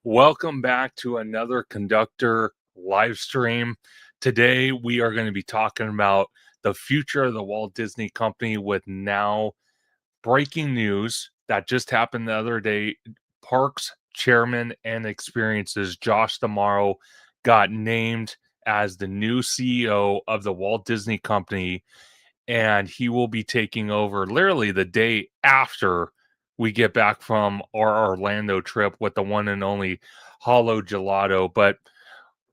Welcome back to another Conductor live stream. Today, we are going to be talking about the future of the Walt Disney Company with now breaking news that just happened the other day. Parks Chairman and Experiences, Josh D'Amaro, got named as the new CEO of the Walt Disney Company, and he will be taking over literally the day after we get back from our Orlando trip with the one and only Hollow Gelato. But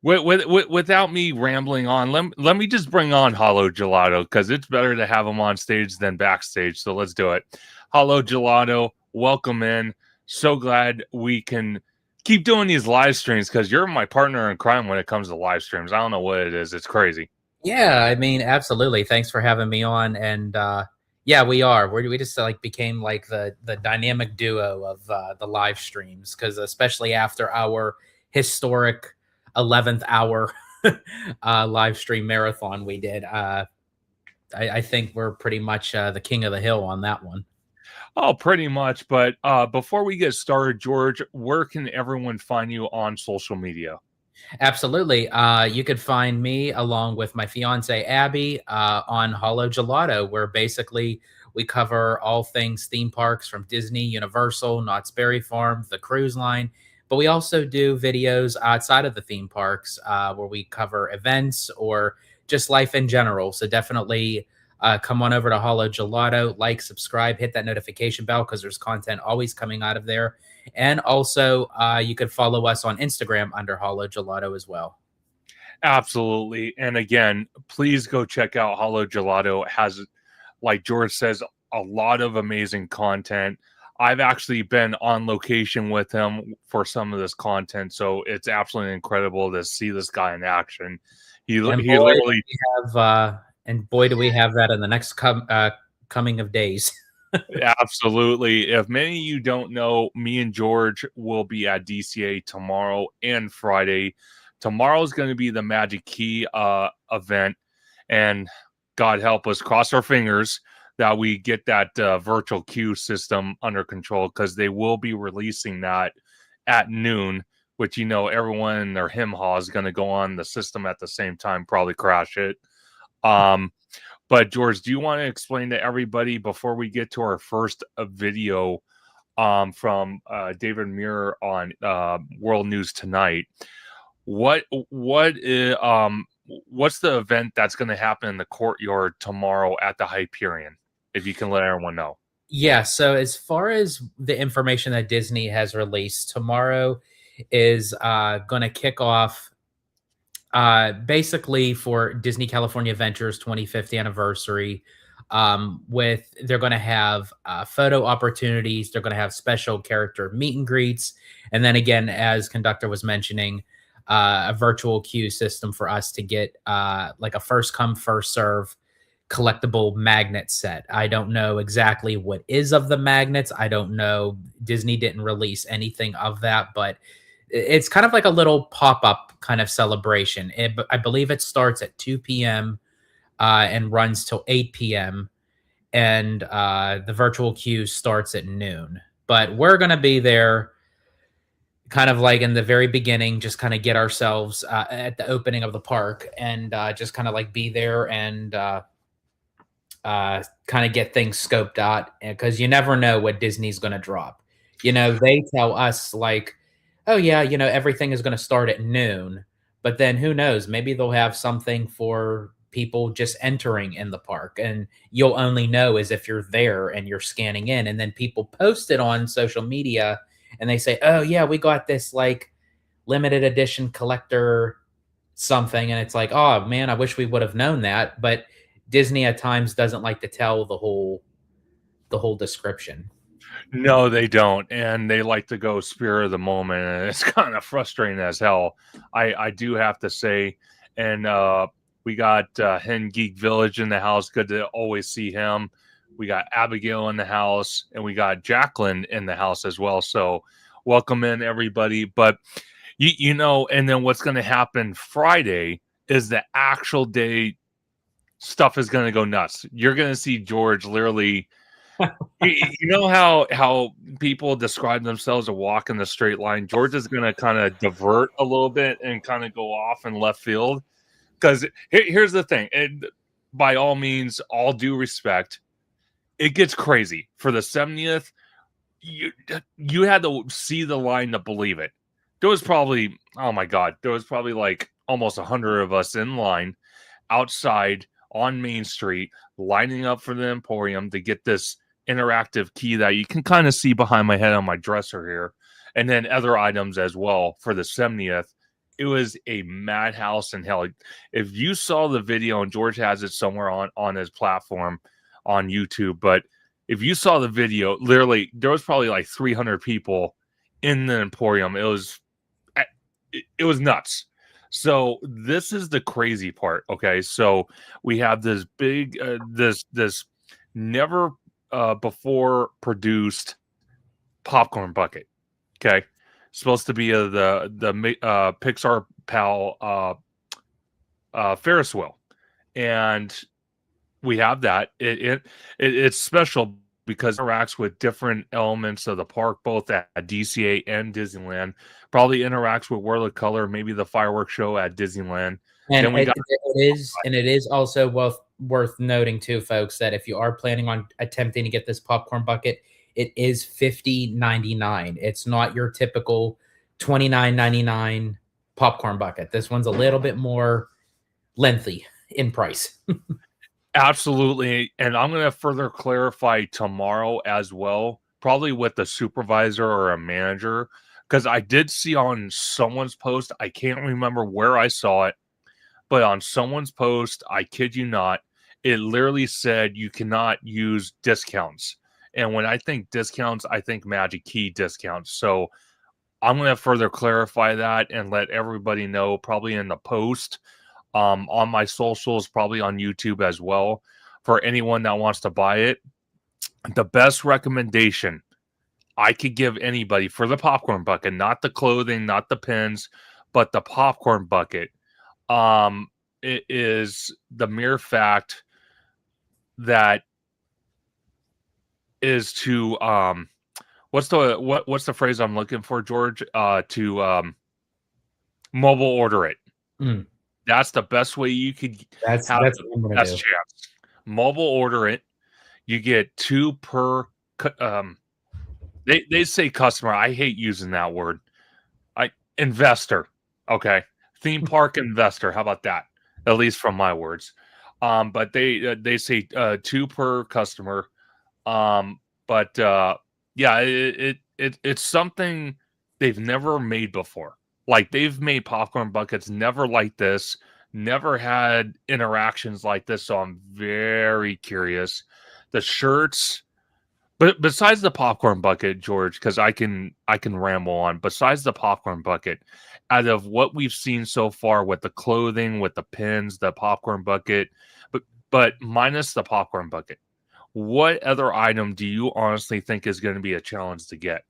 without me rambling on, let me just bring on Hollow Gelato because it's better to have him on stage than backstage. So let's do it. Hollow Gelato, welcome in. So glad we can keep doing these live streams because you're my partner in crime when it comes to live streams. I don't know what it is. It's crazy. Yeah, I mean, absolutely. Thanks for having me on. And yeah, we are. We just like became like the dynamic duo of the live streams because especially after our historic 11th hour live stream marathon we did, I think we're pretty much the king of the hill on that one. Oh, pretty much. But before we get started, George, where can everyone find you on social media? Absolutely. You could find me along with my fiance Abby on Hollow Gelato, where basically we cover all things theme parks from Disney, Universal, Knott's Berry Farm, the cruise line. But we also do videos outside of the theme parks where we cover events or just life in general. So definitely come on over to Hollow Gelato, like, subscribe, hit that notification bell because there's content always coming out of there. And also, you could follow us on Instagram under Hollow Gelato as well. Absolutely. And again, please go check out Hollow Gelato. It has, like George says, a lot of amazing content. I've actually been on location with him for some of this content, so it's absolutely incredible to see this guy in action. He literally Boy, do we have that in the next coming of days. absolutely. If many of you don't know, me and George will be at DCA tomorrow and Friday. Tomorrow's going to be the Magic Key event, and God help us, cross our fingers that we get that virtual queue system under control because they will be releasing that at noon, which everyone in their him haw is going to go on the system at the same time, probably crash it. But George, do you want to explain to everybody before we get to our first video from David Muir on World News Tonight? What's the event that's going to happen in the courtyard tomorrow at the Hyperion? If you can let everyone know. Yeah. So as far as the information that Disney has released, tomorrow is going to kick off basically for Disney California Adventures 25th anniversary. They're going to have photo opportunities. They're going to have special character meet and greets, and then again, as Conductor was mentioning, a virtual queue system for us to get like a first come first serve collectible magnet set. I don't know exactly what is of the magnets. I don't know. Disney didn't release anything of that, but it's kind of like a little pop-up kind of celebration. I believe it starts at 2 p.m. And runs till 8 p.m. And the virtual queue starts at noon. But we're going to be there kind of like in the very beginning, just kind of get ourselves at the opening of the park and just kind of like be there and kind of get things scoped out because you never know what Disney's going to drop. They tell us like, oh yeah, everything is going to start at noon, but then who knows? Maybe they'll have something for people just entering in the park, and you'll only know as if you're there and you're scanning in, and then people post it on social media and they say, oh yeah, we got this like limited edition collector something, and it's like, oh man, I wish we would have known that. But Disney at times doesn't like to tell the whole description. No, they don't, and they like to go spirit of the moment, and it's kind of frustrating as hell. I do have to say, and we got Hen Geek Village in the house. Good to always see him. We got Abigail in the house, and we got Jacqueline in the house as well. So welcome in everybody. But and then what's going to happen Friday is the actual day stuff is going to go nuts. You're going to see George literally You know how people describe themselves a walk in the straight line? George is going to kind of divert a little bit and kind of go off in left field. Because here's the thing. By all means, all due respect, it gets crazy. For the 70th, you had to see the line to believe it. There was probably, oh my God, there was probably like almost 100 of us in line outside on Main Street, lining up for the Emporium to get this interactive key that you can kind of see behind my head on my dresser here, and then other items as well for the 70th. It was a madhouse in hell. If you saw the video, and George has it somewhere on his platform on YouTube, but if you saw the video, literally there was probably like 300 people in the Emporium. It was nuts. So this is the crazy part. Okay, so we have this big, this never before produced popcorn bucket. Okay, supposed to be the Pixar Pal Ferris wheel, and we have that. It's special because it interacts with different elements of the park, both at DCA and Disneyland. Probably interacts with World of Color, maybe the fireworks show at Disneyland. And Then we got it is also worth noting too, folks, that if you are planning on attempting to get this popcorn bucket, it is $50.99. It's not your typical $29.99 popcorn bucket. This one's a little bit more lengthy in price. absolutely, and I'm going to further clarify tomorrow as well, probably with the supervisor or a manager, because I did see on someone's post, I can't remember where I saw it, but on someone's post, I kid you not, it literally said you cannot use discounts. And when I think discounts, I think Magic Key discounts. So I'm going to further clarify that and let everybody know, probably in the post, on my socials, probably on YouTube as well, for anyone that wants to buy it. The best recommendation I could give anybody for the popcorn bucket, not the clothing, not the pins, but the popcorn bucket, it is the mere fact that is to what's the phrase I'm looking for, George? To mobile order it. Mm. That's the best way you could That's have what the I'm gonna best do. chance. Mobile order it. You get 2 per they say customer. I hate using that word. Investor. Okay. Theme park investor. How about that? At least from my words. But they say 2 per customer. But yeah, it's something they've never made before. Like, they've made popcorn buckets never like this, never had interactions like this. So I'm very curious. The shirts, but besides the popcorn bucket, George, because I can ramble on. Besides the popcorn bucket, out of what we've seen so far with the clothing, with the pins, the popcorn bucket, but minus the popcorn bucket, what other item do you honestly think is going to be a challenge to get?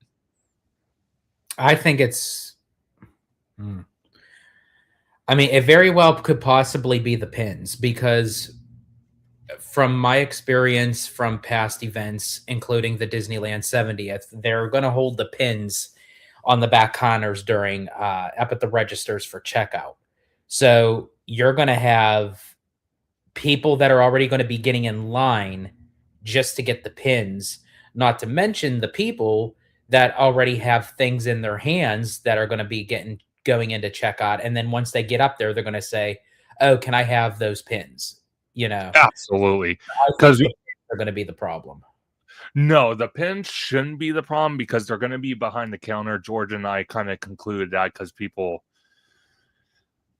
I think it's. Hmm. I mean, it very well could possibly be the pins because from my experience from past events, including the Disneyland 70th, they're going to hold the pins on the back counters during up at the registers for checkout. So you're going to have people that are already going to be getting in line just to get the pins, not to mention the people that already have things in their hands that are going to be going into checkout. And then once they get up there, they're going to say, "Oh, can I have those pins?" You know, Absolutely. I think Because the pins are going to be the problem. no, the pins shouldn't be the problem because they're going to be behind the counter. George and I kind of concluded that because people,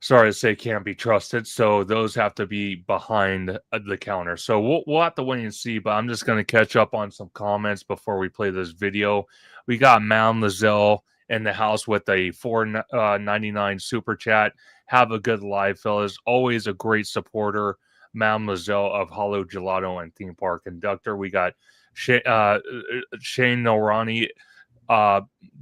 sorry to say, can't be trusted. So those have to be behind the counter. So we'll have to wait and see. But I'm just going to catch up on some comments before we play this video. We got Mound Lizelle in the house with a $4.99 super chat. Have a good live, fellas. Always a great supporter. Mound Lizelle of Hollow Gelato and Theme Park Conductor. We got Shane Norani.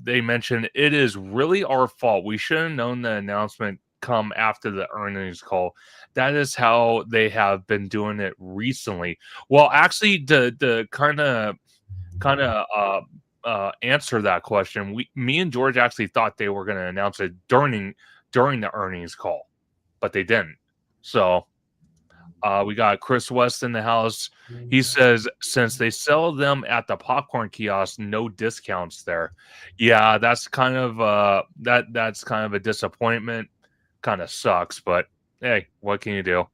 They mentioned it is really our fault. We should have known the announcement come after the earnings call. That is how they have been doing it recently. Well, actually, the kind of answer that question, me and George actually thought they were going to announce it during the earnings call, but they didn't. So we got Chris West in the house. He says since they sell them at the popcorn kiosk, no discounts there. Yeah, that's kind of that's kind of a disappointment. Kind of sucks, but hey, what can you do?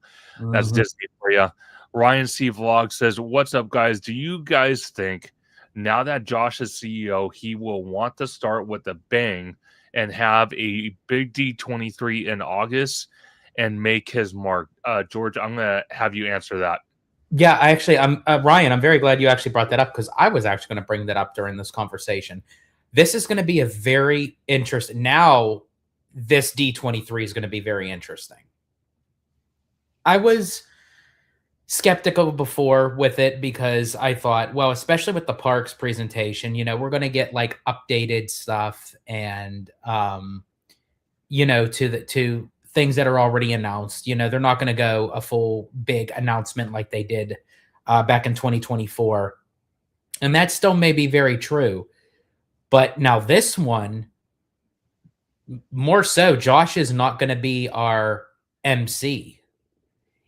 That's Mhm. Disney for you. Ryan C. Vlog says, "What's up, guys? Do you guys think now that Josh is CEO, he will want to start with a bang and have a big D23 in August and make his mark?" George, I'm gonna have you answer that. Yeah, I'm Ryan. I'm very glad you actually brought that up because I was actually going to bring that up during this conversation. This is going to be a very interesting. Now, this D23 is going to be very interesting. I was skeptical before with it because I thought, well, especially with the parks presentation, we're going to get like updated stuff and to things that are already announced. They're not going to go a full big announcement like they did back in 2024. And that still may be very true. But now this one, more so, Josh is not going to be our MC.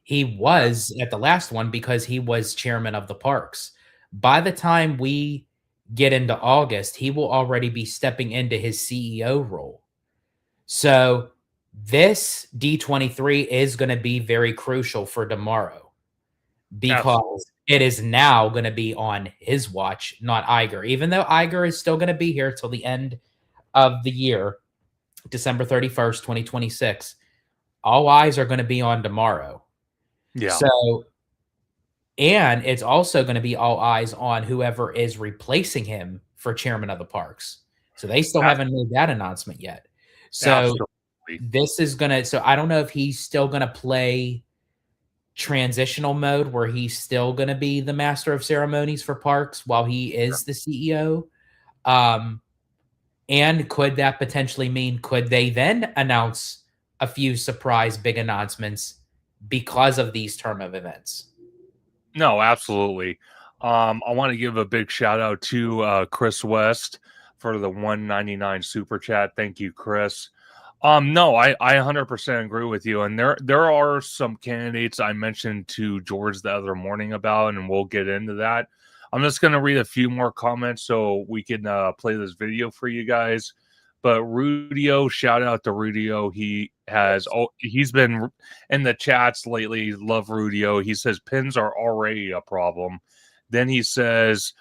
He was at the last one because he was chairman of the parks. By the time we get into August, he will already be stepping into his CEO role. So this D23 is going to be very crucial for tomorrow Absolutely. because it is now going to be on his watch, not Iger. Even though Iger is still going to be here till the end of the year, December 31st, 2026, all eyes are going to be on tomorrow. Yeah. So, and it's also going to be all eyes on whoever is replacing him for chairman of the parks. So they still A- haven't made that announcement yet. So Absolutely. this is going to, so I don't know if he's still going to play transitional mode where he's still going to be the master of ceremonies for parks while he is the CEO. Um, and could that potentially mean, could they then announce a few surprise big announcements because of these term of events? No, absolutely. I want to give a big shout out to Chris West for the 199 super chat. Thank you, Chris. No, I 100% agree with you. And there are some candidates I mentioned to George the other morning about, and we'll get into that. I'm just going to read a few more comments so we can play this video for you guys. But Rudio, shout out to Rudio. He's been in the chats lately. Love Rudio. He says pins are already a problem. Then he says,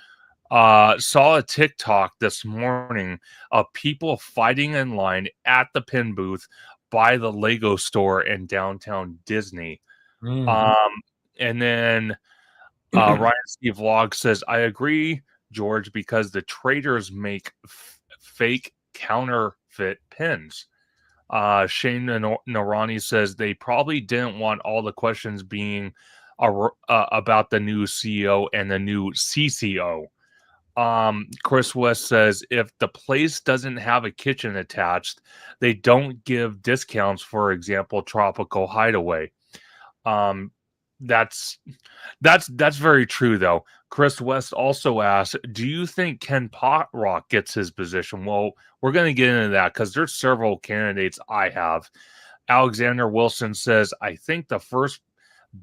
saw a TikTok this morning of people fighting in line at the pin booth by the Lego store in downtown Disney. Mm. Um, and then Ryan Steve Vlog says, I agree, George, because the traders make fake counterfeit pins. Shane Narani says they probably didn't want all the questions being about the new CEO and the new CCO. Chris West says if the place doesn't have a kitchen attached, they don't give discounts. For example, Tropical Hideaway. Um, that's that's very true though. Chris West also asked, "Do you think Ken Potrock gets his position?" Well, we're going to get into that because there's several candidates I have. Alexander Wilson says, "I think the first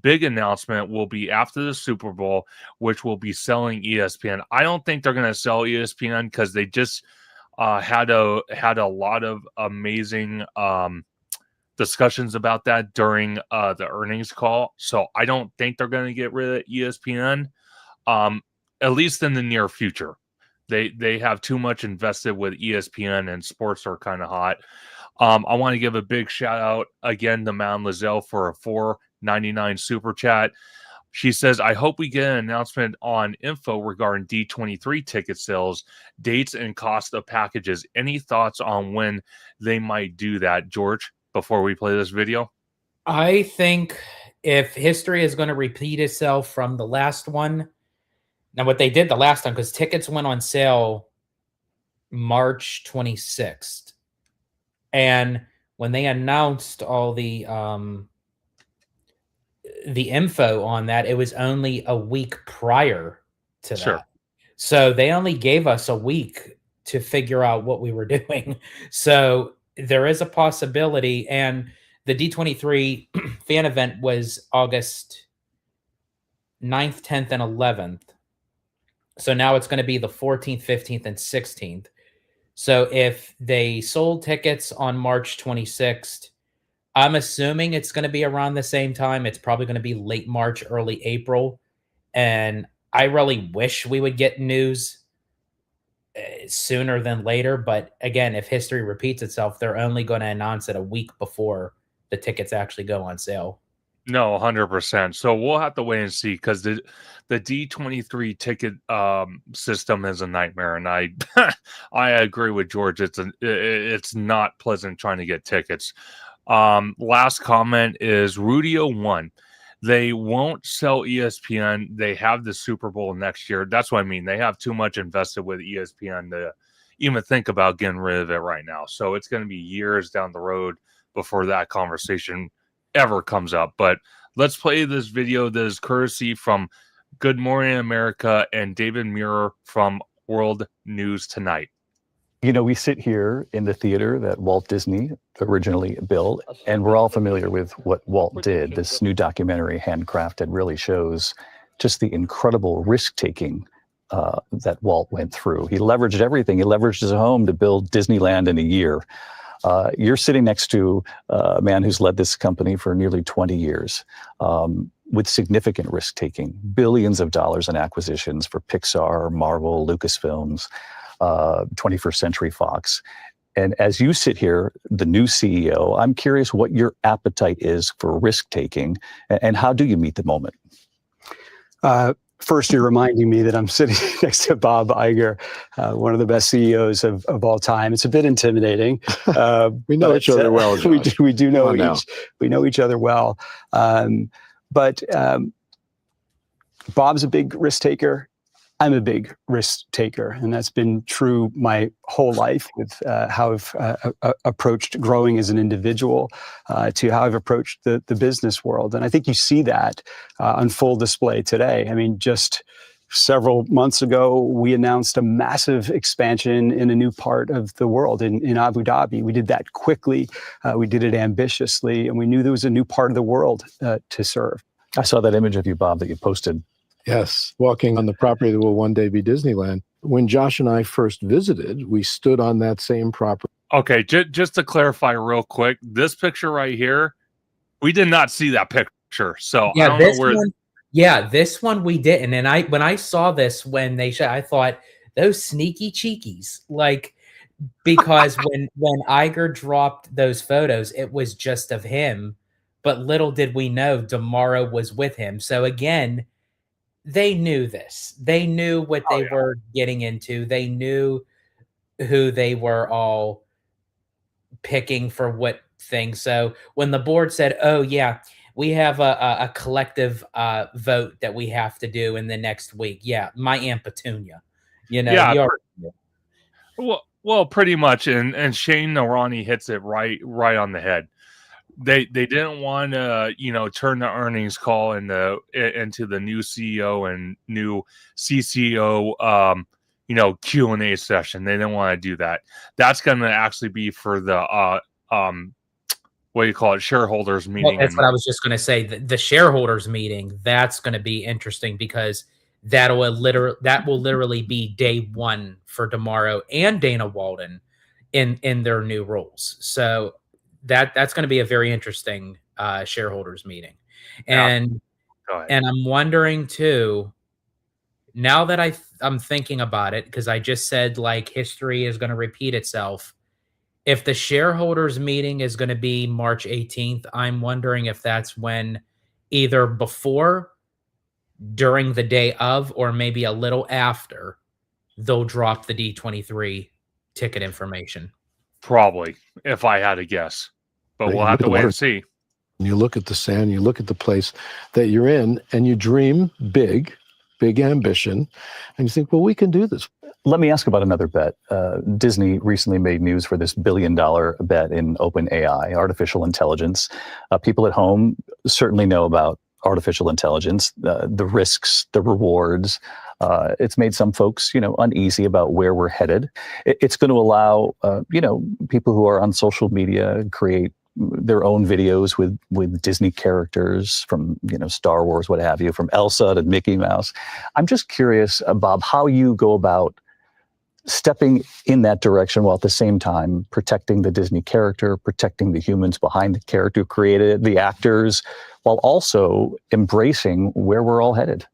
big announcement will be after the Super Bowl, which will be selling ESPN." I don't think they're going to sell ESPN because they just had a lot of amazing discussions about that during the earnings call. So I don't think they're going to get rid of ESPN, um, at least in the near future. They have too much invested with ESPN and sports are kind of hot. I want to give a big shout out again to Mound Lizelle for a $4.99 super chat. She says, I hope we get an announcement on info regarding D23 ticket sales, dates, and cost of packages. Any thoughts on when they might do that, George, before we play this video? I think if history is going to repeat itself from the last one, now what they did the last time, because tickets went on sale March 26th. And when they announced all the info on that, it was only a week prior to Sure. that. So they only gave us a week to figure out what we were doing. So there is a possibility. And the D23 fan event was August 9th, 10th, and 11th. So now it's going to be the 14th, 15th, and 16th. So if they sold tickets on March 26th, I'm assuming it's going to be around the same time. It's probably going to be late March, early April. And I really wish we would get news sooner than later. But again, if history repeats itself, they're only going to announce it a week before the tickets actually go on sale. No, 100%. So we'll have to wait and see because the D23 ticket system is a nightmare, and I I agree with George. It's not pleasant trying to get tickets. Last comment is Rudio1. They won't sell ESPN. They have the Super Bowl next year. That's what I mean. They have too much invested with ESPN to even think about getting rid of it right now. So it's going to be years down the road before that conversation ever comes up. But let's play this video that is courtesy from Good Morning America and David Muir from World News Tonight. You know, we sit here in the theater that Walt Disney originally built, and we're all familiar with what Walt did. This new documentary, Handcrafted, really shows just the incredible risk-taking that Walt went through. He leveraged everything. He leveraged his home to build Disneyland in a year. You're sitting next to a man who's led this company for nearly 20 years with significant risk-taking, billions of dollars in acquisitions for Pixar, Marvel, Lucasfilms, 21st Century Fox. And as you sit here, the new CEO, I'm curious what your appetite is for risk-taking and how do you meet the moment? First, you're reminding me that I'm sitting next to Bob Iger, one of the best CEOs of all time. It's a bit intimidating. We know each other well, Josh. We do know we know each other well. But Bob's a big risk taker. I'm a big risk taker, and that's been true my whole life with how I've approached growing as an individual to how I've approached the business world. And I think you see that on full display today. I mean, just several months ago, we announced a massive expansion in a new part of the world in Abu Dhabi. We did that quickly. We did it ambitiously, and we knew there was a new part of the world to serve. I saw that image of you, Bob, that you posted. Yes, walking on the property that will one day be Disneyland. When Josh and I first visited, we stood on that same property. Okay, just to clarify real quick, this picture right here, we did not see that picture. So Yeah, I don't know where. This one we didn't. And when I saw this when they showed, I thought those sneaky cheekies, like because when Iger dropped those photos, it was just of him, but little did we know Damaro was with him. So again, they knew this. They knew what they were getting into. They knew who they were all picking for what thing. So when the board said, "Oh yeah, we have a collective vote that we have to do in the next week," yeah, my Aunt Petunia, Yeah, well, pretty much. And Shane Narani hits it right on the head. They didn't want to, turn the earnings call into the new CEO and new CCO, Q&A session. They didn't want to do that. That's going to actually be for the, what do you call it, shareholders meeting. Well, that's what I was just going to say. The shareholders meeting, that's going to be interesting because that will literally be day one for Damaro and Dana Walden in their new roles. So that's going to be a very interesting shareholders meeting. And I'm wondering too, now that I'm thinking about it, because I just said like history is going to repeat itself. If the shareholders meeting is going to be March 18th, I'm wondering if that's when either before, during the day of, or maybe a little after they'll drop the D23 ticket information. Probably, if I had to guess. But we'll have to wait and see. You look at the sand, you look at the place that you're in, and you dream big ambition, and you think, well, we can do this. Let me ask about another bet. Disney recently made news for this $1 billion bet in OpenAI, artificial intelligence. People at home certainly know about artificial intelligence, the risks, the rewards. It's made some folks, uneasy about where we're headed. It's going to allow, people who are on social media create their own videos with Disney characters from, Star Wars, what have you, from Elsa to Mickey Mouse. I'm just curious, Bob, how you go about stepping in that direction while at the same time protecting the Disney character, protecting the humans behind the character who created it, the actors, while also embracing where we're all headed.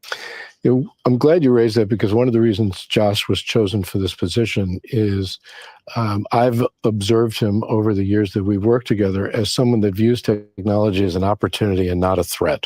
I'm glad you raised that, because one of the reasons Josh was chosen for this position is I've observed him over the years that we've worked together as someone that views technology as an opportunity and not a threat.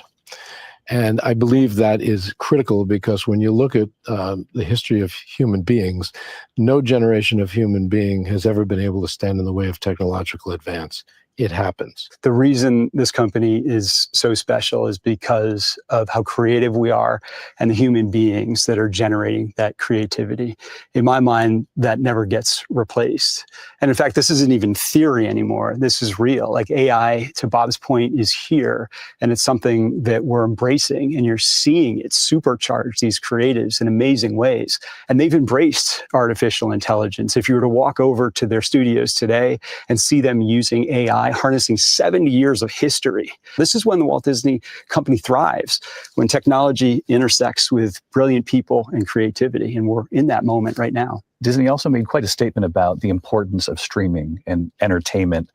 And I believe that is critical, because when you look at the history of human beings, no generation of human being has ever been able to stand in the way of technological advance. It happens. The reason this company is so special is because of how creative we are and the human beings that are generating that creativity. In my mind, that never gets replaced. And in fact, this isn't even theory anymore. This is real. Like AI, to Bob's point, is here, and it's something that we're embracing, and you're seeing it supercharge these creatives in amazing ways. And they've embraced artificial intelligence. If you were to walk over to their studios today and see them using AI, harnessing 70 years of history. This is when the Walt Disney Company thrives, when technology intersects with brilliant people and creativity. And we're in that moment right now. Disney also made quite a statement about the importance of streaming and entertainment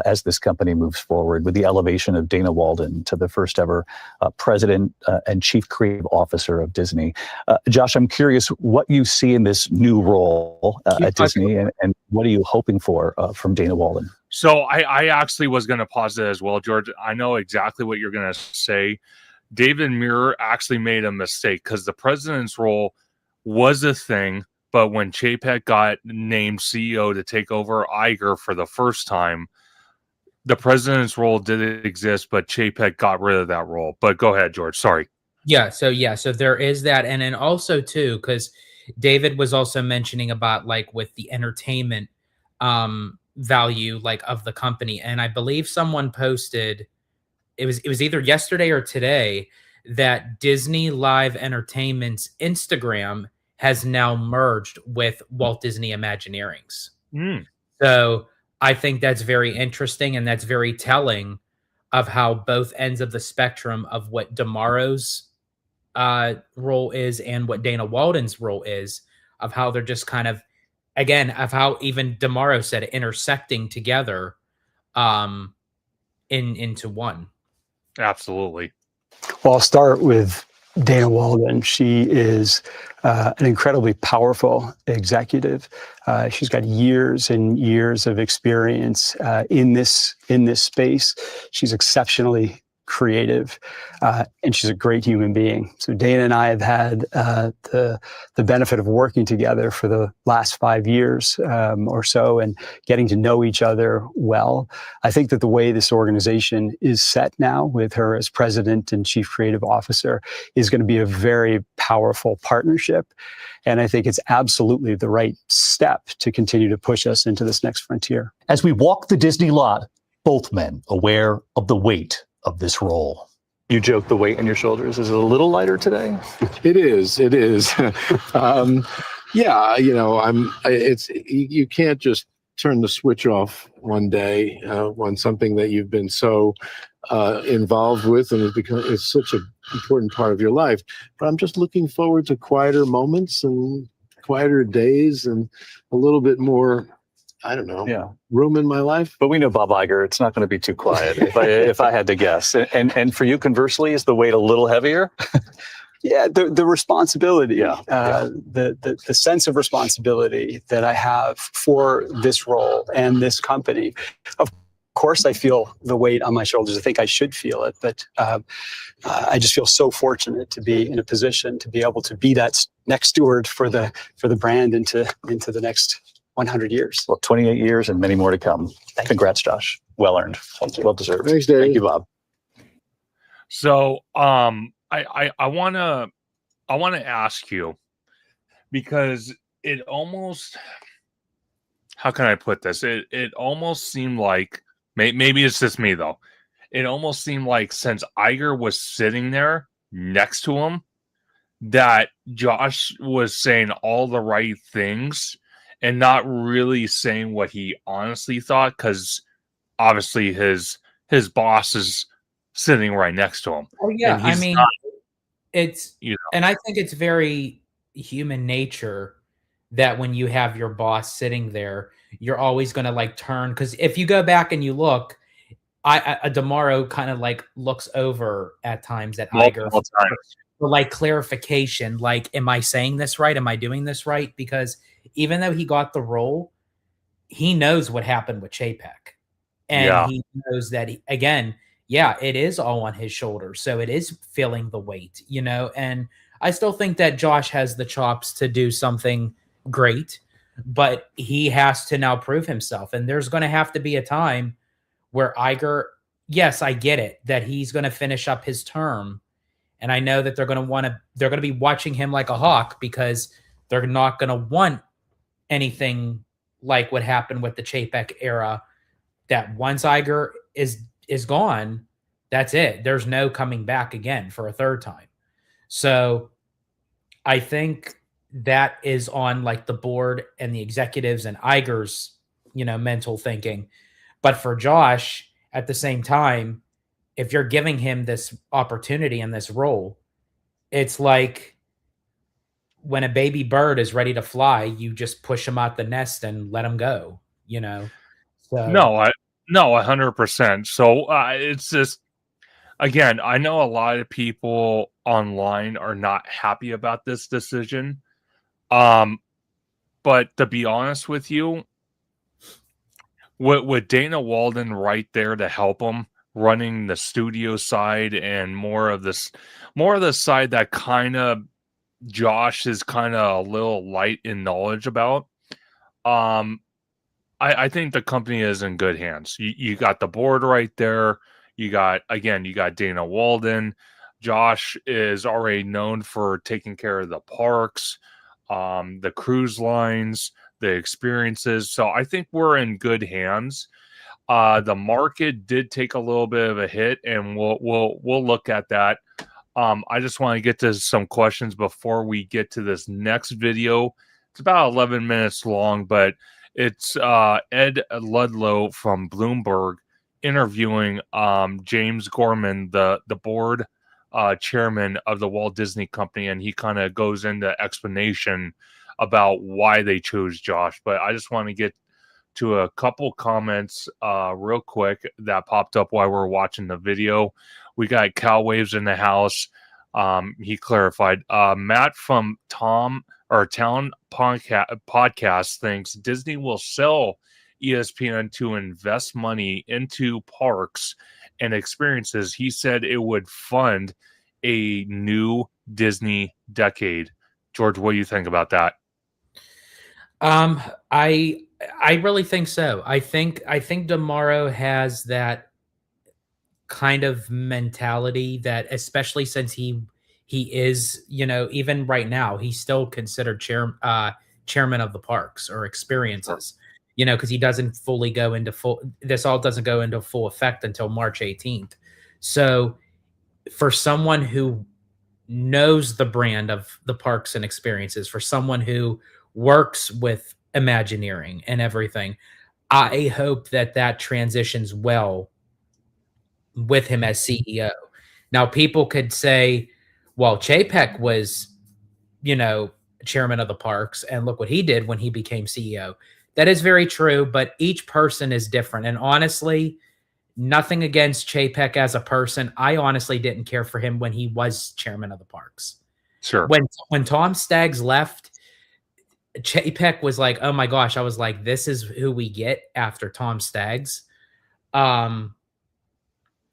as this company moves forward, with the elevation of Dana Walden to the first ever president and chief creative officer of Disney. Josh, I'm curious what you see in this new role at Disney, and what are you hoping for from Dana Walden? So I actually was going to pause it as well, George. I know exactly what you're going to say. David Muir actually made a mistake, because the president's role was a thing, but when Chapek got named CEO to take over Iger for the first time, the president's role did exist, but Chapek got rid of that role. But go ahead, George. Sorry. So there is that. And then also too, because David was also mentioning about like with the entertainment value like of the company. And I believe someone posted, it was either yesterday or today, that Disney Live Entertainment's Instagram has now merged with Walt Disney Imagineering's. So I think that's very interesting, and that's very telling of how both ends of the spectrum of what Damaro's role is and what Dana Walden's role is, of how they're just kind of, again, of how even Damaro said it, intersecting together into one. Absolutely. Well, I'll start with Dana Walden. She is an incredibly powerful executive. She's got years and years of experience in this space. She's exceptionally creative, and she's a great human being. So Dana and I have had the benefit of working together for the last 5 years or so, and getting to know each other well. I think that the way this organization is set now, with her as president and chief creative officer, is going to be a very powerful partnership. And I think it's absolutely the right step to continue to push us into this next frontier. As we walk the Disney lot, both men aware of the weight of this role. You joke the weight on your shoulders. Is it a little lighter today? It is. Yeah, you can't just turn the switch off one day on something that you've been so involved with, and it's such an important part of your life. But I'm just looking forward to quieter moments and quieter days and a little bit more, I don't know, room in my life. But we know Bob Iger, it's not going to be too quiet, if I had to guess. And for you, conversely, is the weight a little heavier? Yeah, the responsibility, the sense of responsibility that I have for this role and this company. Of course, I feel the weight on my shoulders. I think I should feel it, but I just feel so fortunate to be in a position to be able to be that next steward for the brand into the next 100 years. Well, 28 years and many more to come. Congrats, Josh. Well earned. Well deserved. Thanks, Dave. Thank you, Bob. So I want to ask you, because it almost, how can I put this? It almost seemed like, maybe it's just me though. It almost seemed like since Iger was sitting there next to him, that Josh was saying all the right things and not really saying what he honestly thought, because obviously his boss is sitting right next to him, Oh yeah, and I he's mean, not, it's you know. and I think it's very human nature that when you have your boss sitting there, you're always going to like turn, because if you go back and you look, Demaro kind of like looks over at times at Iger Multiple times. for like clarification, like, am I saying this right? Am I doing this right? Because even though he got the role, he knows what happened with Chapek. And Yeah. he knows that, again, yeah, it is all on his shoulders. So it is feeling the weight, and I still think that Josh has the chops to do something great, but he has to now prove himself. And there's going to have to be a time where Iger, yes, I get it, that he's going to finish up his term. And I know that they're going to be watching him like a hawk, because they're not going to want anything like what happened with the Chapek era, that once Iger is gone, that's it. There's no coming back again for a third time. So I think that is on like the board and the executives and Iger's, mental thinking. But for Josh, at the same time, if you're giving him this opportunity and this role, it's like when a baby bird is ready to fly, you just push him out the nest and let him go, So No, 100%. So it's just, again, I know a lot of people online are not happy about this decision. But to be honest with you, with Dana Walden right there to help him, running the studio side and more of the side that kind of Josh is kind of a little light in knowledge about. I think the company is in good hands. You got the board right there. You got Dana Walden. Josh is already known for taking care of the parks, the cruise lines, the experiences. So I think we're in good hands. The market did take a little bit of a hit, and we'll look at that. I just want to get to some questions before we get to this next video. It's about 11 minutes long, but it's Ed Ludlow from Bloomberg interviewing James Gorman, the board chairman of the Walt Disney Company, and he kind of goes into explanation about why they chose Josh. But I just want to get to a couple comments real quick that popped up while we're watching the video. We got Cal Waves in the house. He clarified. Matt from Town Podcast thinks Disney will sell ESPN to invest money into parks and experiences. He said it would fund a new Disney decade. George, what do you think about that? I really think so. I think Demaro has that kind of mentality, that especially since he is, even right now, he's still considered chairman of the parks or experiences, because he doesn't fully go into this all doesn't go into full effect until March 18th. So for someone who knows the brand of the parks and experiences, for someone who works with Imagineering and everything, I hope that transitions well with him as CEO. Now, people could say, well, Chapek was, chairman of the parks, and look what he did when he became CEO. That is very true, but each person is different. And honestly, nothing against Chapek as a person. I honestly didn't care for him when he was chairman of the parks. Sure. When Tom Staggs left, Chapek was like, oh my gosh, I was like, this is who we get after Tom Staggs. And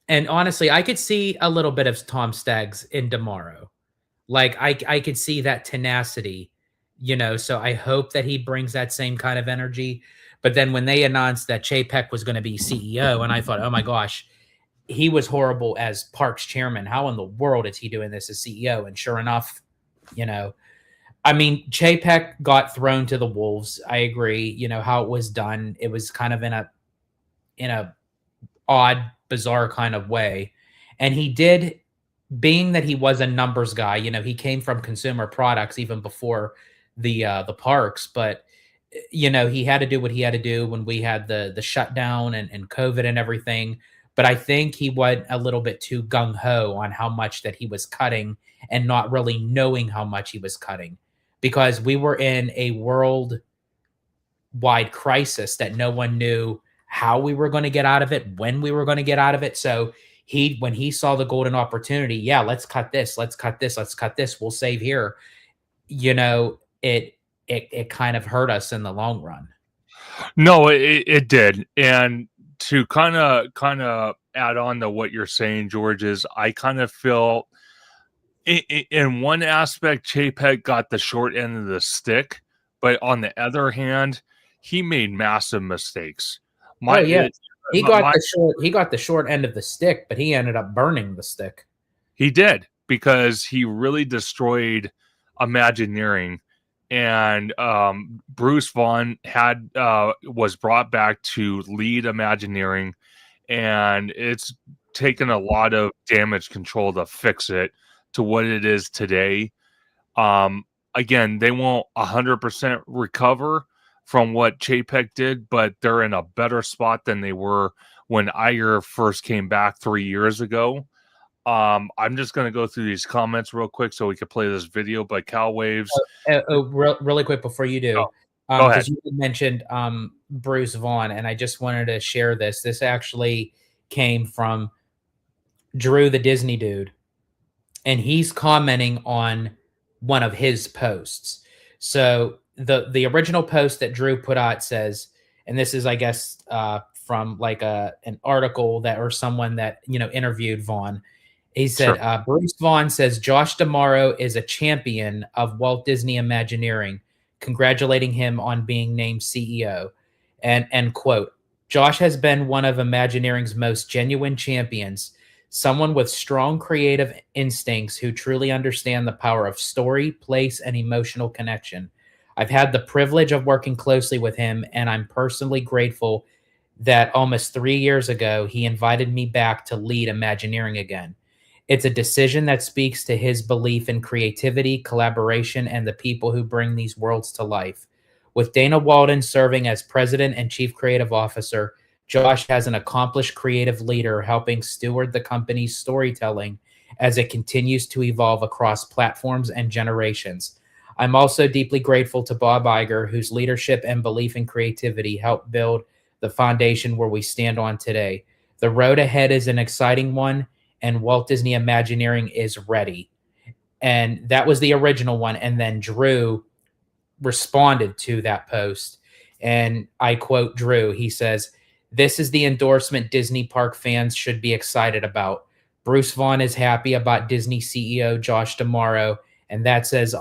honestly, I could see a little bit of Tom Staggs in Demaro. Like I could see that tenacity, so I hope that he brings that same kind of energy. But then when they announced that Chapek was going to be CEO, and I thought, oh my gosh, he was horrible as Parks chairman. How in the world is he doing this as CEO? And sure enough, I mean, Chapek got thrown to the wolves. I agree. You know how it was done. It was kind of in a odd, bizarre kind of way, and he did. Being that he was a numbers guy, you know, he came from consumer products even before the parks, but you know, he had to do what he had to do when we had the shutdown and COVID and everything. But I think he went a little bit too gung ho on how much that he was cutting and not really knowing how much he was cutting because we were in a worldwide crisis that no one knew how we were going to get out of it, when we were going to get out of it. So when he saw the golden opportunity, yeah, let's cut this, let's cut this, let's cut this, we'll save here. You know, it kind of hurt us in the long run. No, it did. And to kind of add on to what you're saying, George, is I kind of feel in one aspect, Chapek got the short end of the stick, but on the other hand, he made massive mistakes. Oh yeah, he got the short end of the stick, but he ended up burning the stick. He did, because he really destroyed Imagineering. And Bruce Vaughn was brought back to lead Imagineering, and it's taken a lot of damage control to fix it to what it is today. Again, they won't 100% recover from what Chapek did, but they're in a better spot than they were when Iger first came back 3 years ago. I'm just going to go through these comments real quick so we can play this video. But Cal Waves. Really quick before you do, go ahead. because you mentioned Bruce Vaughn, and I just wanted to share this. This actually came from Drew, the Disney dude, and he's commenting on one of his posts. So the original post that Drew put out says, and this is, I guess, from like an article that or someone that interviewed Vaughn. He said, sure. Bruce Vaughn says Josh D'Amaro is a champion of Walt Disney Imagineering, congratulating him on being named CEO. And quote, Josh has been one of Imagineering's most genuine champions, someone with strong creative instincts who truly understand the power of story, place, and emotional connection. I've had the privilege of working closely with him, and I'm personally grateful that almost 3 years ago, he invited me back to lead Imagineering again. It's a decision that speaks to his belief in creativity, collaboration, and the people who bring these worlds to life. With Dana Walden serving as president and chief creative officer, Josh has an accomplished creative leader helping steward the company's storytelling as it continues to evolve across platforms and generations. I'm also deeply grateful to Bob Iger, whose leadership and belief in creativity helped build the foundation where we stand on today. The road ahead is an exciting one, and Walt Disney Imagineering is ready. And that was the original one. And then Drew responded to that post. And I quote Drew. He says, "This is the endorsement Disney park fans should be excited about. Bruce Vaughn is happy about Disney CEO Josh D'Amaro, and that says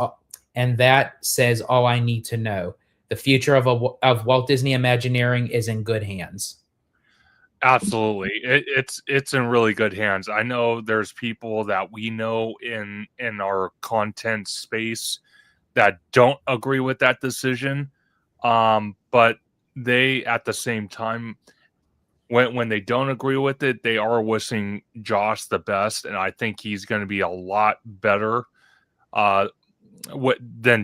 all I need to know. The future of Walt Disney Imagineering is in good hands." Absolutely. It's in really good hands. I know there's people that we know in our content space that don't agree with that decision. But they, at the same time, when they don't agree with it, they are wishing Josh the best, and I think he's going to be a lot better than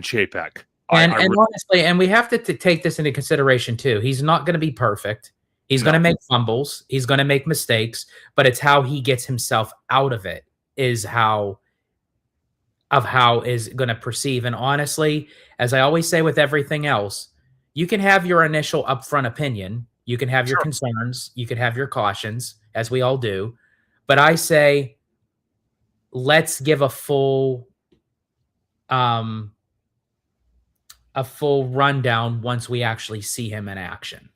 Chapek. And honestly, and we have to take this into consideration too. He's not going to be perfect. He's going to make fumbles. He's going to make mistakes, but it's how he gets himself out of it is how is going to perceive. And honestly, as I always say with everything else, you can have your initial upfront opinion. You can have your concerns. You can have your cautions, as we all do. But I say, let's give a full rundown once we actually see him in action.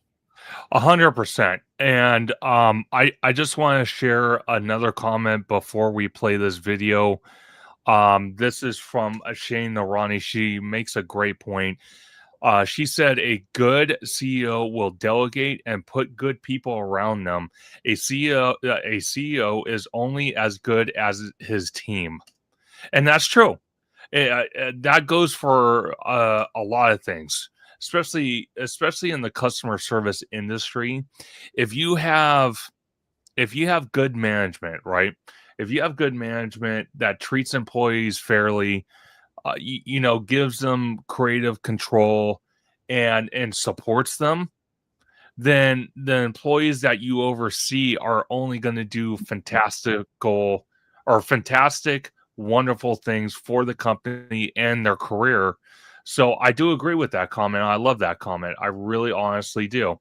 100%. And I just want to share another comment before we play this video. This is from Shane Narani. She makes a great point. She said a good CEO will delegate and put good people around them. A CEO is only as good as his team. And that's true. That goes for a lot of things, especially in the customer service industry. If you have good management, right? If you have good management that treats employees fairly, gives them creative control and supports them, then the employees that you oversee are only going to do fantastic, wonderful things for the company and their career. So I do agree with that comment. I love that comment. I really honestly do.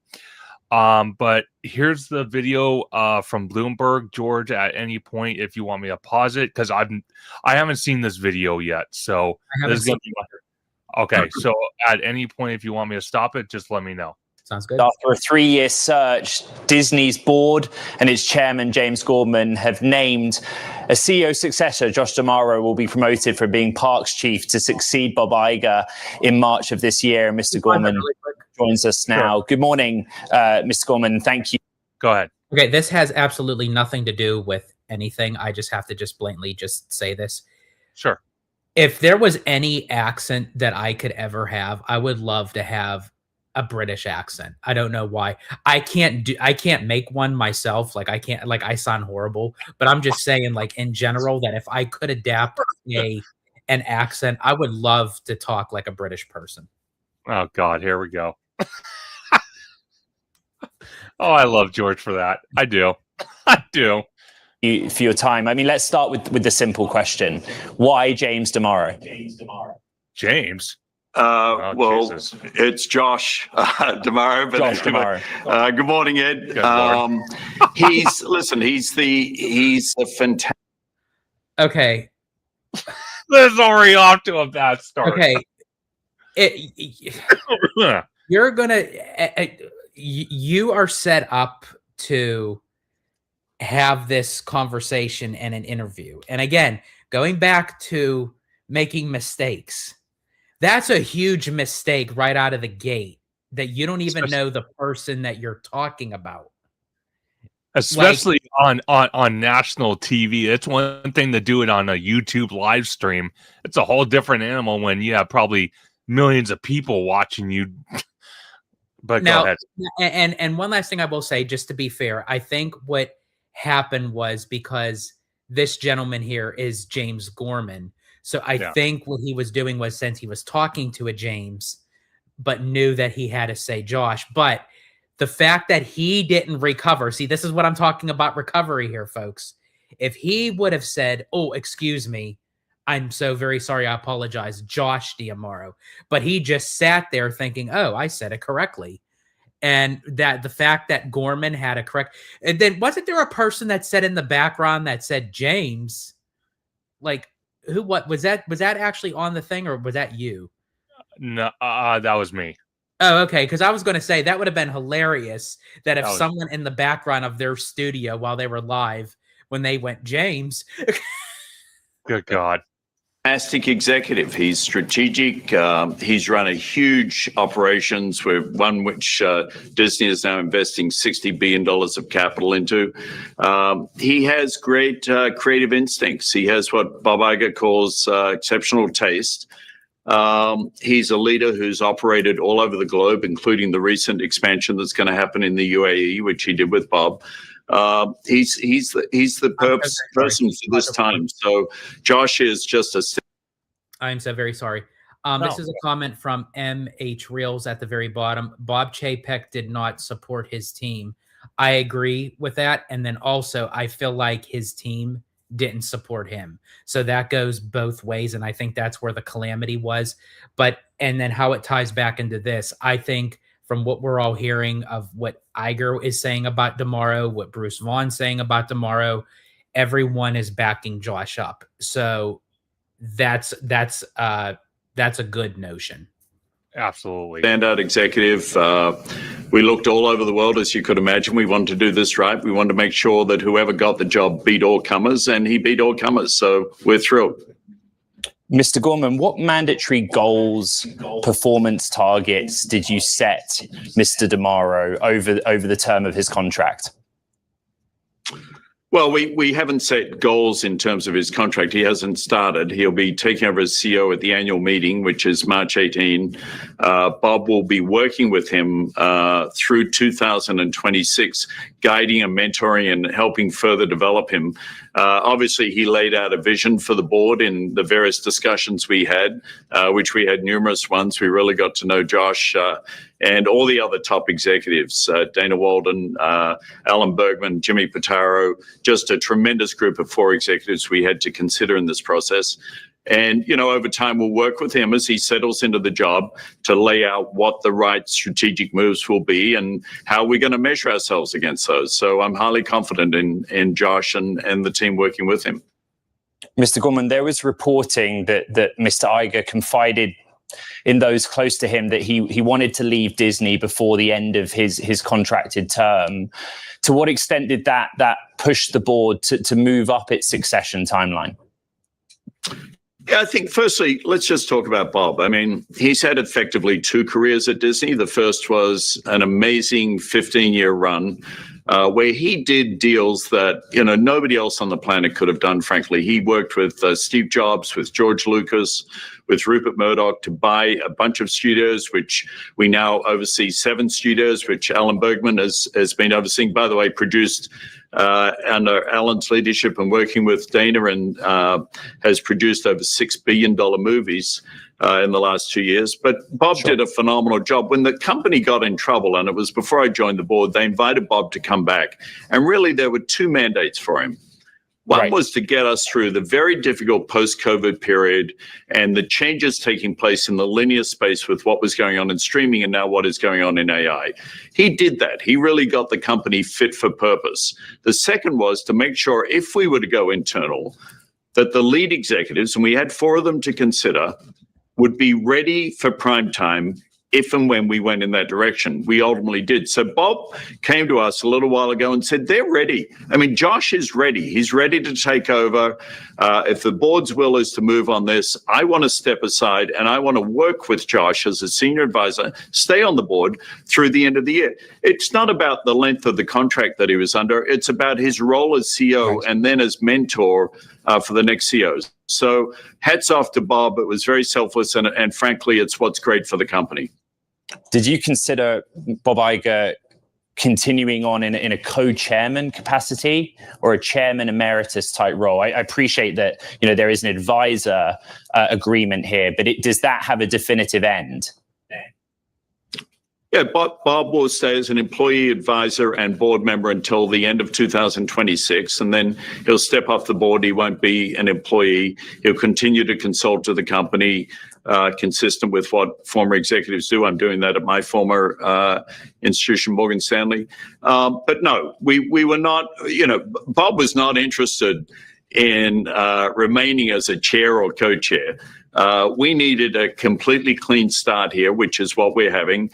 But here's the video from Bloomberg. George, at any point, if you want me to pause it, because I haven't seen this video yet. So this is gonna be okay. So at any point, if you want me to stop it, just let me know. Sounds good. After a 3-year search, Disney's board and its chairman, James Gorman, have named a CEO successor. Josh D'Amaro will be promoted from being Parks chief to succeed Bob Iger in March of this year. And Mr. Gorman joins us now. Sure. Good morning, Mr. Gorman. Thank you. Go ahead. Okay, this has absolutely nothing to do with anything. I just have to just blatantly just say this. Sure. If there was any accent that I could ever have, I would love to have a British accent. I don't know why. I can't make one myself. Like I sound horrible, but I'm just saying, like, in general, that if I could adapt an accent, I would love to talk like a British person. Oh God, here we go. Oh, I love George for that. I do. I do. For your time. I mean, let's start with the simple question. Why James D'Amaro? James? Well, Jesus. It's Josh D'Amaro. But Josh D'Amaro. Good morning, Ed. He's a fantastic. Okay. This is already off to a bad start. Okay. You're gonna. You are set up to have this conversation and an interview. And again, going back to making mistakes. That's a huge mistake right out of the gate, that you don't even know the person that you're talking about. Especially on national TV. It's one thing to do it on a YouTube live stream. It's a whole different animal when you have probably millions of people watching you. But now, go ahead. And one last thing I will say, just to be fair, I think what happened was because this gentleman here is James Gorman. So I think what he was doing was, since he was talking to a James, but knew that he had to say Josh. But the fact that he didn't recover, see, this is what I'm talking about, recovery here, folks. If he would have said, oh, excuse me, I'm so very sorry, I apologize, Josh D'Amaro. But he just sat there thinking, oh, I said it correctly. And that the fact that Gorman had a correct, and then wasn't there a person that said in the background that said James? Like, who? What was that? Was that actually on the thing, or was that you? No, that was me. Oh, okay. Because I was going to say that would have been hilarious that if someone in the background of their studio while they were live, when they went James. Good God. Fantastic executive. He's strategic. He's run a huge operations, one which Disney is now investing $60 billion of capital into. He has great creative instincts. He has what Bob Iger calls exceptional taste. He's a leader who's operated all over the globe, including the recent expansion that's going to happen in the UAE, which he did with Bob. He's the person for this time. So Josh is just a. I'm so very sorry. This is a comment from MH Reels at the very bottom. Bob Chapek did not support his team. I agree with that. And then also, I feel like his team didn't support him. So that goes both ways. And I think that's where the calamity was. And then how it ties back into this, I think from what we're all hearing of what Iger is saying about D'Amaro, what Bruce Vaughn's saying about D'Amaro, everyone is backing Josh up. So that's a good notion. Absolutely. Standout executive. We looked all over the world, as you could imagine. We wanted to do this right. We wanted to make sure that whoever got the job beat all comers, and he beat all comers. So we're thrilled. Mr. Gorman, what mandatory goals, performance targets did you set Mr. D'Amaro over the term of his contract? Well, we haven't set goals in terms of his contract. He hasn't started. He'll be taking over as CEO at the annual meeting, which is March 18. Bob will be working with him through 2026, guiding and mentoring and helping further develop him. Obviously, he laid out a vision for the board in the various discussions we had, which we had numerous ones. We really got to know Josh and all the other top executives, Dana Walden, Alan Bergman, Jimmy Pitaro, just a tremendous group of 4 executives we had to consider in this process. And, over time, we'll work with him as he settles into the job to lay out what the right strategic moves will be and how we're going to measure ourselves against those. So I'm highly confident in Josh and the team working with him. Mr. Gorman, there was reporting that Mr. Iger confided in those close to him that he wanted to leave Disney before the end of his contracted term. To what extent did that push the board to move up its succession timeline? Yeah, I think firstly, let's just talk about Bob. I mean, he's had effectively 2 careers at Disney. The first was an amazing 15-year run where he did deals that, nobody else on the planet could have done, frankly. He worked with Steve Jobs, with George Lucas, with Rupert Murdoch to buy a bunch of studios, which we now oversee 7 studios, which Alan Bergman has been overseeing, by the way, produced under Alan's leadership and working with Dana, and has produced over $6 billion movies in the last 2 years. But Bob did a phenomenal job. When the company got in trouble, and it was before I joined the board, they invited Bob to come back. And really, there were 2 mandates for him. One was to get us through the very difficult post-COVID period and the changes taking place in the linear space with what was going on in streaming and now what is going on in AI. He did that. He really got the company fit for purpose. The second was to make sure if we were to go internal, that the lead executives, and we had 4 of them to consider, would be ready for prime time if and when we went in that direction. We ultimately did. So Bob came to us a little while ago and said, they're ready. I mean, Josh is ready. He's ready to take over. If the board's will is to move on this, I want to step aside and I want to work with Josh as a senior advisor, stay on the board through the end of the year. It's not about the length of the contract that he was under. It's about his role as CEO and then as mentor for the next CEOs. So hats off to Bob. It was very selfless, and frankly, it's what's great for the company. Did you consider Bob Iger continuing on in a co-chairman capacity or a chairman emeritus type role? I appreciate that there is an advisor agreement here, but does that have a definitive end? Yeah, Bob will stay as an employee advisor and board member until the end of 2026, and then he'll step off the board. He won't be an employee. He'll continue to consult to the company, consistent with what former executives do. I'm doing that at my former institution, Morgan Stanley. But no, we were not, Bob was not interested in remaining as a chair or co-chair. We needed a completely clean start here, which is what we're having.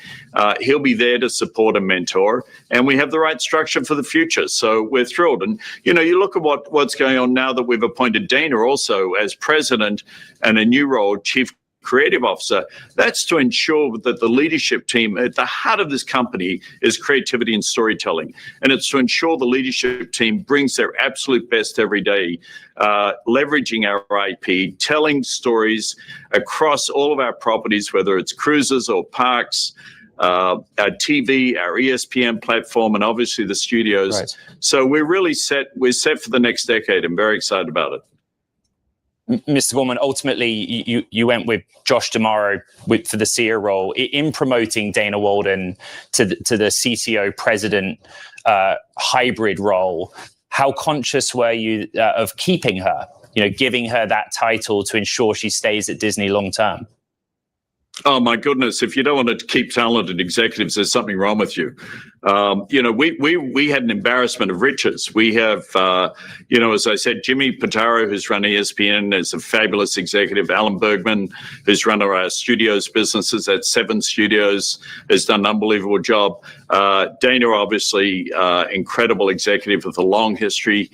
He'll be there to support and mentor, and we have the right structure for the future. So we're thrilled. And, you look at what's going on now that we've appointed Dana also as president and a new role, chief creative officer. That's to ensure that the leadership team at the heart of this company is creativity and storytelling. And it's to ensure the leadership team brings their absolute best every day, leveraging our IP, telling stories across all of our properties, whether it's cruises or parks, our TV, our ESPN platform, and obviously the studios. Right. So we're really set. We're set for the next decade. I'm very excited about it. Mr. Gorman, ultimately, you went with Josh D'Amaro for the CEO role in promoting Dana Walden to the CCO president hybrid role. How conscious were you of keeping her, giving her that title to ensure she stays at Disney long term? Oh, my goodness. If you don't want to keep talented executives, there's something wrong with you. We had an embarrassment of riches. We have, as I said, Jimmy Pitaro, who's run ESPN, is a fabulous executive. Alan Bergman, who's run our studios businesses at 7 studios, has done an unbelievable job. Dana, obviously, incredible executive with a long history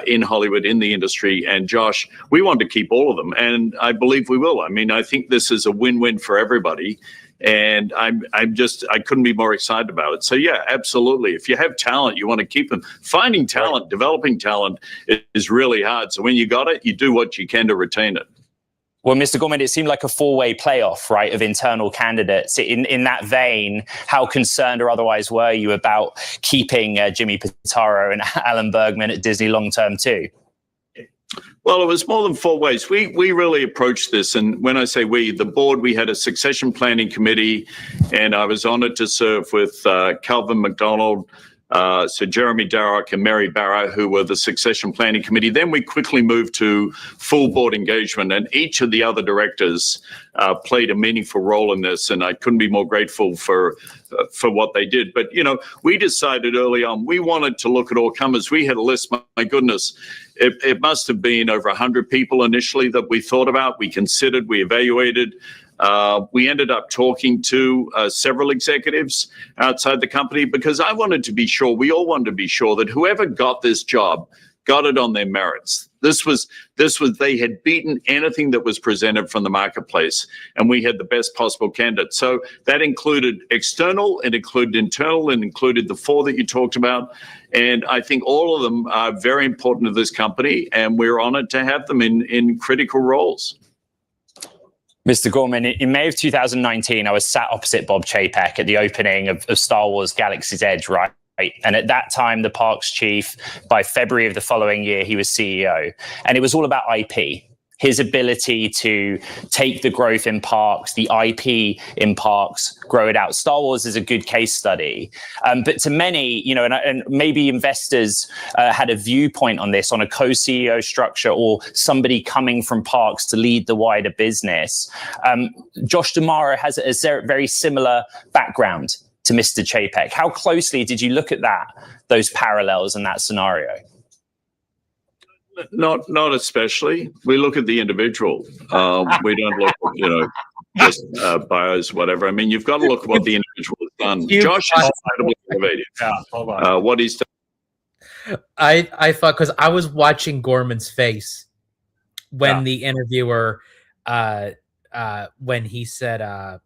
in Hollywood, in the industry. And Josh, we want to keep all of them. And I believe we will. I mean, I think this is a win-win for everybody. And I couldn't be more excited about it. So yeah, absolutely. If you have talent, you want to keep them. Finding talent, developing talent is really hard. So when you got it, you do what you can to retain it. Well, Mr. Gorman, it seemed like a four-way playoff, right, of internal candidates. In that vein, how concerned or otherwise were you about keeping Jimmy Pitaro and Alan Bergman at Disney long-term too? Well, it was more than four ways. We really approached this. And when I say we, the board, we had a succession planning committee, and I was honored to serve with Calvin McDonald, Sir Jeremy Darroch and Mary Barra, who were the succession planning committee. Then we quickly moved to full board engagement, and each of the other directors played a meaningful role in this. And I couldn't be more grateful for what they did. But, we decided early on, we wanted to look at all comers. We had a list, my goodness, it must have been over 100 people initially that we thought about, we considered, we evaluated. We ended up talking to several executives outside the company because I wanted to be sure, we all wanted to be sure that whoever got this job got it on their merits. This was they had beaten anything that was presented from the marketplace, and we had the best possible candidate. So that included external, it included internal, and included the four that you talked about. And I think all of them are very important to this company, and we're honored to have them in critical roles. Mr. Gorman, in May of 2019, I was sat opposite Bob Chapek at the opening of Star Wars Galaxy's Edge, right? And at that time, the parks chief, by February of the following year, he was CEO. And it was all about IP, his ability to take the growth in parks, the IP in parks, grow it out. Star Wars is a good case study. But to many, and maybe investors had a viewpoint on this, on a co-CEO structure or somebody coming from parks to lead the wider business. Josh D'Amaro has a very similar background to Mr. Chapek. How closely did you look at those parallels in that scenario? Not especially. We look at the individual. We don't look at, just bios, whatever. I mean, you've got to look at what the individual has done. Josh is incredibly innovative. Yeah, hold on. What he's done. I thought, because I was watching Gorman's face when the interviewer, when he said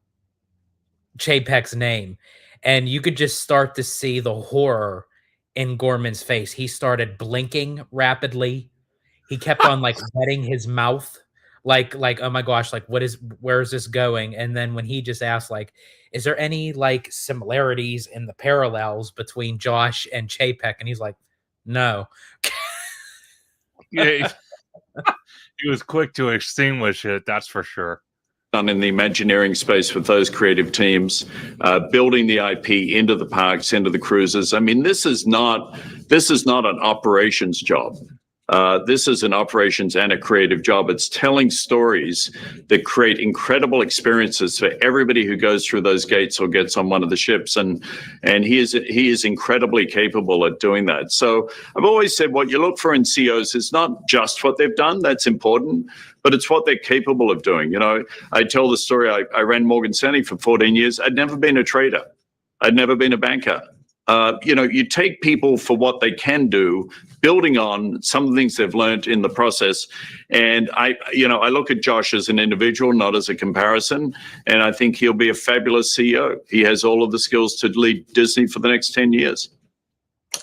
Chapek's name, and you could just start to see the horror in Gorman's face. He started blinking rapidly. He kept on wetting his mouth, like, oh my gosh, where is this going? And then when he just asked, is there any similarities in the parallels between Josh and Chapek? And he's like, no. Yeah, he was quick to extinguish it, that's for sure. Done in the Imagineering space with those creative teams, building the IP into the parks, into the cruises. I mean, this is not an operations job. This is an operations and a creative job. It's telling stories that create incredible experiences for everybody who goes through those gates or gets on one of the ships. And he is incredibly capable at doing that. So I've always said what you look for in CEOs is not just what they've done. That's important, but it's what they're capable of doing. I tell the story. I ran Morgan Stanley for 14 years. I'd never been a trader. I'd never been a banker. You take people for what they can do, building on some of the things they've learned in the process. And I look at Josh as an individual, not as a comparison. And I think he'll be a fabulous CEO. He has all of the skills to lead Disney for the next 10 years.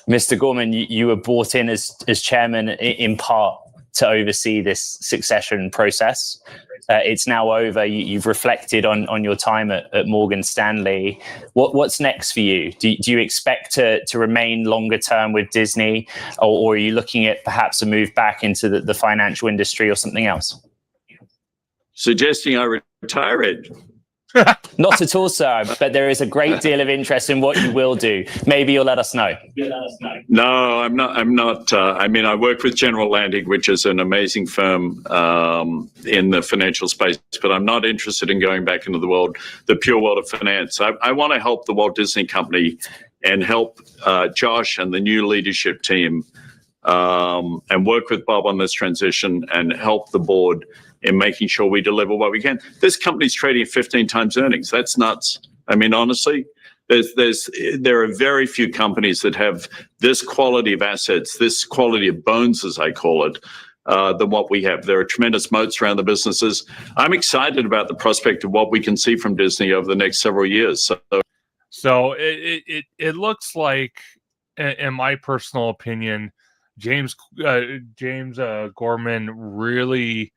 Mr. Gorman, you were brought in as chairman in part to oversee this succession process. It's now over. You've reflected on your time at Morgan Stanley. What's next for you? Do you expect to remain longer term with Disney, or are you looking at perhaps a move back into the financial industry or something else? Suggesting I retire, Ed? Not at all, sir, but there is a great deal of interest in what you will do. Maybe you'll let us know. No, I'm not. I work with General Atlantic, which is an amazing firm in the financial space, but I'm not interested in going back into the pure world of finance. I want to help the Walt Disney Company and help Josh and the new leadership team and work with Bob on this transition and help the board in making sure we deliver what we can. This company's trading at 15 times earnings. That's nuts. I mean, honestly, there are very few companies that have this quality of assets, this quality of bones, as I call it, than what we have. There are tremendous moats around the businesses. I'm excited about the prospect of what we can see from Disney over the next several years. So it looks like, in my personal opinion, James Gorman really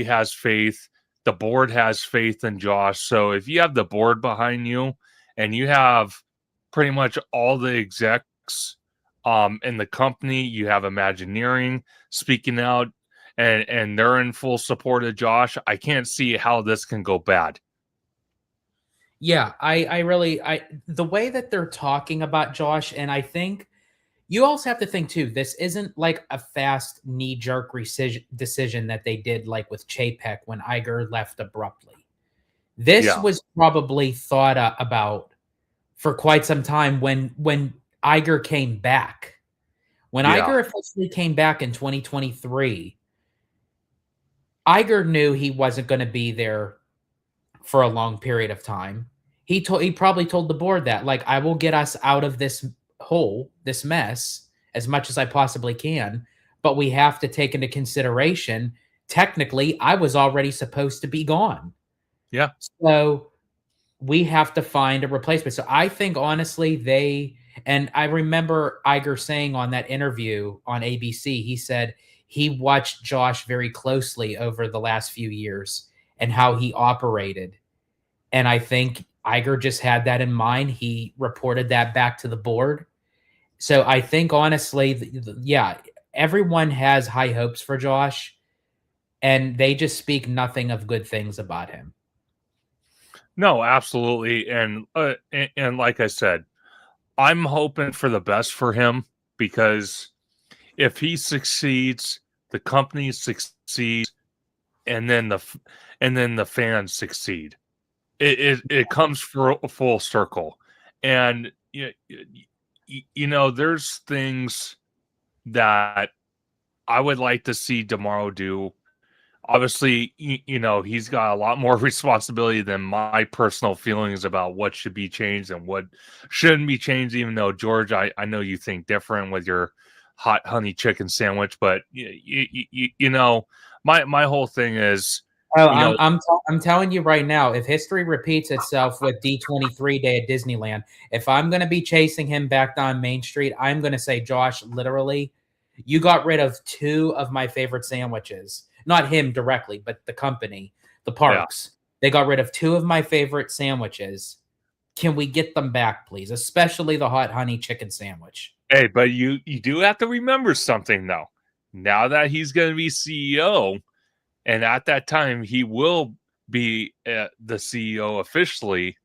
has faith. The board has faith in Josh. So if you have the board behind you, and you have pretty much all the execs in the company, you have Imagineering speaking out, and they're in full support of Josh, I can't see how this can go bad. Yeah, I really the way that they're talking about Josh, and I think you also have to think too, this isn't like a fast knee-jerk decision that they did like with Chapek when Iger left abruptly. This was probably thought about for quite some time when Iger came back. When Iger officially came back in 2023, Iger knew he wasn't going to be there for a long period of time. He probably told the board that, like, I will get us out of this hole, this mess, as much as I possibly can, but we have to take into consideration, technically, I was already supposed to be gone. Yeah. So we have to find a replacement. So I think, honestly, and I remember Iger saying on that interview on ABC, he said he watched Josh very closely over the last few years and how he operated. And I think Iger just had that in mind. He reported that back to the board. So I think, honestly, everyone has high hopes for Josh, and they just speak nothing of good things about him. No, absolutely. And like I said, I'm hoping for the best for him, because if he succeeds, the company succeeds, and then the fans succeed. It comes full circle. And there's things that I would like to see Demaro do. Obviously, he's got a lot more responsibility than my personal feelings about what should be changed and what shouldn't be changed, even though, George, I know you think different with your hot honey chicken sandwich. But, my whole thing is... Oh, I'm telling you right now, if history repeats itself with D23 Day at Disneyland, if I'm going to be chasing him back down Main Street, I'm going to say, Josh, literally, you got rid of 2 of my favorite sandwiches. Not him directly, but the company, the parks. Yeah. They got rid of 2 of my favorite sandwiches. Can we get them back, please? Especially the hot honey chicken sandwich. Hey, but you do have to remember something, though. Now that he's going to be CEO, and at that time he will be the CEO officially,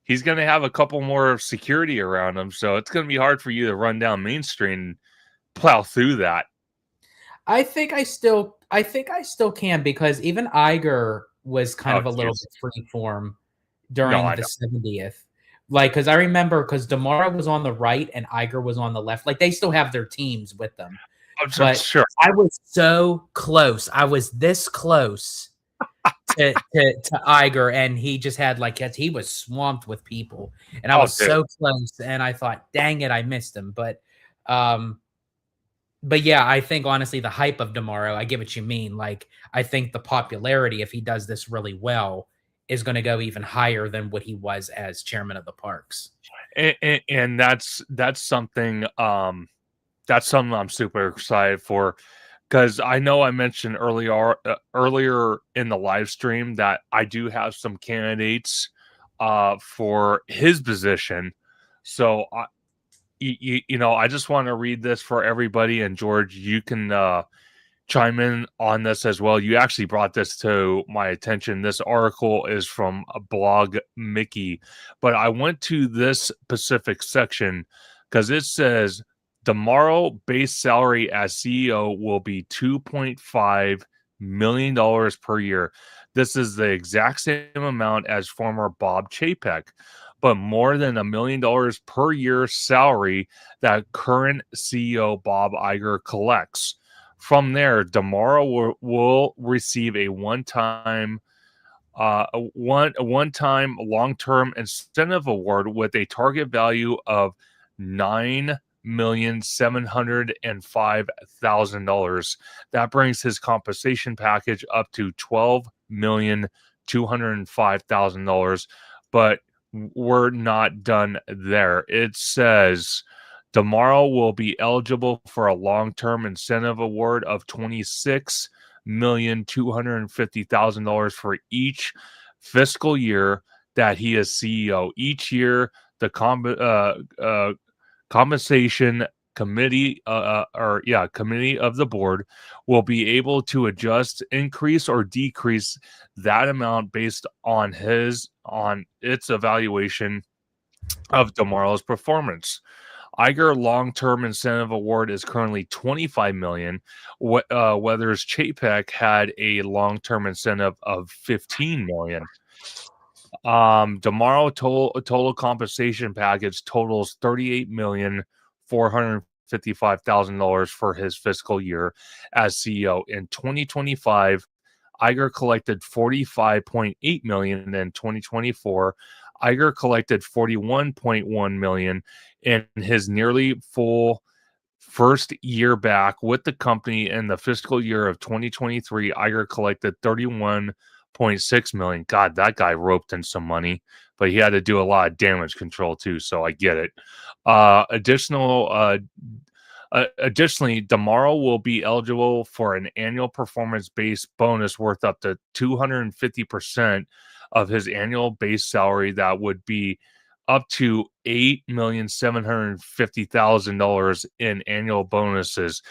he's going to have a couple more security around him. So it's going to be hard for you to run down Main Street and plow through that. I think I still can, because even Iger was kind of a little bit free form during the 70th. Like, because I remember, because Demaro was on the right and Iger was on the left. Like, they still have their teams with them. But sure, I was so close. I was this close to Iger, and he just had, like, he was swamped with people, and I was so close. And I thought, dang it, I missed him. But yeah, I think, honestly, the hype of Demaro, I get what you mean. Like, I think the popularity, if he does this really well, is going to go even higher than what he was as chairman of the parks. And that's something. That's something I'm super excited for, because I know I mentioned earlier in the live stream that I do have some candidates for his position. So I just want to read this for everybody, and George, you can chime in on this as well. You actually brought this to my attention. This article is from a blog Mickey, but I went to this specific section because it says Demaro base salary as CEO will be $2.5 million per year. This is the exact same amount as former Bob Chapek, but more than $1 million per year salary that current CEO Bob Iger collects. From there, Demaro will receive a one-time long-term incentive award with a target value of $9 $11,705,000. That brings his compensation package up to $12,205,000. But we're not done there. It says tomorrow will be eligible for a long-term incentive award of $26,250,000 for each fiscal year that he is CEO. Each year, the compensation committee committee of the board will be able to adjust, increase, or decrease that amount based on its evaluation of tomorrow's performance. Iger long-term incentive award is currently $25 million. Whereas Chapek had a long-term incentive of $15 million. Tomorrow total compensation package totals $38,455,000 for his fiscal year as CEO. In 2025, Iger collected $45.8 million. In 2024, Iger collected $41.1 million. In his nearly full first year back with the company in the fiscal year of 2023, Iger collected $31.6 million. God, that guy roped in some money, but he had to do a lot of damage control too, so I get it. Additionally, Damaro will be eligible for an annual performance-based bonus worth up to 250% of his annual base salary. That would be up to $8,750,000 in annual bonuses.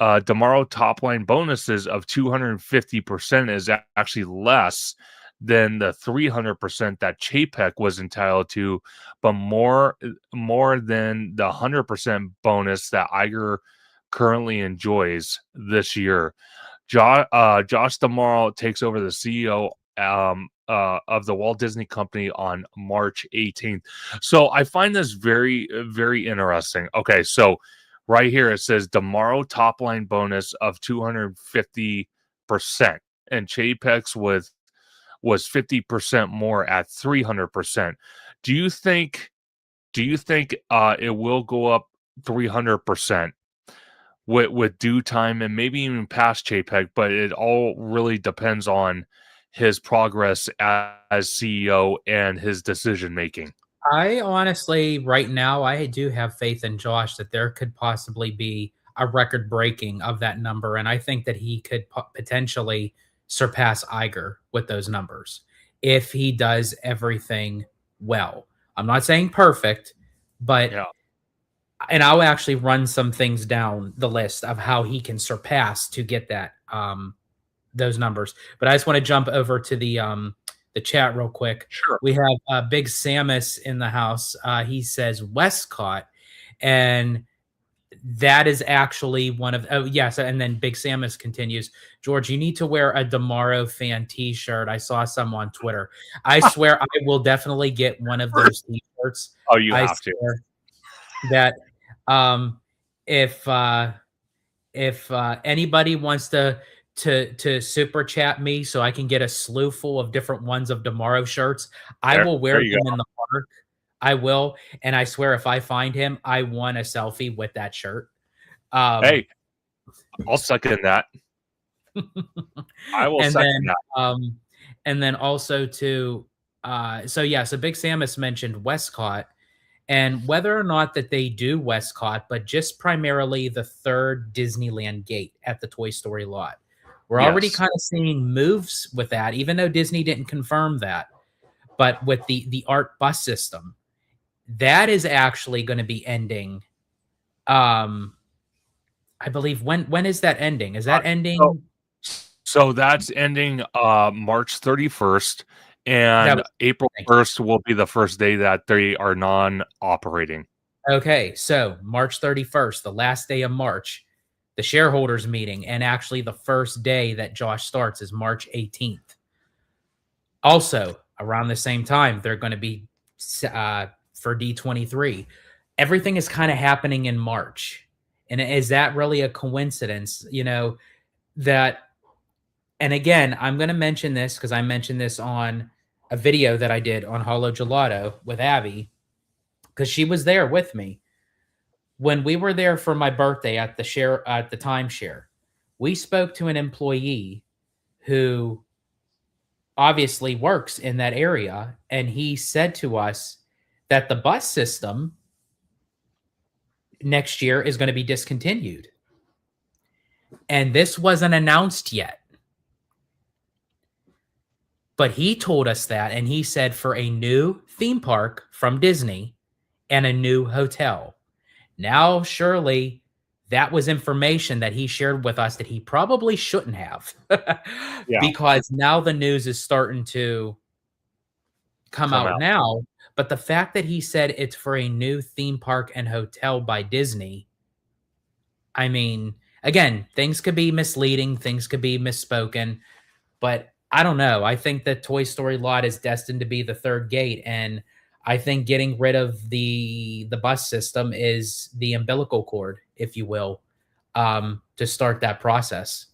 Damaro top line bonuses of 250% is actually less than the 300% that Chapek was entitled to, but more than the 100% bonus that Iger currently enjoys this year. Josh Damaro takes over the CEO of the Walt Disney Company on March 18th. So I find this very, very interesting. Okay, so right here it says Damaro top line bonus of 250%, and Chapek's was 50% more at 300%. Do you think it will go up 300% with due time and maybe even past Chapek? But it all really depends on his progress as CEO and his decision making. I honestly, right now, I do have faith in Josh that there could possibly be a record breaking of that number. And I think that he could potentially surpass Iger with those numbers if he does everything well. I'm not saying perfect, but and I'll actually run some things down the list of how he can surpass to get that those numbers. But I just want to jump over to the chat real quick. Sure. We have Big Samus in the house. He says Westcott, and that is actually one of yes. And then Big Samus continues, George, you need to wear a Damaro fan T-shirt. I saw some on Twitter. I swear I will definitely get one of those T-shirts. Oh, you have to. That if anybody wants to super chat me so I can get a slew full of different ones of Damaro shirts, I will wear them in the park. I will, and I swear if I find him, I want a selfie with that shirt. Hey, I'll second that. I will second that. And then also to so Big Samus mentioned Westcott, and whether or not that they do Westcott, but just primarily the third Disneyland gate at the Toy Story lot. We're already kind of seeing moves with that, even though Disney didn't confirm that. But with the art bus system, that is actually going to be ending. I believe when is that ending? Is that ending? So that's ending March 31st, and April 1st will be the first day that they are non-operating. Okay, so March 31st, the last day of March, the shareholders meeting, and actually the first day that Josh starts is March 18th. Also, around the same time, they're going to be for D23. Everything is kind of happening in March. And is that really a coincidence? You know, that, and again, I'm going to mention this because I mentioned this on a video that I did on Holo Gelato with Abby, because she was there with me. When we were there for my birthday at the timeshare, we spoke to an employee who obviously works in that area, and he said to us that the bus system next year is going to be discontinued. And this wasn't announced yet. But he told us that, and he said for a new theme park from Disney and a new hotel. Now, surely that was information that he shared with us that he probably shouldn't have. Yeah. Because now the news is starting to come out now. But the fact that he said it's for a new theme park and hotel by Disney, I mean, again, things could be misleading, things could be misspoken, but I don't know. I think the Toy Story lot is destined to be the third gate, and I think getting rid of the bus system is the umbilical cord, if you will, to start that process.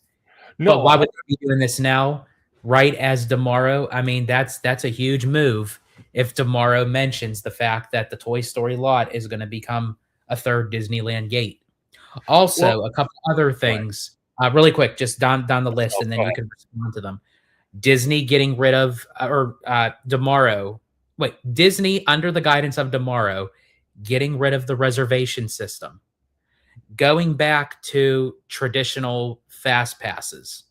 No, But why would they be doing this now? Right as Tomorrow? I mean, that's a huge move if Tomorrow mentions the fact that the Toy Story lot is going to become a third Disneyland gate. Also, a couple other things, really quick, just down the list, and then you can respond to them. Disney getting rid of, Tomorrow. Wait, Disney, under the guidance of Tomorrow, getting rid of the reservation system, going back to traditional fast passes.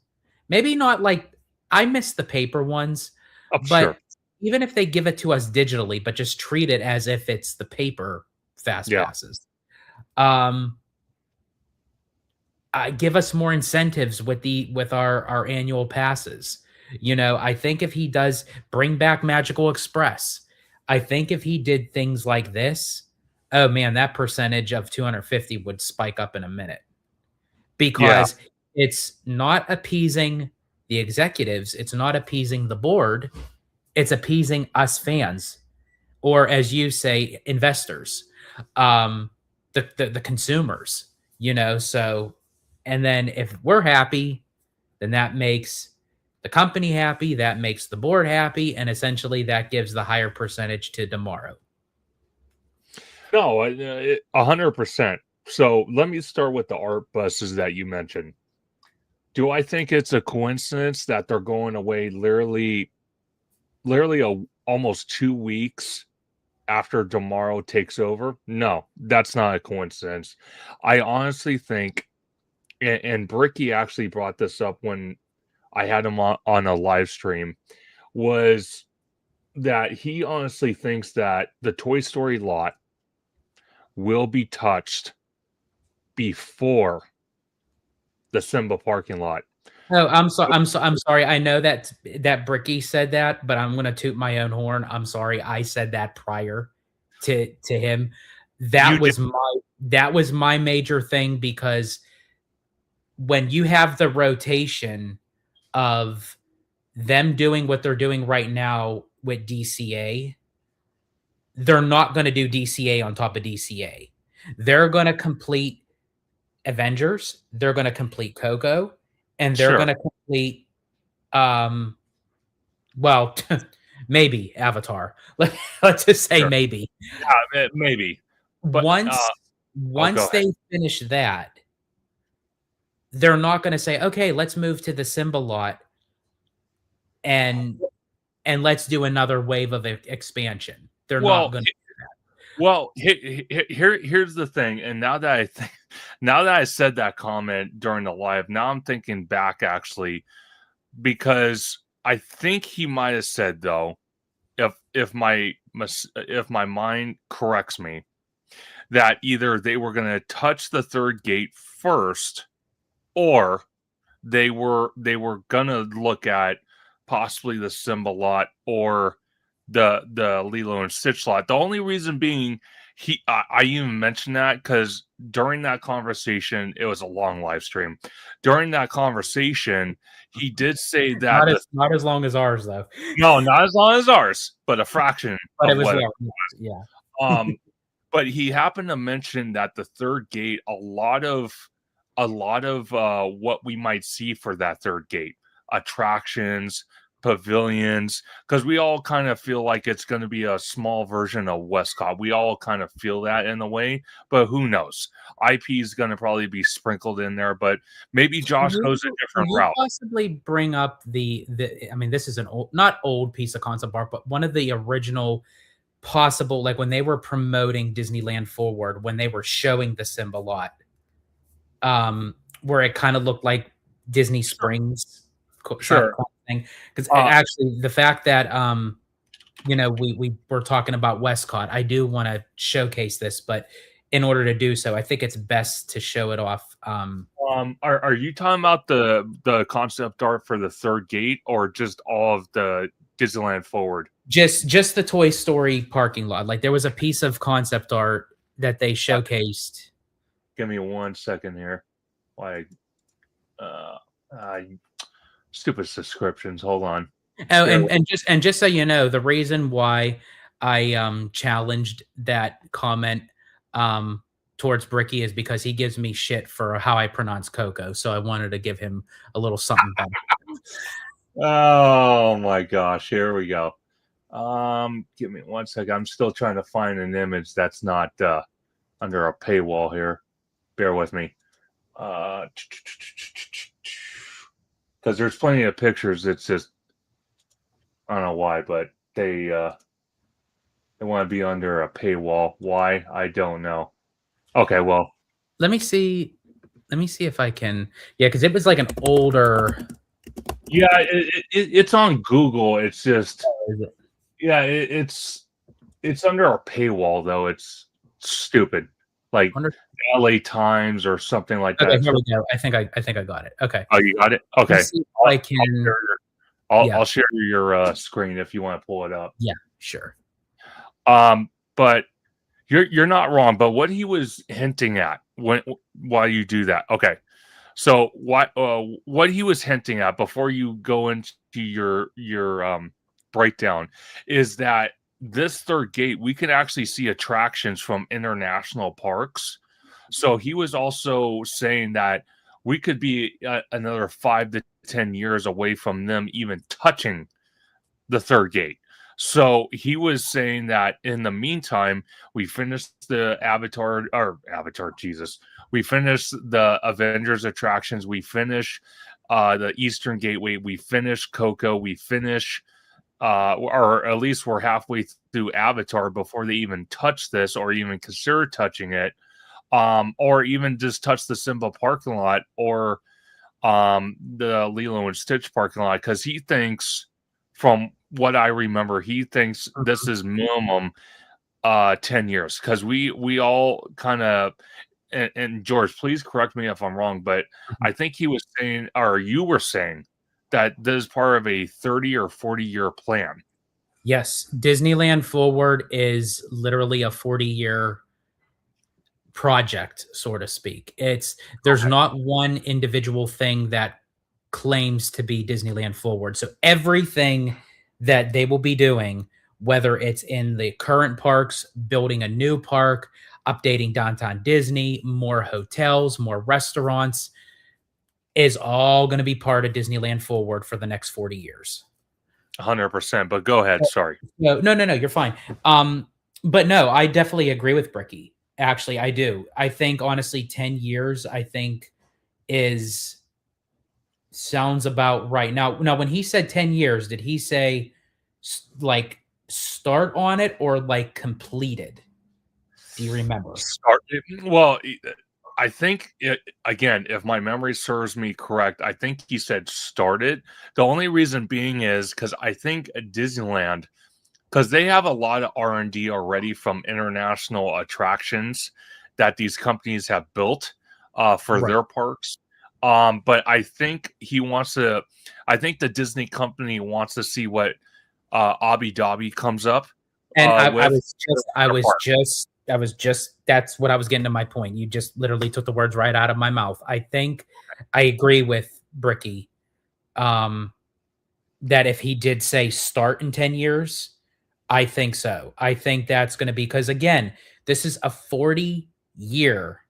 Maybe not like, I miss the paper ones, but sure. even if they give it to us digitally, but just treat it as if it's the paper fast passes. Give us more incentives with our annual passes. You know, I think if he does bring back Magical Express, I think if he did things like this, oh man, that percentage of 250 would spike up in a minute, because it's not appeasing the executives, it's not appeasing the board, it's appeasing us fans, or as you say, investors, the consumers. You know, so, and then if we're happy, then that makes the company happy, that makes the board happy, and essentially that gives the higher percentage to Tomorrow. No, 100%. So let me start with the art buses that you mentioned. Do I think it's a coincidence that they're going away literally almost 2 weeks after Tomorrow takes over? No, that's not a coincidence. I honestly think, and Bricky actually brought this up when I had him on a live stream, was that he honestly thinks that the Toy Story lot will be touched before the Simba parking lot. Oh, I'm sorry. I know that Bricky said that, but I'm gonna toot my own horn. I'm sorry. I said that prior to him. That was my major thing, because when you have the rotation of them doing what they're doing right now with DCA, they're not going to do DCA on top of DCA. They're going to complete Avengers, they're going to complete Coco, and they're going to complete well, maybe Avatar. Let's just say maybe. Yeah, maybe. But once they finish that, they're not going to say, okay, let's move to the Simba lot and let's do another wave of expansion. They're not going to do that. Well, here's the thing. And now that I said that comment during the live, now I'm thinking back actually, because I think he might have said, though, if my mind corrects me, that either they were going to touch the third gate first, or they were gonna look at possibly the Simba lot or the Lilo and Stitch lot. The only reason being, I even mentioned that because during that conversation, it was a long live stream. During that conversation, he did say that not as long as ours, though. No, not as long as ours, but a fraction. But it was yeah. But he happened to mention that the third gate, a lot of what we might see for that third gate, attractions, pavilions, because we all kind of feel like it's going to be a small version of Westcott. We all kind of feel that in a way, but who knows? IP is going to probably be sprinkled in there, but maybe Josh goes a different Can you route. possibly bring up the I mean, this is an old, not old piece of concept art, but one of the original possible, like when they were promoting Disneyland Forward, when they were showing the Simba lot, where it kind of looked like Disney Springs Sure. thing. Because actually the fact that you know, we were talking about Westcott, I do want to showcase this, but in order to do so, I think it's best to show it off. Are you talking about the concept art for the third gate, or just all of the Disneyland Forward? Just the Toy Story parking lot. Like there was a piece of concept art that they showcased. Give me 1 second here. Why? Stupid subscriptions. Hold on. Oh, and just so you know, the reason why I challenged that comment towards Bricky is because he gives me shit for how I pronounce Coco. So I wanted to give him a little something back. Oh my gosh, here we go. Give me 1 second. I'm still trying to find an image that's not under a paywall here. Bear with me. Because there's plenty of pictures. It's just, I don't know why, but they want to be under a paywall. Why? I don't know. Okay, well, let me see if I can. Yeah, because it was like an older. Yeah, it's on Google. It's just, yeah, it's under a paywall though. It's stupid, like LA Times or something like that. Okay, here we go. I think I got it. Okay. Oh, you got it. Okay. I'll share your screen if you want to pull it up. Yeah, sure. But you're not wrong. But what he was hinting at while you do that, okay. So what he was hinting at before you go into your breakdown is that this third gate, we can actually see attractions from international parks. So he was also saying that we could be another 5 to 10 years away from them even touching the third gate. So he was saying that in the meantime, we finished the Avatar, Jesus. We finished the Avengers attractions. We finish the Eastern Gateway. We finish Coco. We finish, or at least we're halfway through Avatar before they even touch this or even consider touching it, or even just touch the Simba parking lot or the Lilo and Stitch parking lot. Because he thinks, from what I remember, he thinks this is minimum 10 years. Because we all kind of, and George, please correct me if I'm wrong, but I think he was saying, or you were saying, that this is part of a 30 or 40-year plan. Yes, Disneyland Forward is literally a 40-year project, so to speak. There's not one individual thing that claims to be Disneyland Forward. So everything that they will be doing, whether it's in the current parks, building a new park, updating Downtown Disney, more hotels, more restaurants, is all going to be part of Disneyland Forward for the next 40 years. 100%. But go ahead. Sorry. No, you're fine. But no, I definitely agree with Bricky. Actually, I do. I think honestly, 10 years, I think sounds about right. Now, when he said 10 years, did he say like start on it or like completed? Do you remember? Well, I think again, if my memory serves me correct, I think he said started. The only reason being is because I think at Disneyland, because they have a lot of R&D already from international attractions that these companies have built for their parks. But I think I think the Disney company wants to see what Abu Dhabi comes up. And I was just that's what I was getting to my point. You just literally took the words right out of my mouth. I think I agree with Bricky that if he did say start in 10 years, I think so. I think that's going to be, because again, this is a 40-year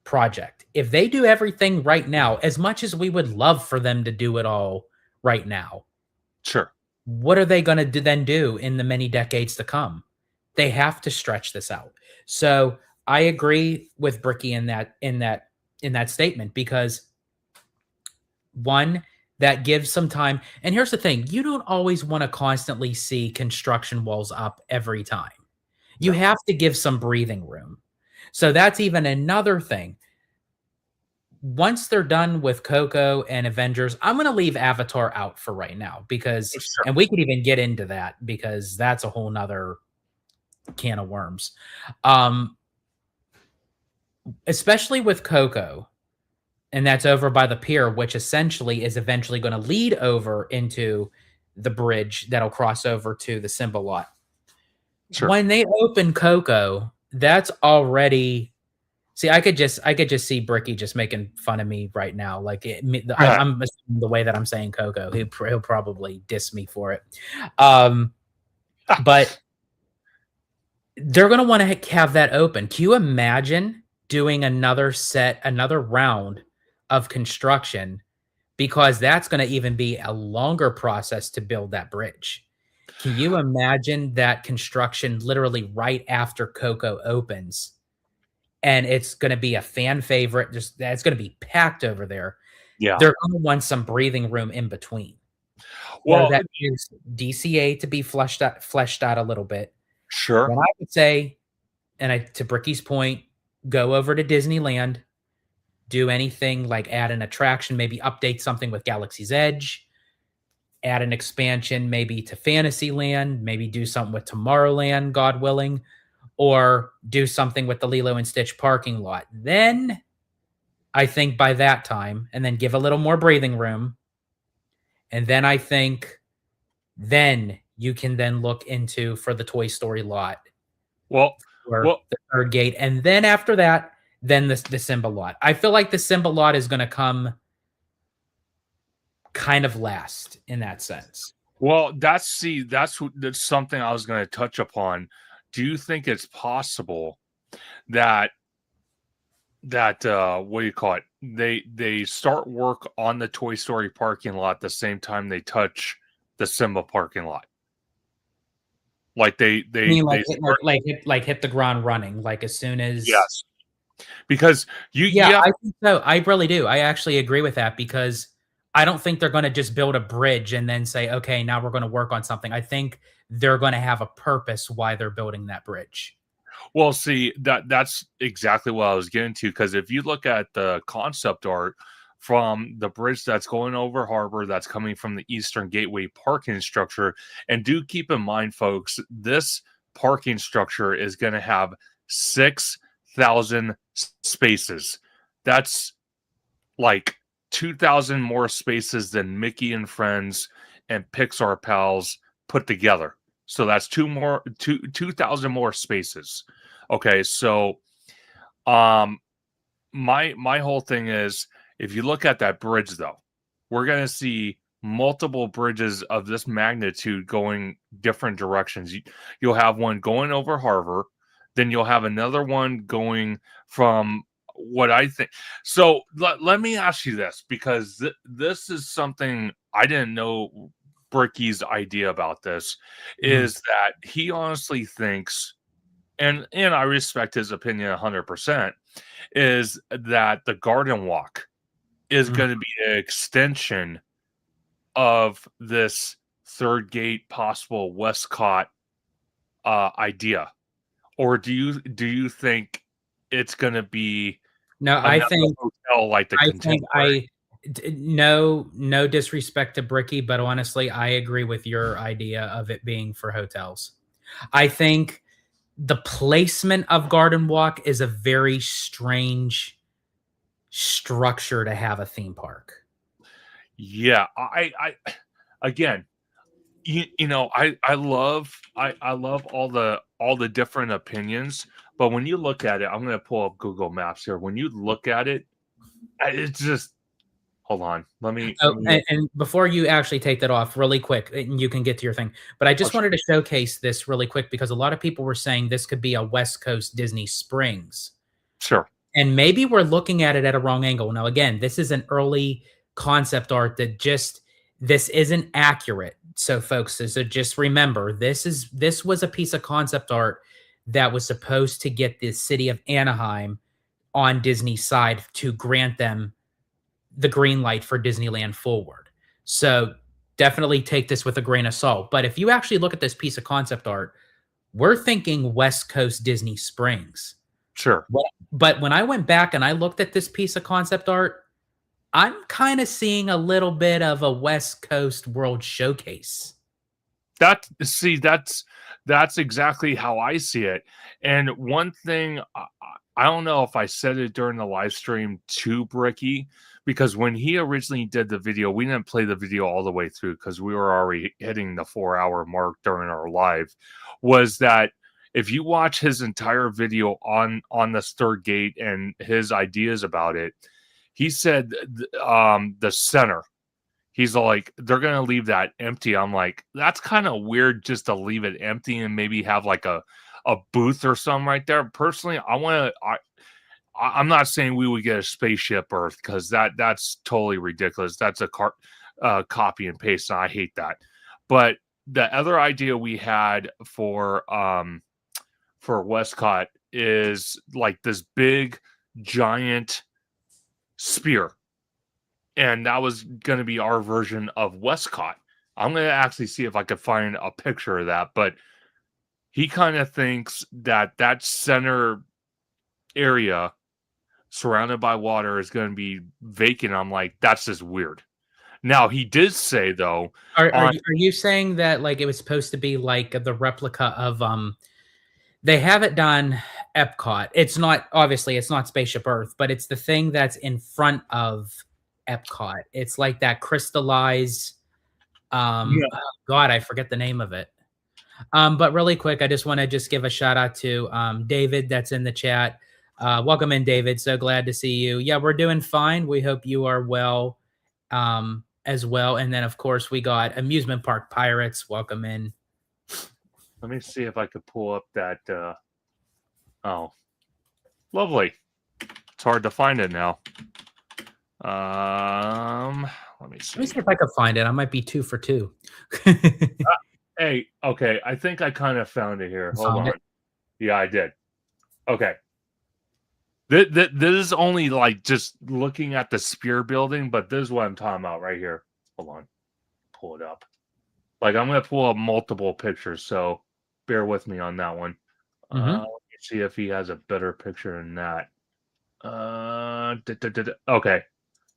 project. If they do everything right now, as much as we would love for them to do it all right now, Sure. What are they going to then do in the many decades to come? They have to stretch this out. So I agree with Bricky in that statement, because one, that gives some time. And here's the thing: you don't always want to constantly see construction walls up every time. You No. have to give some breathing room. So that's even another thing. Once they're done with Coco and Avengers, I'm going to leave Avatar out for right now, because, Sure. and we could even get into that, because that's a whole nother can of worms. Especially with Coco, and that's over by the pier, which essentially is eventually going to lead over into the bridge that'll cross over to the Simba lot. Sure. When they open Coco, that's already. See, I could just see Bricky just making fun of me right now. Like I'm assuming the way that I'm saying Coco, he'll probably diss me for it. But they're going to want to have that open. Can you imagine doing another round of construction? Because that's going to even be a longer process to build that bridge. Can you imagine that construction literally right after Coco opens? And it's going to be a fan favorite. It's going to be packed over there. Yeah. They're going to want some breathing room in between. Well, that is DCA to be fleshed out a little bit. Sure. And I would say, to Bricky's point, go over to Disneyland, do anything like add an attraction, maybe update something with Galaxy's Edge, add an expansion maybe to Fantasyland, maybe do something with Tomorrowland, God willing, or do something with the Lilo and Stitch parking lot. Then I think by that time, and then give a little more breathing room. And then I think then you can then look into for the Toy Story lot. Well, the third gate. And then after that, then the Simba lot. I feel like the Simba lot is going to come kind of last in that sense. Well, that's something I was going to touch upon. Do you think it's possible that what do you call it? They start work on the Toy Story parking lot the same time they touch the Simba parking lot? Like hit the ground running, like as soon as. Yes. Because I think so. I really do. I actually agree with that, because I don't think they're going to just build a bridge and then say, okay, now we're going to work on something. I think they're going to have a purpose why they're building that bridge. Well, see, that's exactly what I was getting to, because if you look at the concept art from the bridge that's going over harbor, that's coming from the Eastern Gateway parking structure, and do keep in mind, folks, this parking structure is going to have 6,000 spaces. That's like 2,000 more spaces than Mickey and Friends and Pixar Pals put together. So that's 2,000 more spaces. Okay, so my whole thing is, if you look at that bridge, though, we're going to see multiple bridges of this magnitude going different directions. You'll have one going over harbor, then you'll have another one going from what I think. So let me ask you this, because this is something I didn't know. Bricky's idea about this is that he honestly thinks, and I respect his opinion 100%, is that the Garden Walk is going to be an extension of this third gate, possible Westcott idea. Or do you think it's going to be I think hotel like the Contemporary? No disrespect to Bricky, but honestly, I agree with your idea of it being for hotels. I think the placement of Garden Walk is a very strange structure to have a theme park. Yeah, I again, I love all the different opinions, but when you look at it, I'm going to pull up Google Maps here. When you look at it, it's just. Hold on. Let me. And before you actually take that off, really quick, and you can get to your thing, but I just wanted to showcase this really quick, because a lot of people were saying this could be a West Coast Disney Springs. Sure. And maybe we're looking at it at a wrong angle. Now, again, this is an early concept art that this isn't accurate. So folks, so just remember, this was a piece of concept art that was supposed to get the city of Anaheim on Disney's side to grant them the green light for Disneyland Forward. So definitely take this with a grain of salt. But if you actually look at this piece of concept art, we're thinking West Coast Disney Springs. Sure. But when I went back and I looked at this piece of concept art, I'm kind of seeing a little bit of a West Coast World Showcase. That's exactly how I see it. And one thing, I don't know if I said it during the live stream to Bricky, because when he originally did the video, we didn't play the video all the way through because we were already hitting the 4-hour mark during our live, was that if you watch his entire video on the third gate and his ideas about it, he said the center, he's like, they're going to leave that empty. I'm like, that's kind of weird just to leave it empty and maybe have like a booth or something right there. Personally, I'm not saying we would get a spaceship Earth because that's totally ridiculous. That's a copy and paste, and I hate that. But the other idea we had for Westcott is like this big giant spear, and that was going to be our version of Westcott. I'm going to actually see if I could find a picture of that, but he kind of thinks that center area surrounded by water is going to be vacant. I'm like, that's just weird. Now, he did say, though... Are you saying that like it was supposed to be like the replica of... They have it done Epcot. It's not, obviously, it's not Spaceship Earth, but it's the thing that's in front of Epcot. It's like that crystallized... God, I forget the name of it. But really quick, I just want to just give a shout out to David that's in the chat. Welcome in, David. So glad to see you. Yeah, we're doing fine. We hope you are well as well. And then, of course, we got Amusement Park Pirates. Welcome in. Let me see if I could pull up that. Oh, lovely. It's hard to find it now. Let me see. Let me see if I can find it. I might be 2 for 2. Hey, okay. I think I kind of found it here. Hold on. Yeah, I did. Okay. This is only like just looking at the spear building, but this is what I'm talking about right here. Hold on. Pull it up. Like, I'm going to pull up multiple pictures, so bear with me on that one. Let me see if he has a better picture than that. Okay.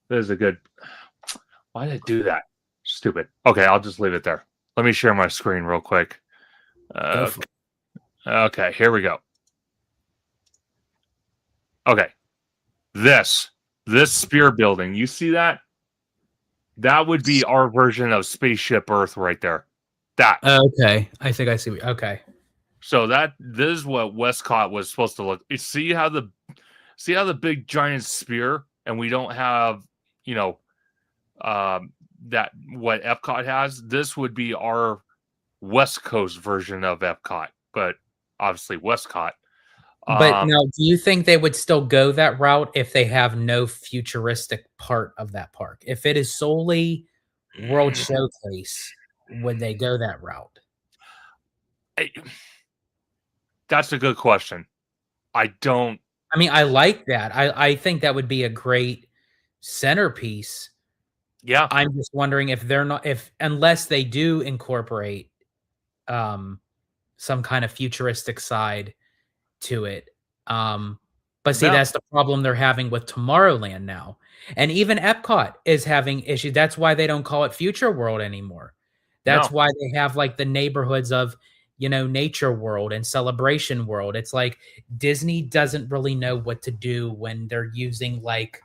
This is a good... Why did I do that? Stupid. Okay, I'll just leave it there. Let me share my screen real quick. Okay, here we go. Okay. This spear building, you see that? That would be our version of Spaceship Earth right there. That. Okay. I think I see. Okay. So this is what Westcott was supposed to look. See how the big giant spear, and we don't have, that what Epcot has. This would be our West Coast version of Epcot, but obviously Westcott. But now, do you think they would still go that route if they have no futuristic part of that park? If it is solely World Showcase, would they go that route? That's a good question. I mean, I like that. I think that would be a great centerpiece. Yeah. I'm just wondering if they're not, unless they do incorporate some kind of futuristic side to it. But see, that's the problem they're having with Tomorrowland now. And even Epcot is having issues. That's why they don't call it Future World anymore. That's why they have like the neighborhoods of, Nature World and Celebration World. It's like Disney doesn't really know what to do when they're using like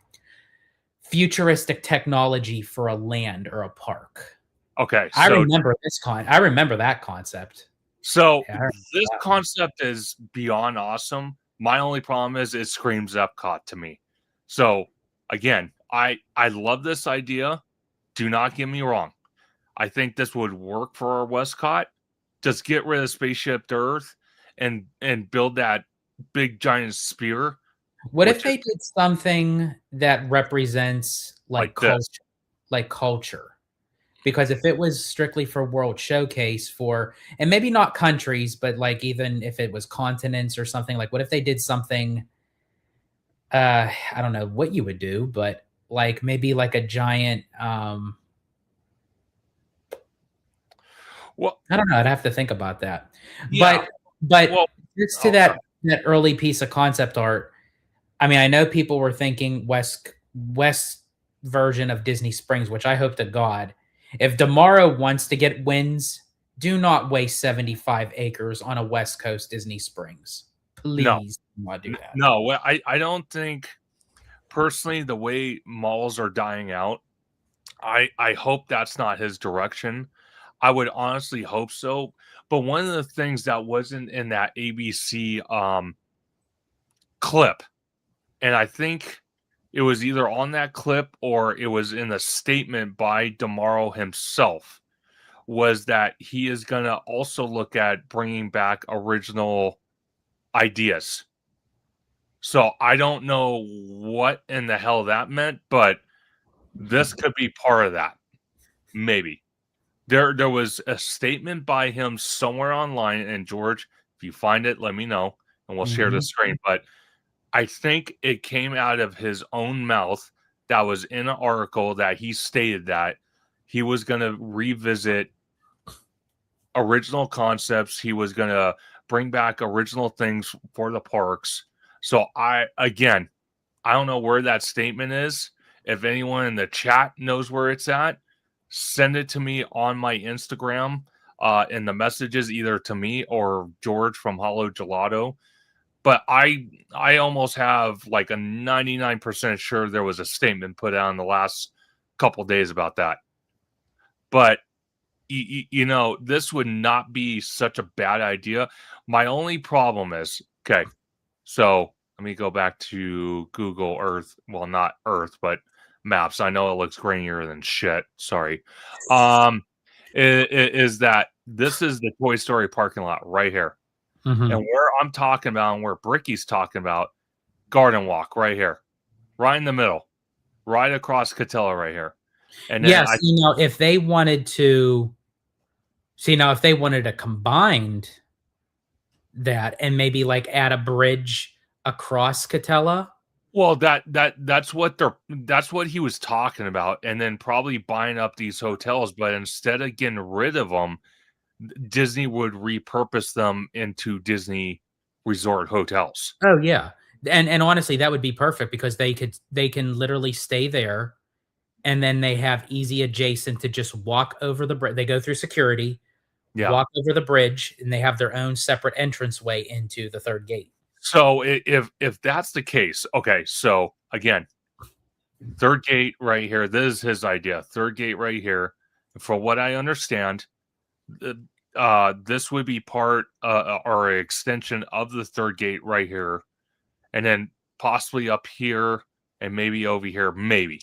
futuristic technology for a land or a park. Okay. I remember I remember that concept. So this concept is beyond awesome. My only problem is it screams Epcot to me. So again, I love this idea. Do not get me wrong. I think this would work for our Westcott. Just get rid of Spaceship Earth and build that big giant spear. What if they did something that represents like culture? Like culture. Because if it was strictly for World Showcase for, and maybe not countries, but like even if it was continents or something, like what if they did something, I don't know what you would do, but like maybe like a giant, Well, I don't know. I'd have to think about that. yeah. But Well, just to okay. that early piece of concept art. I mean, I know people were thinking West version of Disney Springs, which I hope to God, if Damaro wants to get wins, do not waste 75 acres on a West Coast Disney Springs. No, Please do not do that. no. I don't think personally the way malls are dying out. I hope that's not his direction. I would honestly hope so. But one of the things that wasn't in that ABC clip, and I think it was either on that clip or it was in a statement by Damaro himself, was that he is going to also look at bringing back original ideas. So I don't know what in the hell that meant, but this could be part of that. Maybe. There was a statement by him somewhere online, and George, if you find it, let me know, and we'll share the screen. But I think it came out of his own mouth that was in an article that he stated that he was going to revisit original concepts. He was going to bring back original things for the parks. So I don't know where that statement is. If anyone in the chat knows where it's at, send it to me on my Instagram in the messages, either to me or George from Hollow Gelato. But I almost have like a 99% sure there was a statement put out in the last couple days about that. But you know, this would not be such a bad idea. My only problem is, okay, so let me go back to Google Earth. Well, not Earth, but Maps. I know it looks grainier than shit. Sorry. Is that this is the Toy Story parking lot right here. Mm-hmm. And where I'm talking about and where Bricky's talking about, Garden Walk right here. Right in the middle. Right across Catella right here. And then Yes, you know, if they wanted to if they wanted to combine that and maybe like add a bridge across Catella. Well, that's what he was talking about, and then probably buying up these hotels, but instead of getting rid of them, Disney would repurpose them into Disney resort hotels. Oh yeah. And honestly, that would be perfect because they can literally stay there and then they have easy adjacent to just walk over the bridge. They go through security, Yeah. walk over the bridge, and they have their own separate entranceway into the third gate. So if that's the case, okay, so again, third gate right here. This is his idea. Third gate right here. For what I understand, this would be part or an extension of the third gate right here, and then possibly up here and maybe over here, maybe.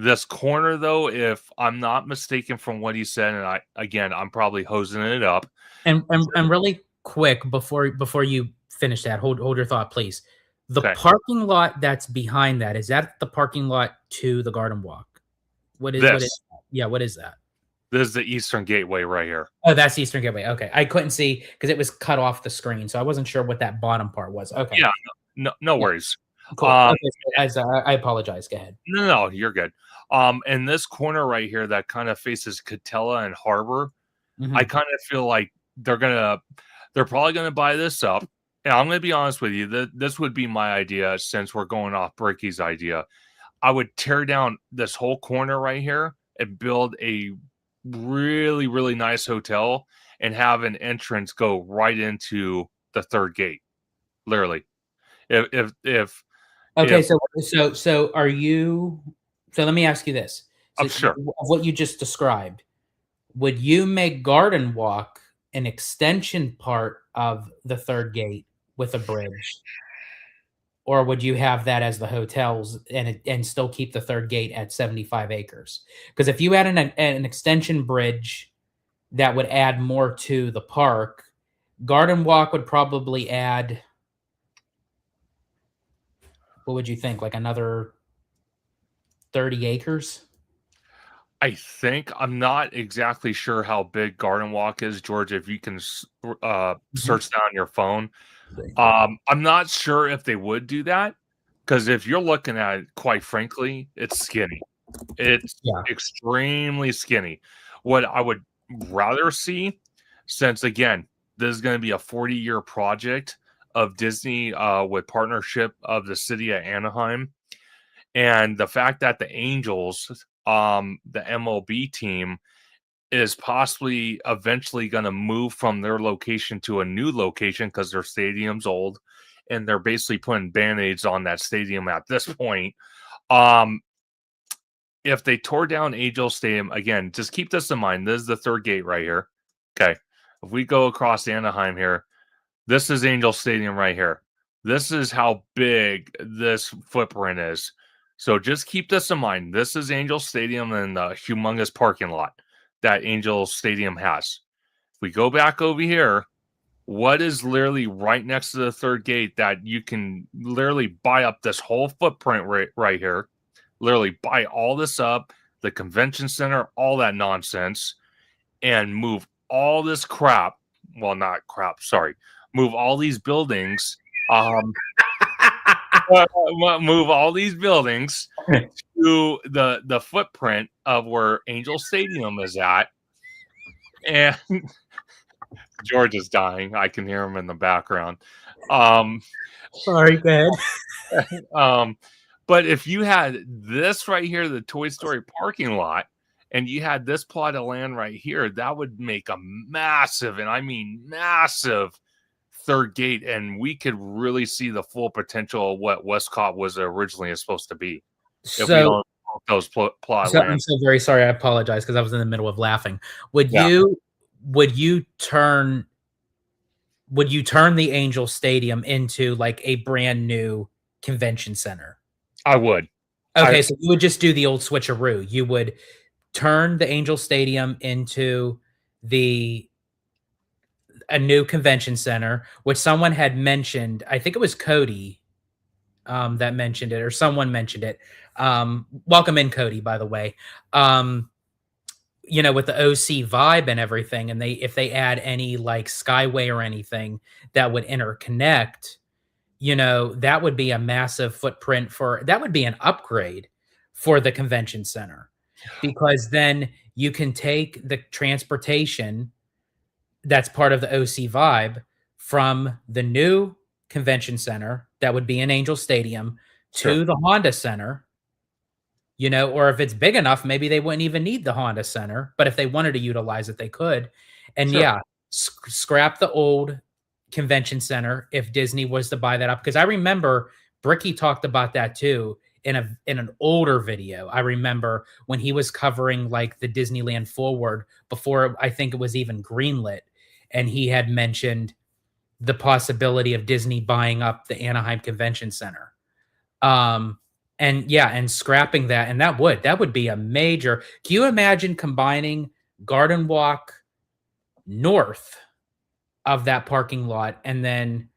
This corner, though, if I'm not mistaken from what he said, and I'm probably hosing it up. And really quick before you finish that, hold your thought, please. The parking lot that's behind that, is that the parking lot to the Garden Walk? What is that? This is the Eastern Gateway right here. Oh, that's the Eastern Gateway. Okay. I couldn't see because it was cut off the screen, so I wasn't sure what that bottom part was. Okay. Yeah, no worries. Cool. Okay, I apologize. Go ahead. No, you're good. And this corner right here that kind of faces Catella and Harbor, I kind of feel like they're probably gonna buy this up. And I'm gonna be honest with you, this would be my idea since we're going off Bricky's idea. I would tear down this whole corner right here and build a really, really nice hotel and have an entrance go right into the third gate. Literally. Okay, so are you? So let me ask you this: sure. Of what you just described, would you make Garden Walk an extension part of the third gate with a bridge, or would you have that as the hotels and still keep the third gate at 75 acres? Because if you add an extension bridge, that would add more to the park. Garden Walk would probably add. What would you think? Like another 30 acres? I think I'm not exactly sure how big Garden Walk is, George. If you can search that on your phone, I'm not sure if they would do that because if you're looking at it, quite frankly, it's skinny. It's Yeah. extremely skinny. What I would rather see, since again, this is going to be a 40-year project of Disney with partnership of the city of Anaheim, and the fact that the Angels, the MLB team, is possibly eventually going to move from their location to a new location because their stadium's old, and they're basically putting band-aids on that stadium at this point. If they tore down Angel Stadium, again, just keep this in mind. This is the third gate right here. Okay. If we go across Anaheim here, this is Angel Stadium right here. This is how big this footprint is. So just keep this in mind. This is Angel Stadium and the humongous parking lot that Angel Stadium has. If we go back over here, what is literally right next to the third gate that you can literally buy up this whole footprint right here? Literally buy all this up, the convention center, all that nonsense, and move all this crap. Well, not crap, sorry. Move all these buildings. Move all these buildings to the footprint of where Angel Stadium is at. And George is dying. I can hear him in the background. Sorry, go ahead. But if you had this right here, the Toy Story parking lot, and you had this plot of land right here, that would make a massive, and I mean massive, third gate, and we could really see the full potential of what Westcott was originally supposed to be. If we don't those plot I'm lands. so very sorry. I apologize because I was in the middle of laughing. Would you turn the Angel Stadium into like a brand new convention center? I would. Okay, so you would just do the old switcheroo. You would turn the Angel Stadium into a new convention center, which someone had mentioned. I think it was Cody that mentioned it, or someone mentioned it. Welcome in, Cody, by the way. You know, with the OC vibe and everything, and if they add any like Skyway or anything that would interconnect, you know, that would be a massive footprint that would be an upgrade for the convention center, because then you can take the transportation that's part of the OC vibe from the new convention center that would be in Angel Stadium to the Honda Center, you know, or if it's big enough, maybe they wouldn't even need the Honda Center, but if they wanted to utilize it, they could. And scrap the old convention center if Disney was to buy that up, because I remember Bricky talked about that too in an older video. I remember when he was covering like the Disneyland Forward before I think it was even greenlit, and he had mentioned the possibility of Disney buying up the Anaheim Convention Center. And scrapping that, and that would be a major. Can you imagine combining Garden Walk north of that parking lot, and then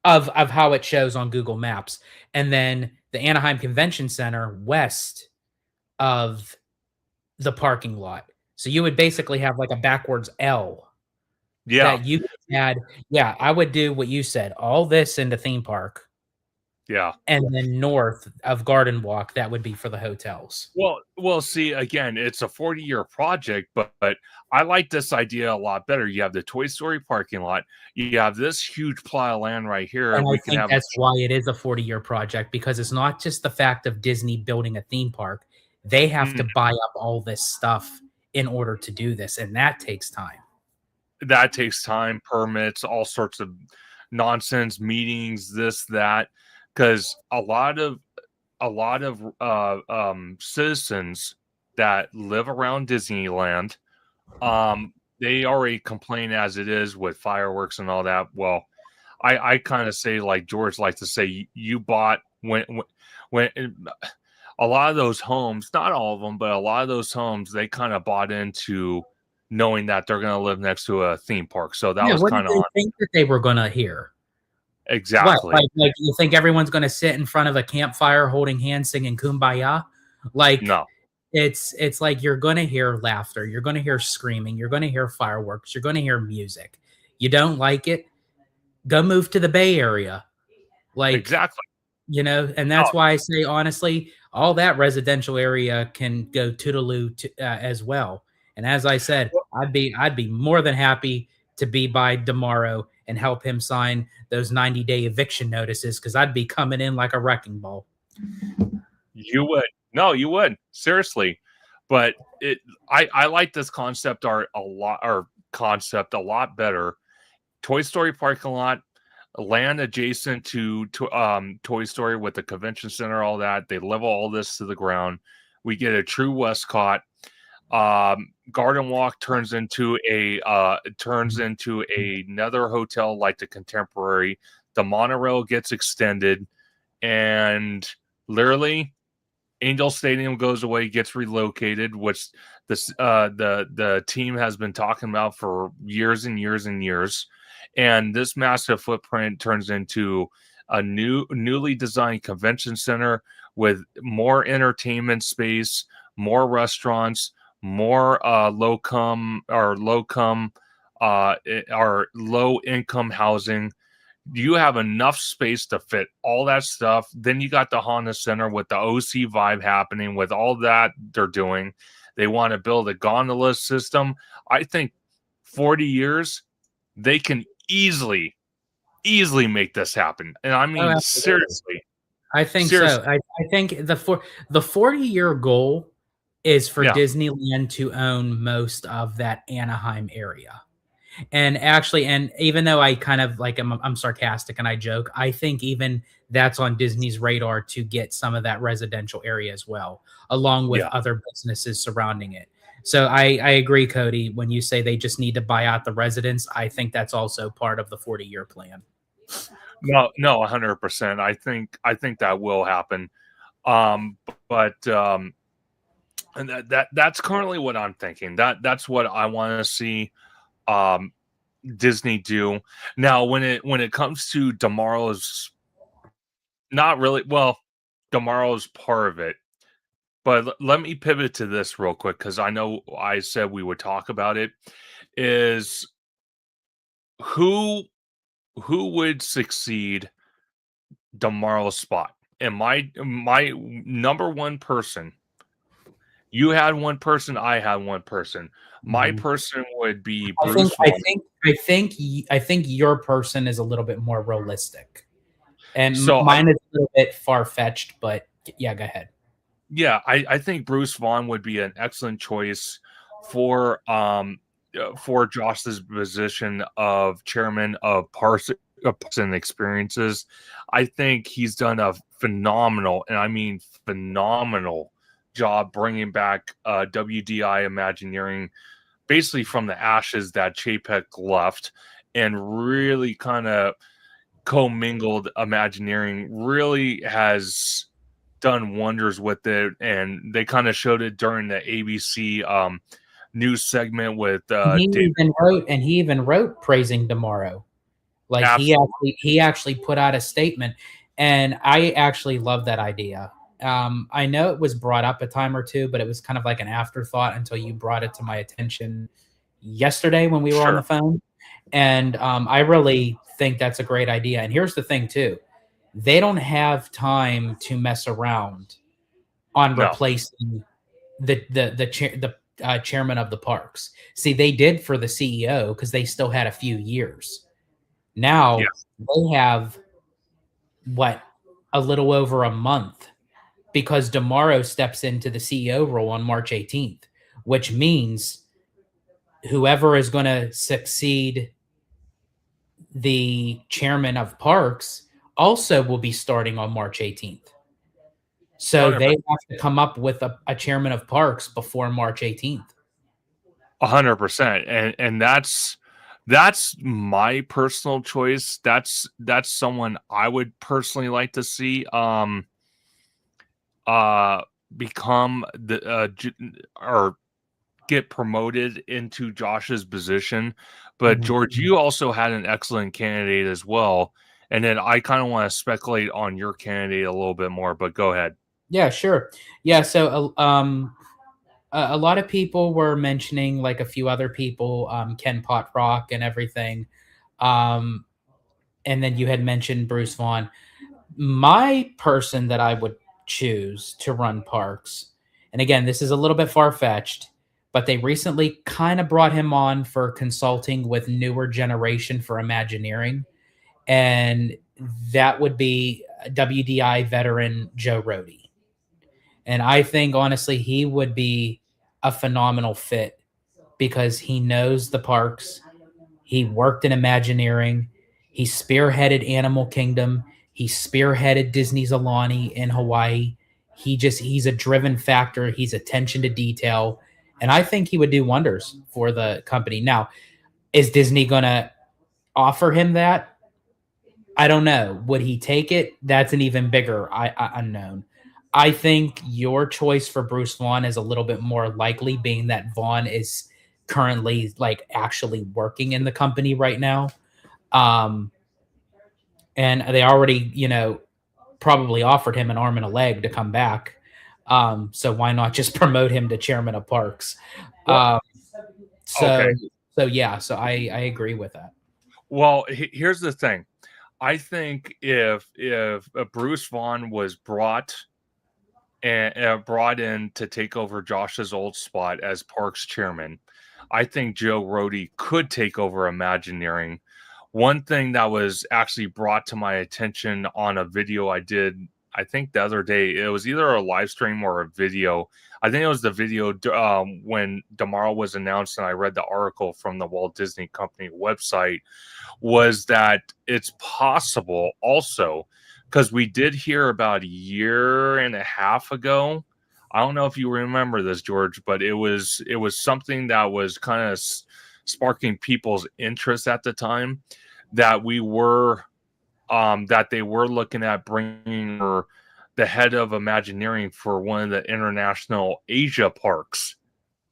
of how it shows on Google Maps, and then the Anaheim Convention Center west of the parking lot? So you would basically have like a backwards L. Yeah. That you had. Yeah, I would do what you said. All this into theme park. Yeah. And then north of Garden Walk, that would be for the hotels. Well, see, again, it's a 40-year project, but I like this idea a lot better. You have the Toy Story parking lot. You have this huge plot of land right here. And I think that's why it is a 40-year project, because it's not just the fact of Disney building a theme park. They have to buy up all this stuff in order to do this, and that takes time. That takes time, permits, all sorts of nonsense, meetings, this, that. Because a lot of citizens that live around Disneyland, they already complain as it is with fireworks and all that. Well, I kind of say, like George likes to say, you bought when a lot of those homes, not all of them, but a lot of those homes, they kind of bought into knowing that they're going to live next to a theme park. So that was kind of think that they were going to hear. Exactly. What, like you think everyone's going to sit in front of a campfire holding hands singing Kumbaya? Like, no. it's like you're going to hear laughter, you're going to hear screaming, you're going to hear fireworks, you're going to hear music. You don't like it? Go move to the Bay Area. Like, Exactly. and that's why I say, honestly, all that residential area can go toodaloo as well. And as I said, I'd be more than happy to be by tomorrow and help him sign those 90-day eviction notices, because I'd be coming in like a wrecking ball. You would. No, you would. Seriously. But I like this concept art a lot, or concept a lot better. Toy Story parking lot, land adjacent to Toy Story with the convention center, all that. They level all this to the ground. We get a true Westcott. Garden Walk turns into another hotel like the Contemporary. The monorail gets extended, and literally Angel Stadium goes away, gets relocated, which the team has been talking about for years and years and years. And this massive footprint turns into a newly designed convention center with more entertainment space, more restaurants, more low income housing. You have enough space to fit all that stuff. Then you got the Honda Center with the OC vibe happening with all that they're doing. They want to build a gondola system. I think 40 years, they can easily make this happen. And I mean, seriously. I think so. I think the 40-year goal is for Disneyland to own most of that Anaheim area. And actually, and even though I kind of like I'm sarcastic and I joke, I think even that's on Disney's radar to get some of that residential area as well, along with other businesses surrounding it. So I agree, Cody, when you say they just need to buy out the residents. I think that's also part of the 40-year plan. No, 100%. I think that will happen. And that's currently what I'm thinking. That's what I want to see Disney do. Now, when it comes to tomorrow's, not really. Well, tomorrow's part of it, but let me pivot to this real quick, because I know I said we would talk about it. Is who would succeed tomorrow's spot? And my number one person. You had one person. I had one person. My person would be Bruce. I think your person is a little bit more realistic, and so mine is a little bit far fetched. But yeah, go ahead. Yeah, I think Bruce Vaughn would be an excellent choice for Josh's position of chairman of Parks and Experiences. I think he's done a phenomenal, and I mean phenomenal, job bringing back WDI Imagineering basically from the ashes that Chapek left, and really kind of commingled Imagineering. Really has done wonders with it, and they kind of showed it during the ABC news segment with he even wrote praising tomorrow. Like Absolutely. he actually put out a statement, and I actually love that idea. I know it was brought up a time or two, but it was kind of like an afterthought until you brought it to my attention yesterday when we were on the phone. And I really think that's a great idea. And here's the thing too. They don't have time to mess around on replacing the chairman of the parks. See, they did for the CEO because they still had a few years. Now they have a little over a month, because Damaro steps into the CEO role on March 18th, which means whoever is going to succeed the chairman of parks also will be starting on March 18th. So 100%. They have to come up with a chairman of parks before March 18th. 100%. And that's my personal choice. That's someone I would personally like to see become or get promoted into Josh's position. But George, you also had an excellent candidate as well. And then I kind of want to speculate on your candidate a little bit more, but go ahead. Yeah, sure. Yeah. So a lot of people were mentioning like a few other people, Ken Potrock and everything. Um, and then you had mentioned Bruce Vaughn. My person that I would choose to run parks, and again, this is a little bit far fetched, but they recently kind of brought him on for consulting with newer generation for Imagineering, and that would be WDI veteran Joe Rohde. And I think honestly, he would be a phenomenal fit because he knows the parks. He worked in Imagineering. He spearheaded Animal Kingdom. He spearheaded Disney's Alani in Hawaii. He's a driven factor. He's attention to detail. And I think he would do wonders for the company. Now, is Disney going to offer him that? I don't know. Would he take it? That's an even bigger unknown. I think your choice for Bruce Vaughn is a little bit more likely, being that Vaughn is currently like actually working in the company right now. Um, and they already, probably offered him an arm and a leg to come back. So why not just promote him to chairman of parks? Well, Um, so, okay. so I agree with that. Well, here's the thing. I think if Bruce Vaughn was brought in to take over Josh's old spot as Parks chairman, I think Joe Rohde could take over Imagineering. One thing that was actually brought to my attention on a video I did, I think the other day, it was either a live stream or a video. I think it was the video when Tomorrow was announced, and I read the article from the Walt Disney Company website, was that it's possible also, because we did hear about a year and a half ago. I don't know if you remember this, George, but it was something that was kind of sparking people's interest at the time, that we were that they were looking at bringing the head of Imagineering for one of the international Asia parks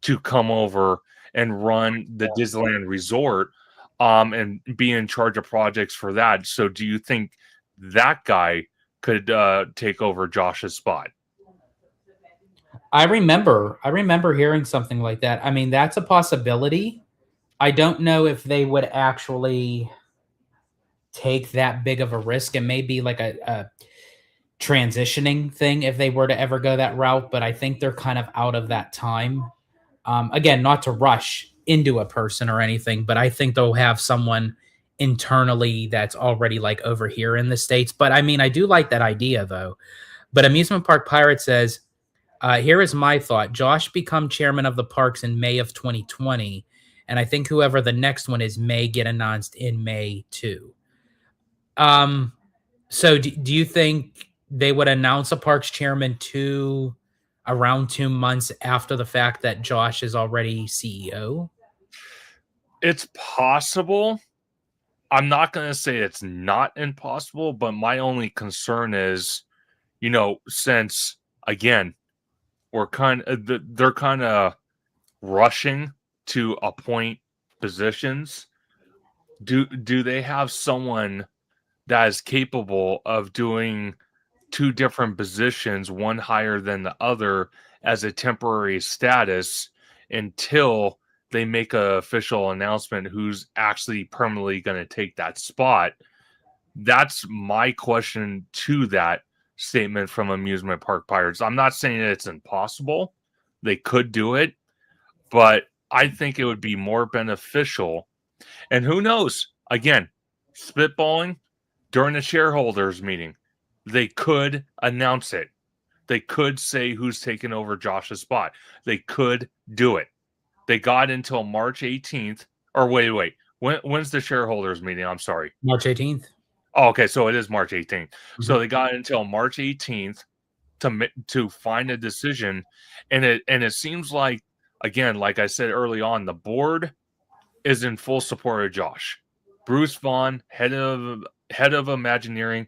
to come over and run the Disneyland Resort, and be in charge of projects for that. So do you think that guy could take over Josh's spot? I remember hearing something like that. I mean, that's a possibility. I don't know if they would actually take that big of a risk, and maybe like a transitioning thing if they were to ever go that route, but I think they're kind of out of that time. Again, not to rush into a person or anything, but I think they'll have someone internally that's already like over here in the States. But I mean, I do like that idea though. But Amusement Park Pirate says, here is my thought. Josh become chairman of the parks in May of 2020. And I think whoever the next one is may get announced in May too. So do you think they would announce a parks chairman around 2 months after the fact that Josh is already CEO? It's possible. I'm not going to say it's not impossible, but my only concern is, since again, they're kind of rushing to appoint positions. Do they have someone that is capable of doing two different positions, one higher than the other, as a temporary status until they make an official announcement who's actually permanently going to take that spot? That's my question to that statement from Amusement Park Pirates. I'm not saying that it's impossible. They could do it, but I think it would be more beneficial. And who knows? Again, spitballing, during the shareholders meeting, they could announce it. They could say who's taking over Josh's spot. They could do it. They got until March 18th. Or wait. When's the shareholders meeting? I'm sorry. March 18th. Oh, okay, so it is March 18th. Mm-hmm. So they got until March 18th to find a decision, and it seems like, again, like I said early on, the board is in full support of Josh. Bruce Vaughn, head of Imagineering,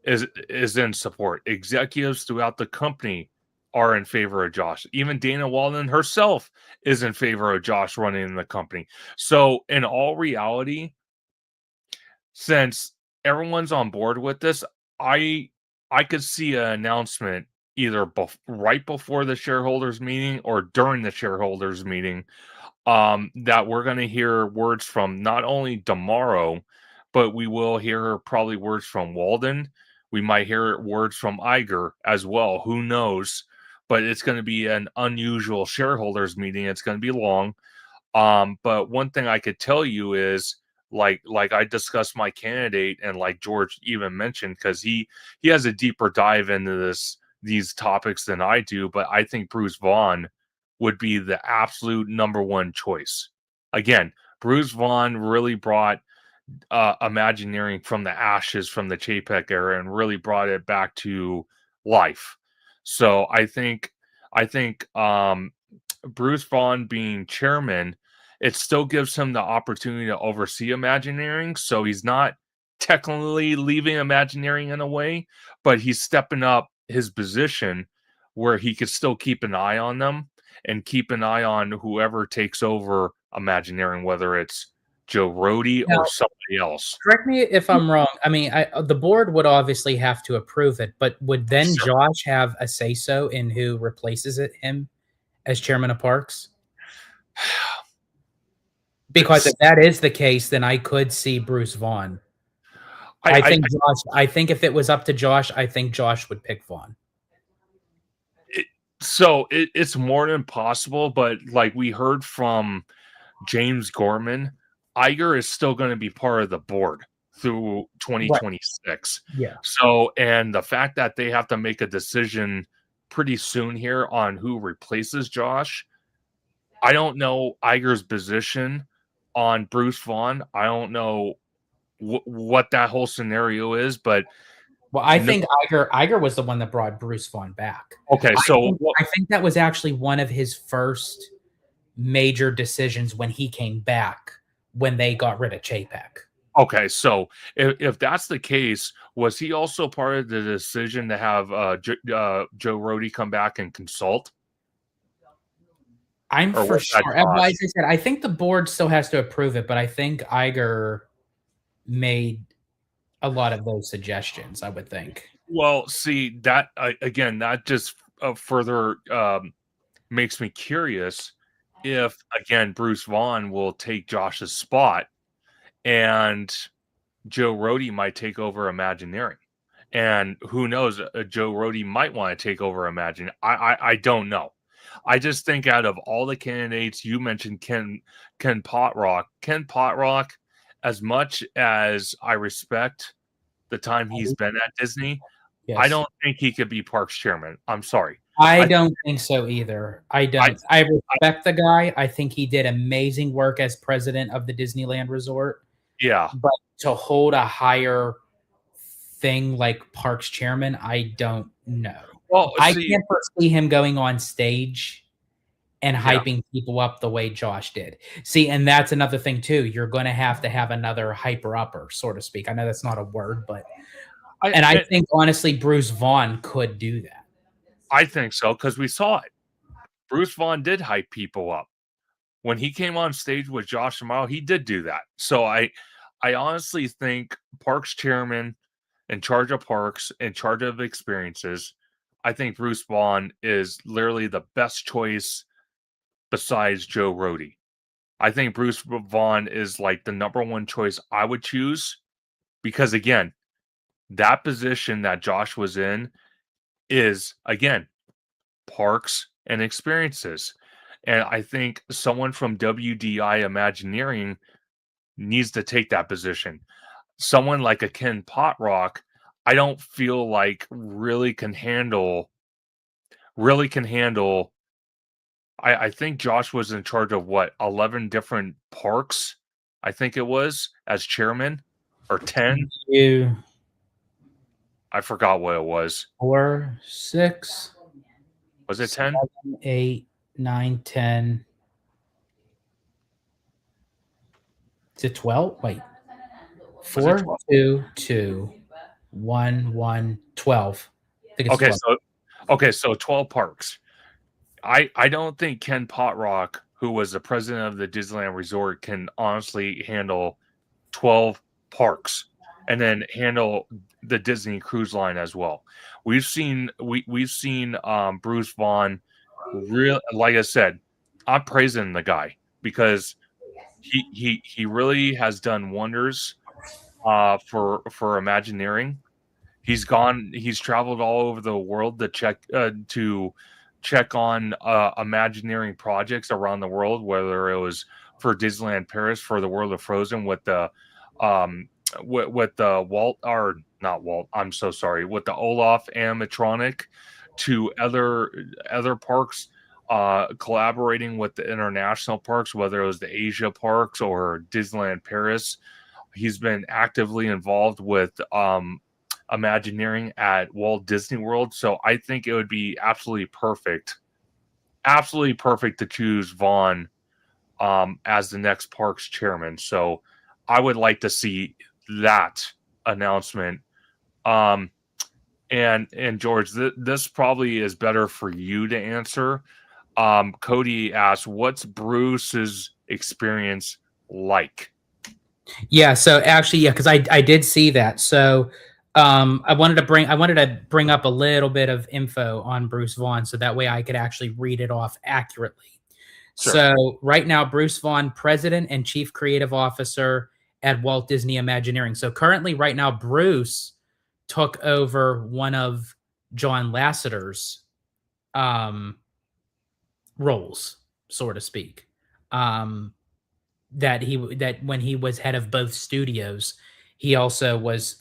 is in support. Executives throughout the company are in favor of Josh. Even Dana Walden herself is in favor of Josh running the company. So in all reality, since everyone's on board with this, I could see an announcement either right before the shareholders meeting or during the shareholders meeting, that we're going to hear words from not only tomorrow, but we will hear probably words from Walden. We might hear words from Iger as well. Who knows? But it's going to be an unusual shareholders meeting. It's going to be long. But one thing I could tell you is, like I discussed my candidate, and like George even mentioned, because he has a deeper dive into these topics than I do, but I think Bruce Vaughn would be the absolute number one choice. Again, Bruce Vaughn really brought Imagineering from the ashes from the Chapek era and really brought it back to life. So I think Bruce Vaughn being chairman, it still gives him the opportunity to oversee Imagineering. So he's not technically leaving Imagineering in a way, but he's stepping up his position where he could still keep an eye on them and keep an eye on whoever takes over Imagineering, whether it's Joe Rohde Now, or somebody else. correct me if I'm wrong. I mean, the board would obviously have to approve it, but would then Sure. Josh have a say-so in who replaces him as chairman of Parks? Because if that is the case, then I could see Bruce Vaughn. I think Josh. I think if it was up to Josh, I think Josh would pick Vaughn. It's more than possible, but like we heard from James Gorman, Iger is still going to be part of the board through 2026. Yeah. So, and the fact that they have to make a decision pretty soon here on who replaces Josh, I don't know Iger's position on Bruce Vaughn. I don't know what that whole scenario is, but well, I think Iger was the one that brought Bruce Vaughn back. Okay, so I think that was actually one of his first major decisions when he came back, when they got rid of Chapek. Okay, so if that's the case, was he also part of the decision to have Joe Rohde come back and consult? I'm for sure. As I said, I think the board still has to approve it, but I think Iger made a lot of those suggestions, I would think. Well, see, that again, that just further makes me curious if, again, Bruce Vaughn will take Josh's spot and Joe Rohde might take over Imagineering. And who knows, Joe Rohde might want to take over Imagineering. I don't know. I just think out of all the candidates, you mentioned Ken Potrock. Ken Potrock, as much as I respect the time he's been at Disney, yes, I don't think he could be Parks chairman. I'm sorry. I don't think so either. I don't. I respect the guy. I think he did amazing work as president of the Disneyland Resort. Yeah. But to hold a higher thing like Parks chairman, I don't know. Well, I can't foresee him going on stage and hyping people up the way Josh did. See, and that's another thing too. You're going to have another hyper-upper, so to speak. I know that's not a word, but I think honestly, Bruce Vaughn could do that. I think so, because we saw it. Bruce Vaughn did hype people up. When he came on stage with Josh D'Amaro, he did do that. So I honestly think Parks chairman, in charge of parks, in charge of experiences, I think Bruce Vaughn is literally the best choice besides Joe Rohde. I think Bruce Vaughn is like the number one choice I would choose because, again, that position that Josh was in is, again, parks and experiences. And I think someone from WDI Imagineering needs to take that position. Someone like a Ken Potrock, I don't feel like really can handle. I think Josh was in charge of 11 different parks, I think it was, as chairman, or 10. I forgot what it was. 4, 6. Was it 10? 7, 8, 9, 10. Is it 12? Wait. 4, 2, 2, 1, 1, 12. I think it's 12. So 12 parks. I don't think Ken Potrock, who was the president of the Disneyland Resort, can honestly handle 12 parks. and then handle the Disney Cruise Line as well. We've seen Bruce Vaughn. Real, like I said, I'm praising the guy because he really has done wonders for Imagineering. He's traveled all over the world to check on Imagineering projects around the world, whether it was for Disneyland Paris for the World of Frozen with the with the Walt, or not Walt, I'm so sorry, with the Olaf animatronic, to other parks, collaborating with the international parks, whether it was the Asia parks or Disneyland Paris. He's been actively involved with Imagineering at Walt Disney World. So I think it would be absolutely perfect to choose Vaughn as the next parks chairman. So I would like to see that announcement. And George, this probably is better for you to answer. Cody asked, "What's Bruce's experience like?" Yeah, so actually, yeah, because I did see that. So I wanted to bring up a little bit of info on Bruce Vaughn, so that way I could actually read it off accurately. Sure. So right now, Bruce Vaughn, President and Chief Creative Officer at Walt Disney Imagineering. So currently, right now, Bruce took over one of John Lasseter's roles, so to speak. That when he was head of both studios, he also was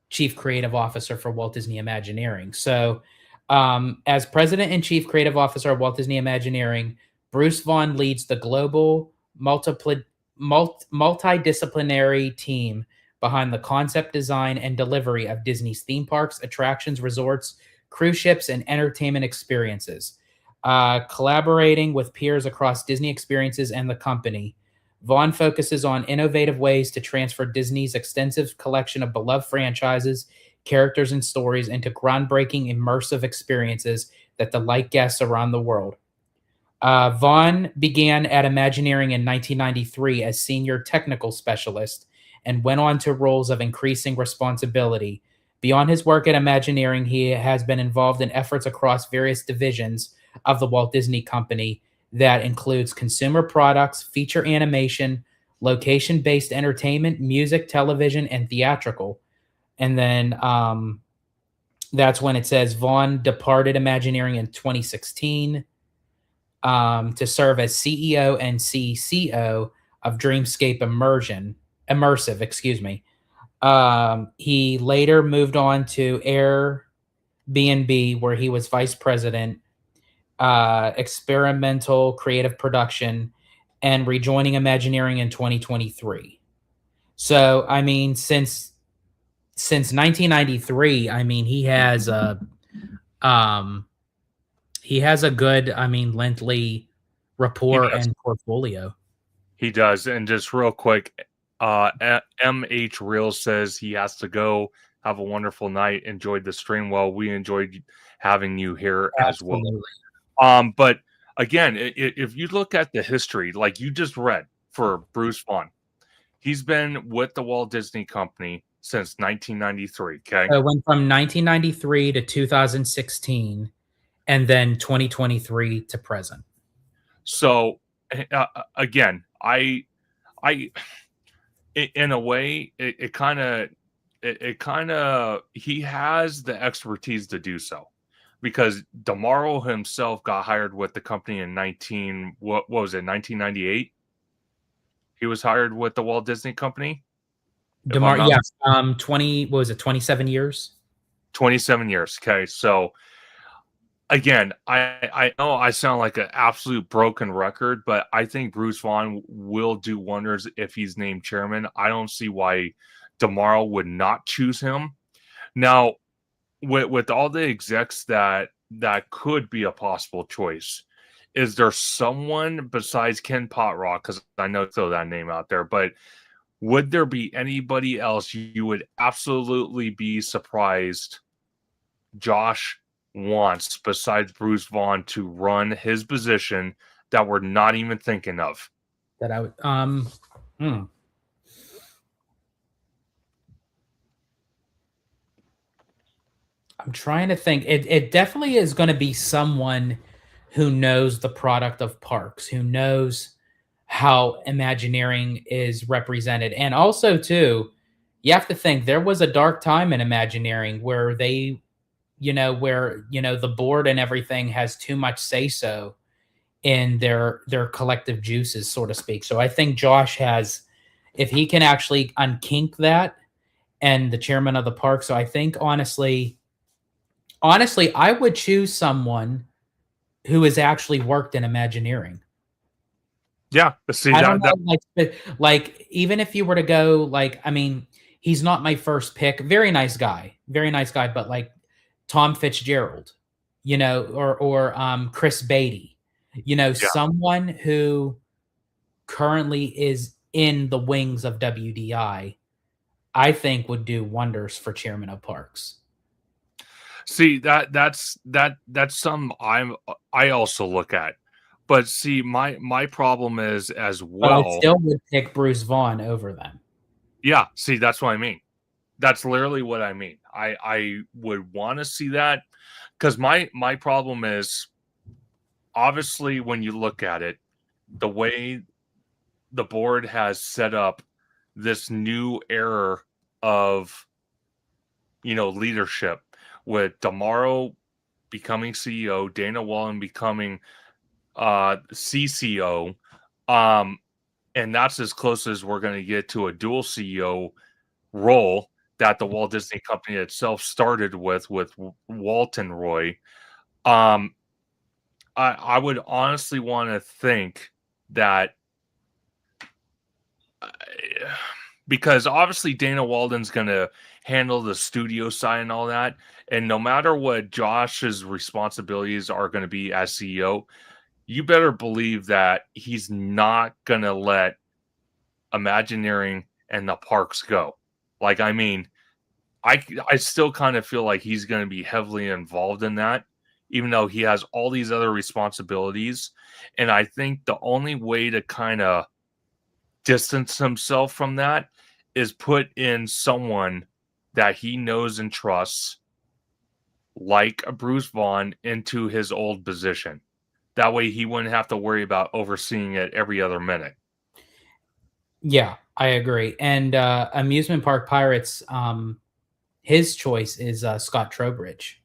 chief creative officer for Walt Disney Imagineering. So, as president and chief creative officer of Walt Disney Imagineering, Bruce Vaughn leads the global multidisciplinary team behind the concept design and delivery of Disney's theme parks, attractions, resorts, cruise ships, and entertainment experiences. Collaborating with peers across Disney Experiences and the company, Vaughn focuses on innovative ways to transfer Disney's extensive collection of beloved franchises, characters, and stories into groundbreaking, immersive experiences that delight guests around the world. Vaughn began at Imagineering in 1993 as senior technical specialist and went on to roles of increasing responsibility. Beyond his work at Imagineering, he has been involved in efforts across various divisions of the Walt Disney Company that includes consumer products, feature animation, location-based entertainment, music, television, and theatrical. And then that's when it says Vaughn departed Imagineering in 2016 to serve as CEO and CCO of Dreamscape Immersive, excuse me. He later moved on to Airbnb, where he was vice president, experimental creative production, and rejoining Imagineering in 2023. So, I mean, since 1993, I mean, he has a good, I mean, lengthy rapport and portfolio. He does. And just real quick, MH Real says he has to go. Have a wonderful night. Enjoyed the stream. Well, we enjoyed having you here as well. But again, if you look at the history, like you just read for Bruce Vaughn, he's been with the Walt Disney Company since 1993. Okay. So it went from 1993 to 2016, and then 2023 to present. So again, I in a way, it kind of he has the expertise to do so, because DeMauro himself got hired with the company in 1998. He was hired with the Walt Disney Company. DeMauro, yes, 27 years? 27 years. Okay, so again, I know I sound like an absolute broken record, but I think Bruce Vaughn will do wonders if he's named chairman. I don't see why DeMauro would not choose him. Now, with all the execs that could be a possible choice, is there someone besides Ken Potrock? Because I know throw that name out there, but would there be anybody else you would absolutely be surprised Josh wants besides Bruce Vaughn to run his position that we're not even thinking of? That I would I'm trying to think. It definitely is going to be someone who knows the product of parks, who knows how Imagineering is represented. And also, too, you have to think there was a dark time in Imagineering where they, the board and everything has too much say so in their collective juices, so to speak. So I think Josh has, if he can actually unkink that, and the chairman of the park. So I think honestly, I would choose someone who has actually worked in Imagineering. Yeah, but see I don't that know, like even if you were to go, like, I mean, he's not my first pick. Very nice guy, but like Tom Fitzgerald, or Chris Beatty, yeah. someone who currently is in the wings of WDI, I think would do wonders for chairman of parks. See that's some I also look at. But see, my problem is as But I well. still would pick Bruce Vaughn over them. Yeah, see, that's what I mean. That's literally what I mean. I would want to see that, because my problem is, obviously, when you look at it, the way the board has set up this new era of leadership, with Damaro becoming CEO, Dana Wallen becoming CCO, and that's as close as we're going to get to a dual CEO role that the Walt Disney Company itself started with Walt and Roy. I would honestly want to think that, because obviously Dana Walden's going to handle the studio side and all that, and no matter what Josh's responsibilities are going to be as CEO, you better believe that he's not going to let Imagineering and the parks go. Like, I mean, I still kind of feel like he's going to be heavily involved in that, even though he has all these other responsibilities. And I think the only way to kind of distance himself from that is put in someone that he knows and trusts, like a Bruce Vaughn, into his old position. That way he wouldn't have to worry about overseeing it every other minute. Yeah, I agree. And Amusement Park Pirates, his choice is Scott Trowbridge.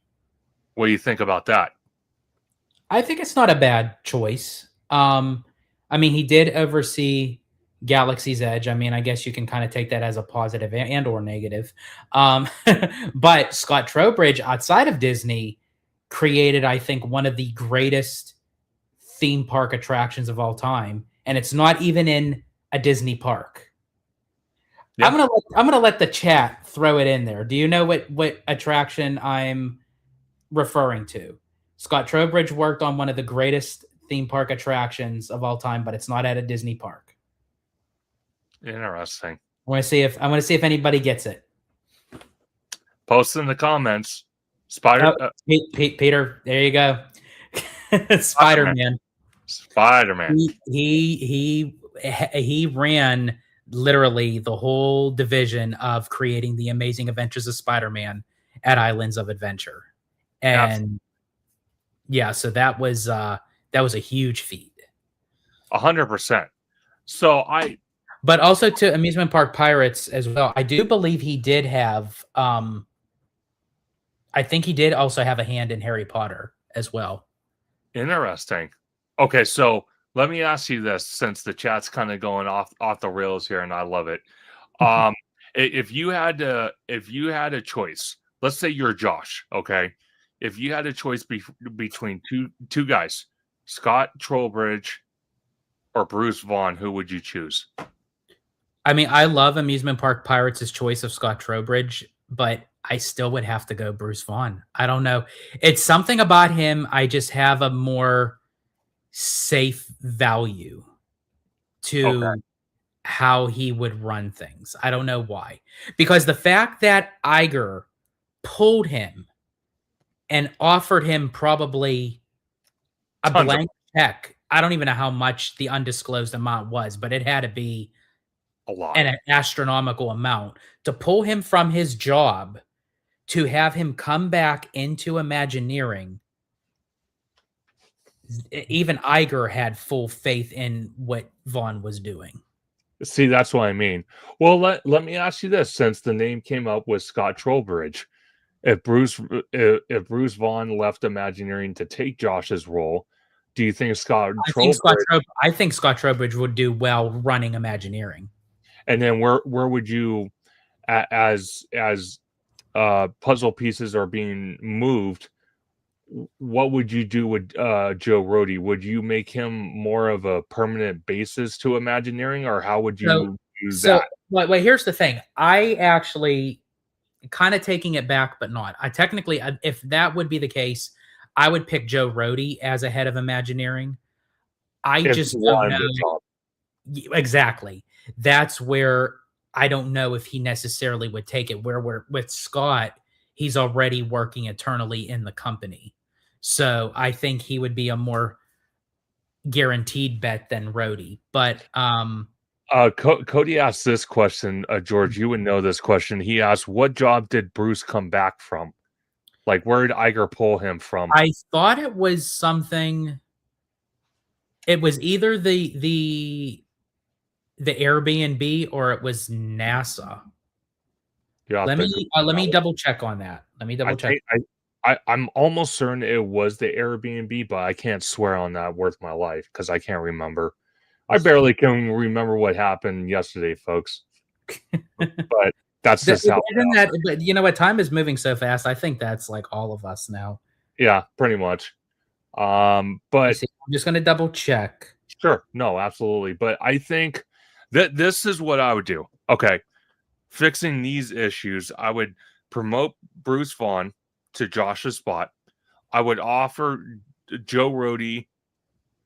What do you think about that? I think it's not a bad choice. I mean, he did oversee Galaxy's Edge. I mean, I guess you can kind of take that as a positive and or negative. But Scott Trowbridge, outside of Disney, created, I think, one of the greatest theme park attractions of all time, and it's not even in a Disney park. Yep. I'm gonna let the chat throw it in there. Do you know what attraction I'm referring to? Scott Trowbridge worked on one of the greatest theme park attractions of all time, but it's not at a Disney park. Interesting. I want to see if anybody gets it. Post in the comments. Peter, there you go. Spider-Man. Spider-Man. He ran literally the whole division of creating the Amazing Adventures of Spider-Man at Islands of Adventure. And absolutely. Yeah, so that was a huge feat. 100%. But also to Amusement Park Pirates as well. I do believe he did have I think he did also have a hand in Harry Potter as well. Interesting. Okay, so let me ask you this, since the chat's kind of going off the rails here, and I love it. If you had a choice, let's say you're Josh, okay? If you had a choice between two guys, Scott Trowbridge or Bruce Vaughn, who would you choose? I mean, I love Amusement Park Pirates' choice of Scott Trowbridge, but I still would have to go Bruce Vaughn. I don't know. It's something about him. I just have a more safe value to how he would run things. I don't know why. Because the fact that Iger pulled him and offered him probably a blank check. I don't even know how much the undisclosed amount was, but it had to be a lot, an astronomical amount to pull him from his job to have him come back into Imagineering, even Iger had full faith in what Vaughn was doing. See, that's what I mean. Well, let me ask you this: since the name came up with Scott Trowbridge, if Bruce Vaughn left Imagineering to take Josh's role, do you think I think Scott Trowbridge would do well running Imagineering? And then where would you, as puzzle pieces are being moved, what would you do with Joe Rody? Would you make him more of a permanent basis to Imagineering, or how would you do that? Well, here's the thing. I actually kind of taking it back, but not. I technically, if that would be the case, I would pick Joe Rody as a head of Imagineering. I just don't know. Exactly. That's where I don't know if he necessarily would take it. Where we're with Scott, he's already working eternally in the company. So I think he would be a more guaranteed bet than Rody. But Cody asked this question, George, you would know this question. He asked, what job did Bruce come back from? Like, where did Iger pull him from? I thought it was something. It was either the Airbnb or it was NASA. Yeah, let me double check on that. Let me double check. I'm almost certain it was the Airbnb, but I can't swear on that worth my life because I can't remember. I barely can remember what happened yesterday, folks. But that's just how. But you know what? Time is moving so fast. I think that's like all of us now. Yeah, pretty much. But I'm just going to double check. Sure, no, absolutely. But I think that this is what I would do. Okay, fixing these issues, I would promote Bruce Vaughn to Josh's spot. I would offer Joe Rody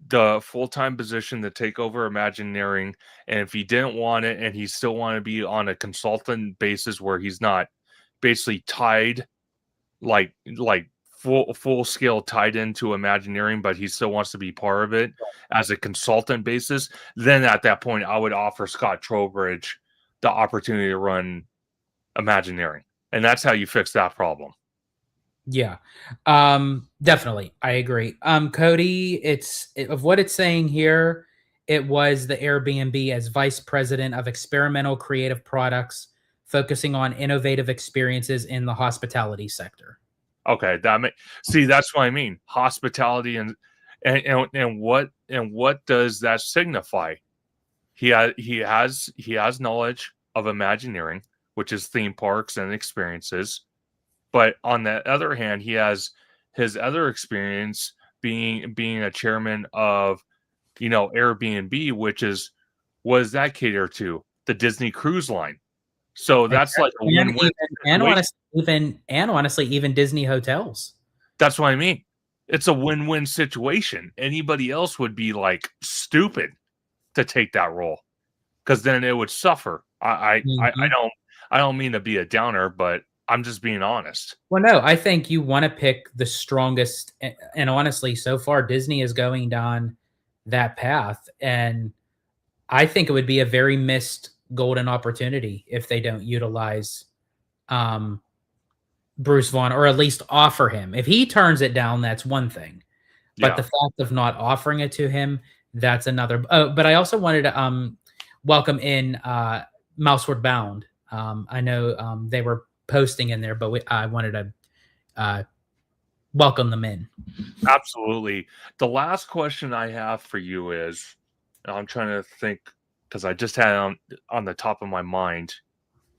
the full-time position to take over Imagineering, and if he didn't want it and he still wanted to be on a consultant basis where he's not basically tied like full scale tied into Imagineering, but he still wants to be part of it as a consultant basis, then at that point I would offer Scott Trowbridge the opportunity to run Imagineering, and that's how you fix that problem. Yeah, definitely. I agree. Cody, of what it's saying here, it was the Airbnb as vice president of experimental creative products, focusing on innovative experiences in the hospitality sector. Okay, that's what I mean. Hospitality and what does that signify? He has knowledge of Imagineering, which is theme parks and experiences. But on the other hand, he has his other experience being a chairman of, Airbnb, which is, what does that cater to? The Disney Cruise Line. So that's like a win-win. And honestly, even Disney hotels. That's what I mean. It's a win-win situation. Anybody else would be like stupid to take that role because then it would suffer. I don't mean to be a downer, but I'm just being honest. Well, no, I think you want to pick the strongest. And honestly, so far, Disney is going down that path. And I think it would be a very missed golden opportunity if they don't utilize Bruce Vaughn, or at least offer him. If he turns it down, that's one thing. But the fact of not offering it to him, that's another. Oh, but I also wanted to welcome in Mouseward Bound. I know they were posting in there, but I wanted to welcome them in. Absolutely. The last question I have for you is, I'm trying to think because I just had it on the top of my mind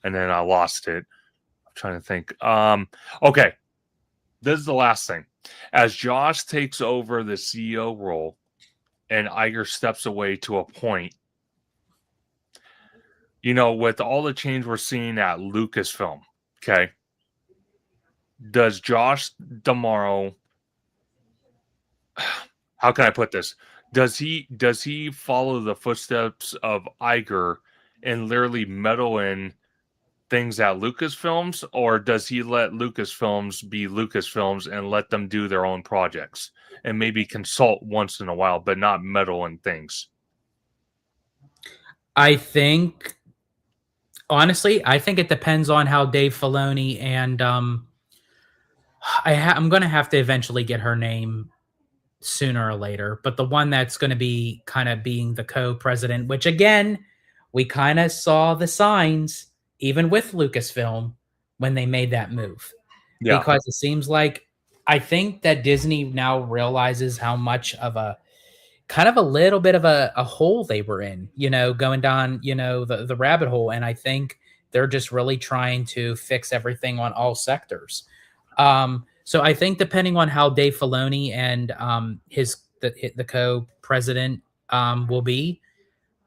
and then I lost it. I'm trying to think. Okay. This is the last thing. As Josh takes over the CEO role and Iger steps away to a point, with all the change we're seeing at Lucasfilm, okay, does Josh tomorrow, how can I put this? Does he follow the footsteps of Iger and literally meddle in things at Lucasfilms, or does he let Lucasfilms be Lucasfilms and let them do their own projects and maybe consult once in a while, but not meddle in things? Honestly, I think it depends on how Dave Filoni and I'm going to have to eventually get her name sooner or later, but the one that's going to be kind of being the co-president, which again, we kind of saw the signs even with Lucasfilm when they made that move. Yeah. Because it seems like I think that Disney now realizes how much of a kind of a little bit of a hole they were in, going down, the rabbit hole. And I think they're just really trying to fix everything on all sectors. So I think depending on how Dave Filoni and the co-president will be,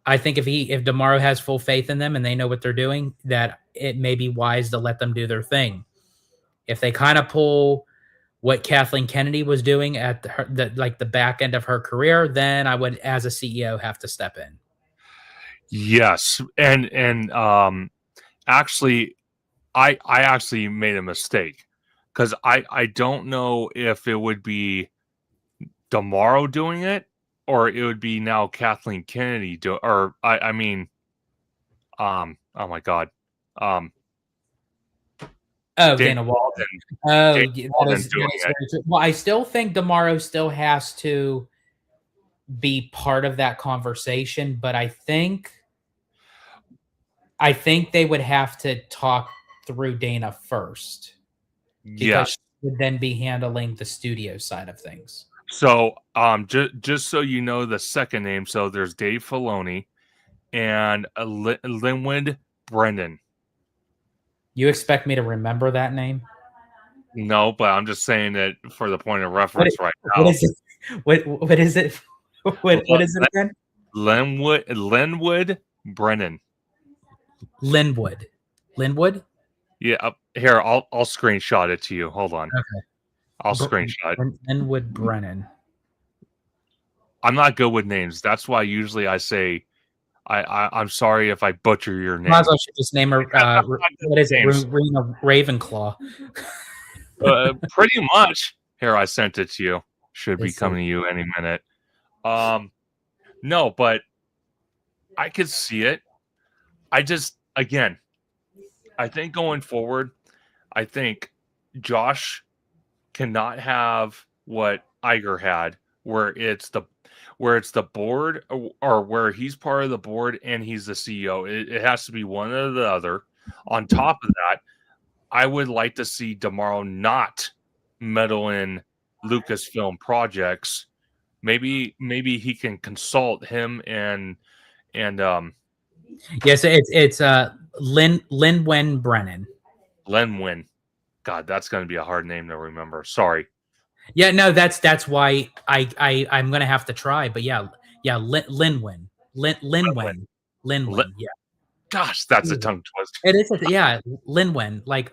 I think if Tomorrow has full faith in them and they know what they're doing, that it may be wise to let them do their thing. If they kind of pull what Kathleen Kennedy was doing at the back end of her career, then I would, as a CEO, have to step in. Yes, and actually, I actually made a mistake because I don't know if it would be Tomorrow doing it or it would be now Kathleen Kennedy oh my God, Dana Walden. Dana That Walden is doing it. very true. Well, I still think Tomorrow still has to be part of that conversation, but I think they would have to talk through Dana first because Yes. she would then be handling the studio side of things. So, just so you know the second name, so there's Dave Filoni and Linwood Brennan. You expect me to remember that name? No, but I'm just saying it for the point of reference right now. What is it? What is it? What is it again? Linwood Brennan. Linwood? Yeah, here I'll screenshot it to you. Hold on. Okay. I'll screenshot. Linwood Brennan. I'm not good with names. That's why usually I say I'm sorry if I butcher your name. Might as well just name her. What is it? Rena Ravenclaw. Pretty much. Here, I sent it to you. Should be coming to you any minute. No, but I could see it. I just, again, I think going forward, I think Josh cannot have what Iger had, where it's the board or where he's part of the board and he's the CEO. It has to be one or the other. On top of that, I would like to see Tomorrow not meddle in Lucasfilm projects. Maybe he can consult him and yes, it's Linwen Brennan. Lenwin. God, that's going to be a hard name to remember. Sorry. Yeah, no, that's why I'm going to have to try. But yeah, Linwen. Yeah. Gosh, that's a tongue twister. It is. Yeah, Linwen. Like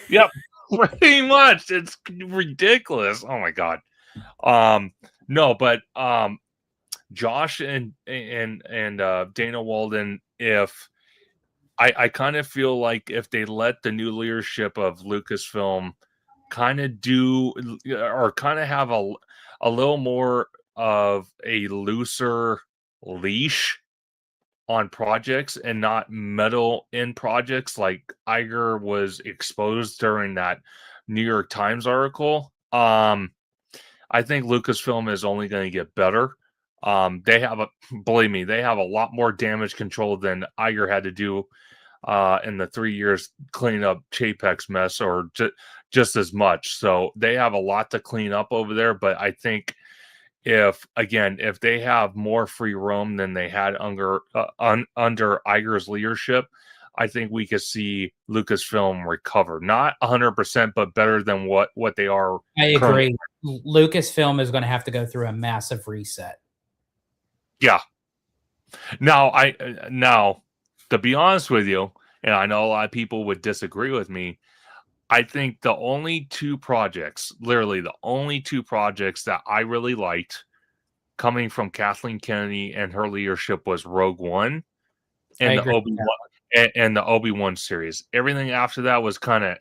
Yep, pretty much. It's ridiculous. Oh my God. No, but Josh and Dana Walden, if I kind of feel like if they let the new leadership of Lucasfilm kind of do or kind of have a little more of a looser leash on projects and not meddle in projects like Iger was exposed during that New York Times article. I think Lucasfilm is only going to get better. Believe me, they have a lot more damage control than Iger had to do in the 3 years cleaning up Chapek's mess, or just as much. So they have a lot to clean up over there. But I think if they have more free roam than they had under Iger's leadership, I think we could see Lucasfilm recover. Not 100%, but better than what they are. I agree. Lucasfilm is going to have to go through a massive reset. Yeah. Now, to be honest with you, and I know a lot of people would disagree with me, I think the only two projects, literally the only two projects that I really liked coming from Kathleen Kennedy and her leadership was Rogue One and the Obi-Wan and the Obi-Wan series. Everything after that was kind of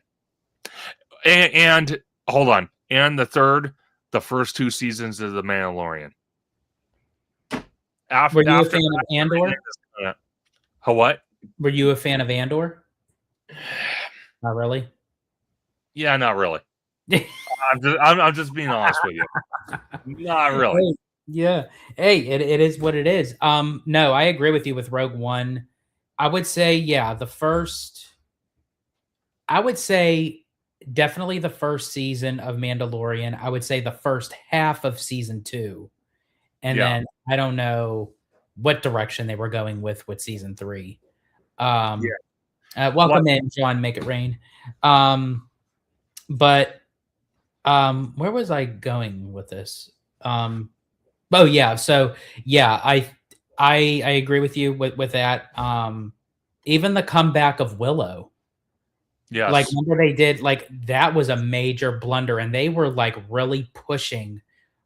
and hold on. And the first two seasons of The Mandalorian. Were you a fan of Andor? What? Were you a fan of Andor? Not really. Yeah, not really. I'm just being honest with you. Not really. Hey, yeah. Hey, it is what it is. No, I agree with you with Rogue One. I would say, yeah, I would say definitely the first season of Mandalorian. I would say the first half of season 2. And Yeah. then I don't know what direction they were going with season 3. Yeah. Welcome in, John, Make It Rain. But where was I going with this? Oh yeah, so yeah, I agree with you with that. Even the comeback of Willow, like Yes. remember they did like that was a major blunder, and they were like really pushing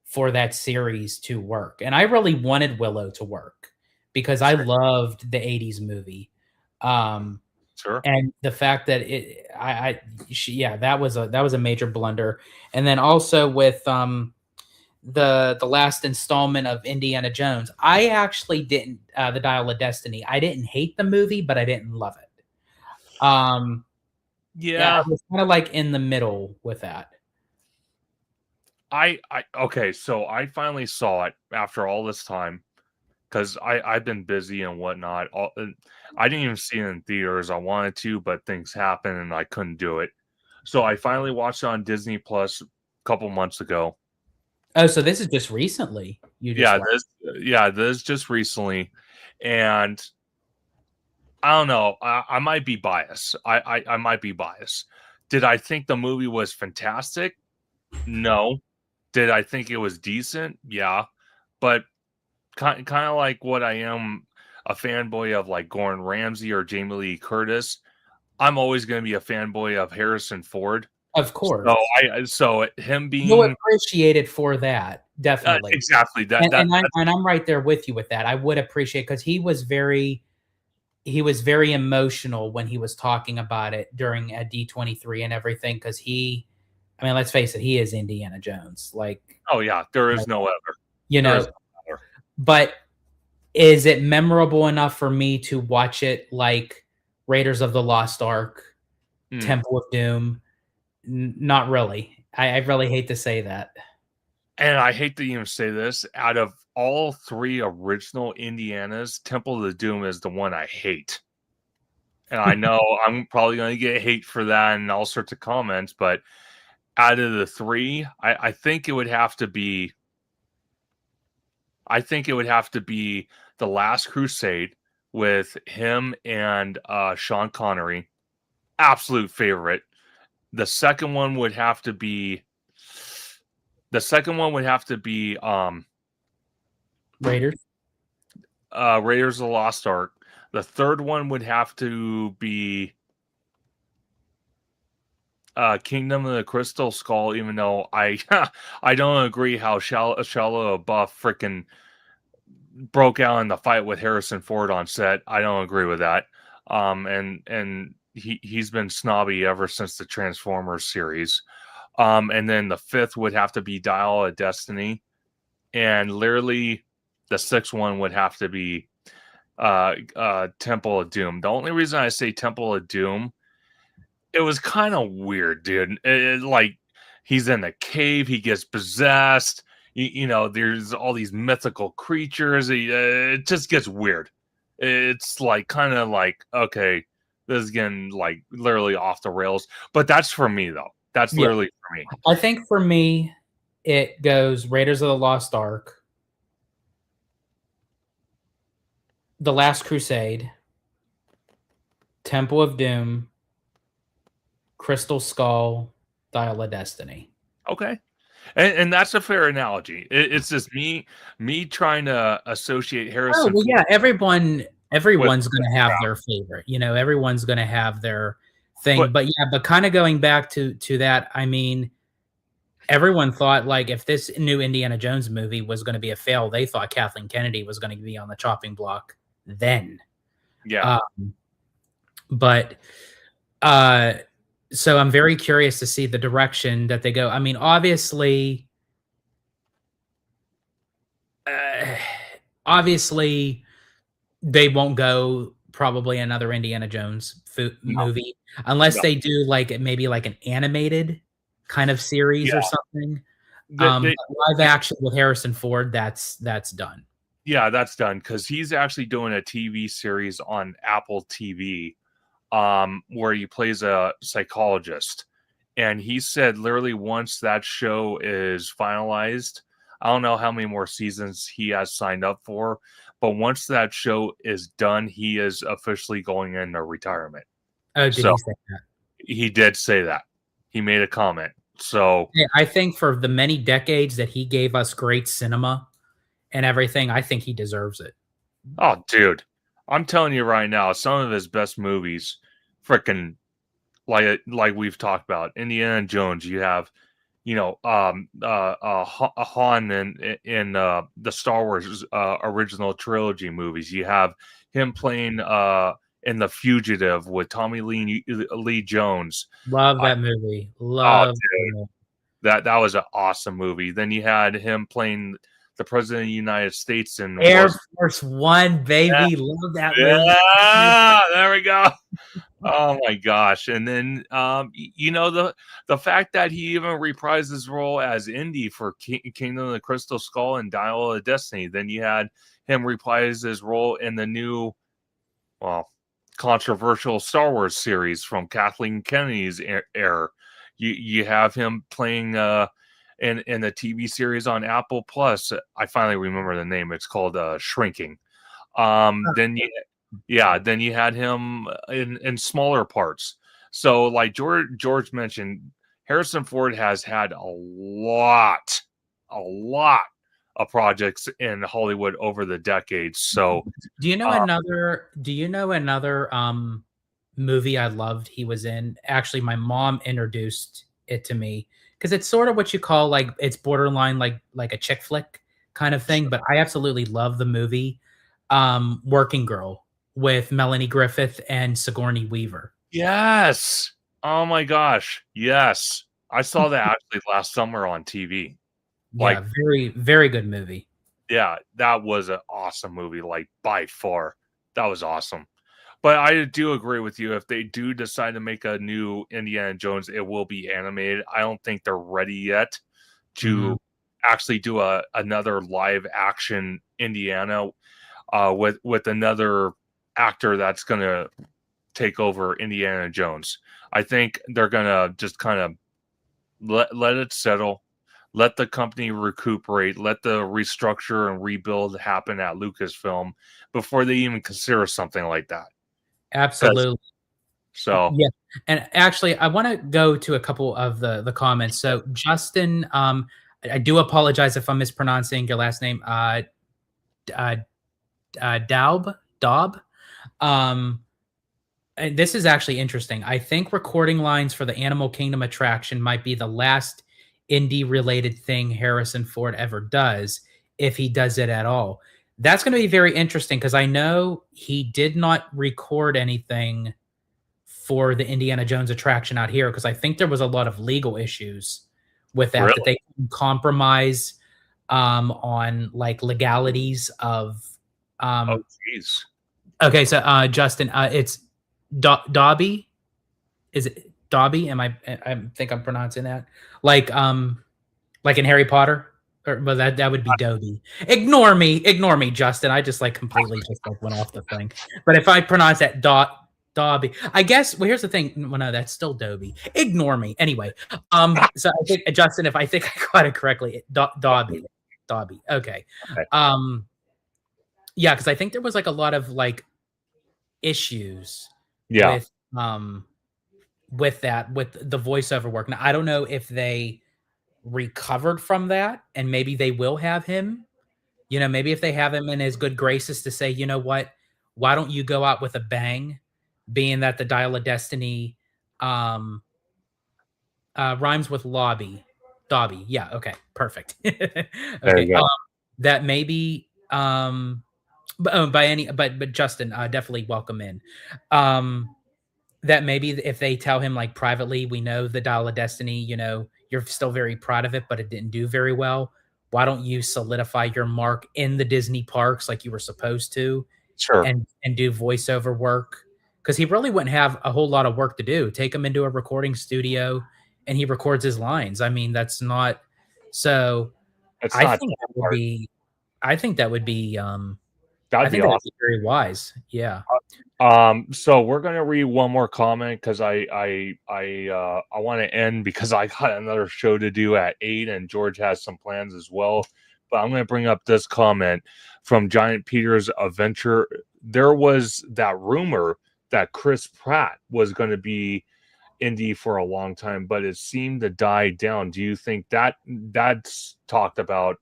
for that series to work, and I really wanted Willow to work because I loved the '80s movie. Sure. And the fact that yeah, that was a major blunder. And then also with the last installment of Indiana Jones, I actually didn't the Dial of Destiny. I didn't hate the movie, but I didn't love it. Yeah, I Yeah. was kind of like in the middle with that. Okay, so I finally saw it after all this time because I've been busy and whatnot. I didn't even see it in theaters. I wanted to, but things happened and I couldn't do it. So I finally watched it on Disney Plus a couple months ago. Oh, so this is just recently you just watched. This just recently, and I don't know. I might be biased. I might be biased. Did I think the movie was fantastic? No. Did I think it was decent? Yeah. But kind of like what I am a fanboy of like Gordon Ramsay or Jamie Lee Curtis. I'm always going to be a fanboy of Harrison Ford. Of course. So him You'll being appreciate it for that, definitely. exactly that And I'm right there with you with that. I would appreciate because he was very emotional when he was talking about it during a D23 and everything. Because I mean, let's face it, he is Indiana Jones. Like, oh yeah, there is no other. you There know, is no other. but is it memorable enough for me to watch it like Raiders of the Lost Ark, Temple of Doom? Not really. I really hate to say that. And I hate to even say this, out of all 3 original Indianas, Temple of Doom is the one I hate. And I know I'm probably going to get hate for that and all sorts of comments, but out of the 3, I think it would have to be The Last Crusade with him and Sean Connery. Absolute favorite. The second one would have to be Raiders. Raiders of the Lost Ark. The third one would have to be Kingdom of the Crystal Skull, even though I I don't agree how Shia LaBeouf freaking broke out in the fight with Harrison Ford on set. I don't agree with that. And he's been snobby ever since the Transformers series. And then the fifth would have to be Dial of Destiny, and literally the sixth one would have to be Temple of Doom. The only reason I say Temple of Doom, it was kind of weird, dude. Like he's in a cave, he gets possessed. You know, there's all these mythical creatures. It just gets weird. It's like kind of like, okay, this is getting like literally off the rails. But that's for me though. That's literally for me. I think for me, it goes Raiders of the Lost Ark, The Last Crusade, Temple of Doom, Crystal Skull, Dial of Destiny. Okay. And that's a fair analogy. It's just me trying to associate Harrison. Oh, well, yeah, everyone's going to have their favorite. You know, everyone's going to have their thing. But kind of going back to that, I mean, everyone thought like if this new Indiana Jones movie was going to be a fail, they thought Kathleen Kennedy was going to be on the chopping block then. Yeah. So I'm very curious to see the direction that they go. I mean, obviously they won't go probably another Indiana Jones No, movie, unless no. they do like maybe like an animated kind of series or Yeah. something. They Live action with Harrison Ford, that's done. Yeah, that's done because he's actually doing a TV series on Apple TV, where he plays a psychologist. And he said literally once that show is finalized, I don't know how many more seasons he has signed up for, but once that show is done, he is officially going into retirement. Oh, did So he say that? he did say that. He made a comment. So Yeah, I think for the many decades that he gave us great cinema and everything, I think he deserves it. oh, dude, I'm telling you right now, some of his best movies, freaking like we've talked about, Indiana Jones. You have, Han in the Star Wars original trilogy movies. You have him playing in The Fugitive with Tommy Lee Jones. Love I, that movie. oh, Love dude, that was an awesome movie. Then you had him playing the President of the United States in Air Force One, baby. Love that movie. Yeah, there we go. Oh my gosh. And then the fact that he even reprised his role as Indy for Kingdom of the Crystal Skull and Dial of Destiny. Then you had him reprise his role in the new, well, controversial Star Wars series from Kathleen Kennedy's era. You have him playing in the TV series on Apple Plus. I finally remember the name. It's called Shrinking. Then you had him in smaller parts. So like George mentioned, Harrison Ford has had a lot of projects in Hollywood over the decades. So Do you know another movie I loved he was in? Actually, my mom introduced it to me because it's sort of what you call like it's borderline like a chick flick kind of thing, but I absolutely love the movie Working Girl with Melanie Griffith and Sigourney Weaver. yes. Oh my gosh. Yes. I saw that actually last summer on TV. Yeah, very, very good movie. Yeah, that was an awesome movie, like by far. That was awesome. But I do agree with you. If they do decide to make a new Indiana Jones, it will be animated. I don't think they're ready yet to actually do another live action Indiana with another actor that's going to take over Indiana Jones. I think they're going to just kind of let it settle, let the company recuperate, let the restructure and rebuild happen at Lucasfilm before they even consider something like that. Absolutely. So yeah, and actually, I want to go to a couple of the comments. So Justin, I do apologize if I'm mispronouncing your last name. Daub. And this is actually interesting. I think recording lines for the Animal Kingdom attraction might be the last indie-related thing Harrison Ford ever does, if he does it at all. That's going to be very interesting because I know he did not record anything for the Indiana Jones attraction out here because I think there was a lot of legal issues with that that they couldn't compromise on like legalities of. oh jeez. Okay, so Justin, it's Dobby. Is it Dobby? I think I'm pronouncing that like in Harry Potter. But that would be Dobby. Ignore me, Justin. I just like completely just like went off the thing. But if I pronounce that Dobby, I guess. Well, here's the thing. Well, no, that's still Dobby. Ignore me. Anyway, so I think Justin, if I think I got it correctly, Dobby. Okay. Yeah, because I think there was like a lot of like issues with that with the voiceover work. Now I don't know if they recovered from that and maybe they will have him, maybe if they have him in his good graces to say, you know what, why don't you go out with a bang, being that the Dial of Destiny rhymes with Dobby. Yeah, okay, perfect. Okay, that maybe but Justin, definitely welcome in. That maybe if they tell him like privately, we know the Dial of Destiny, you're still very proud of it, but it didn't do very well. Why don't you solidify your mark in the Disney parks like you were supposed to Sure. and do voiceover work, because he really wouldn't have a whole lot of work to do. Take him into a recording studio and he records his lines. I mean, that's not so. It's I not think that that would hard. be. I think that would be. That'd I be think that would awesome. be very wise. Yeah. So we're gonna read one more comment because I want to end because I got another show to do at 8 and George has some plans as well. But I'm gonna bring up this comment from Giant Peter's Adventure. There was that rumor that Chris Pratt was going to be Indy for a long time, but it seemed to die down. Do you think that that's talked about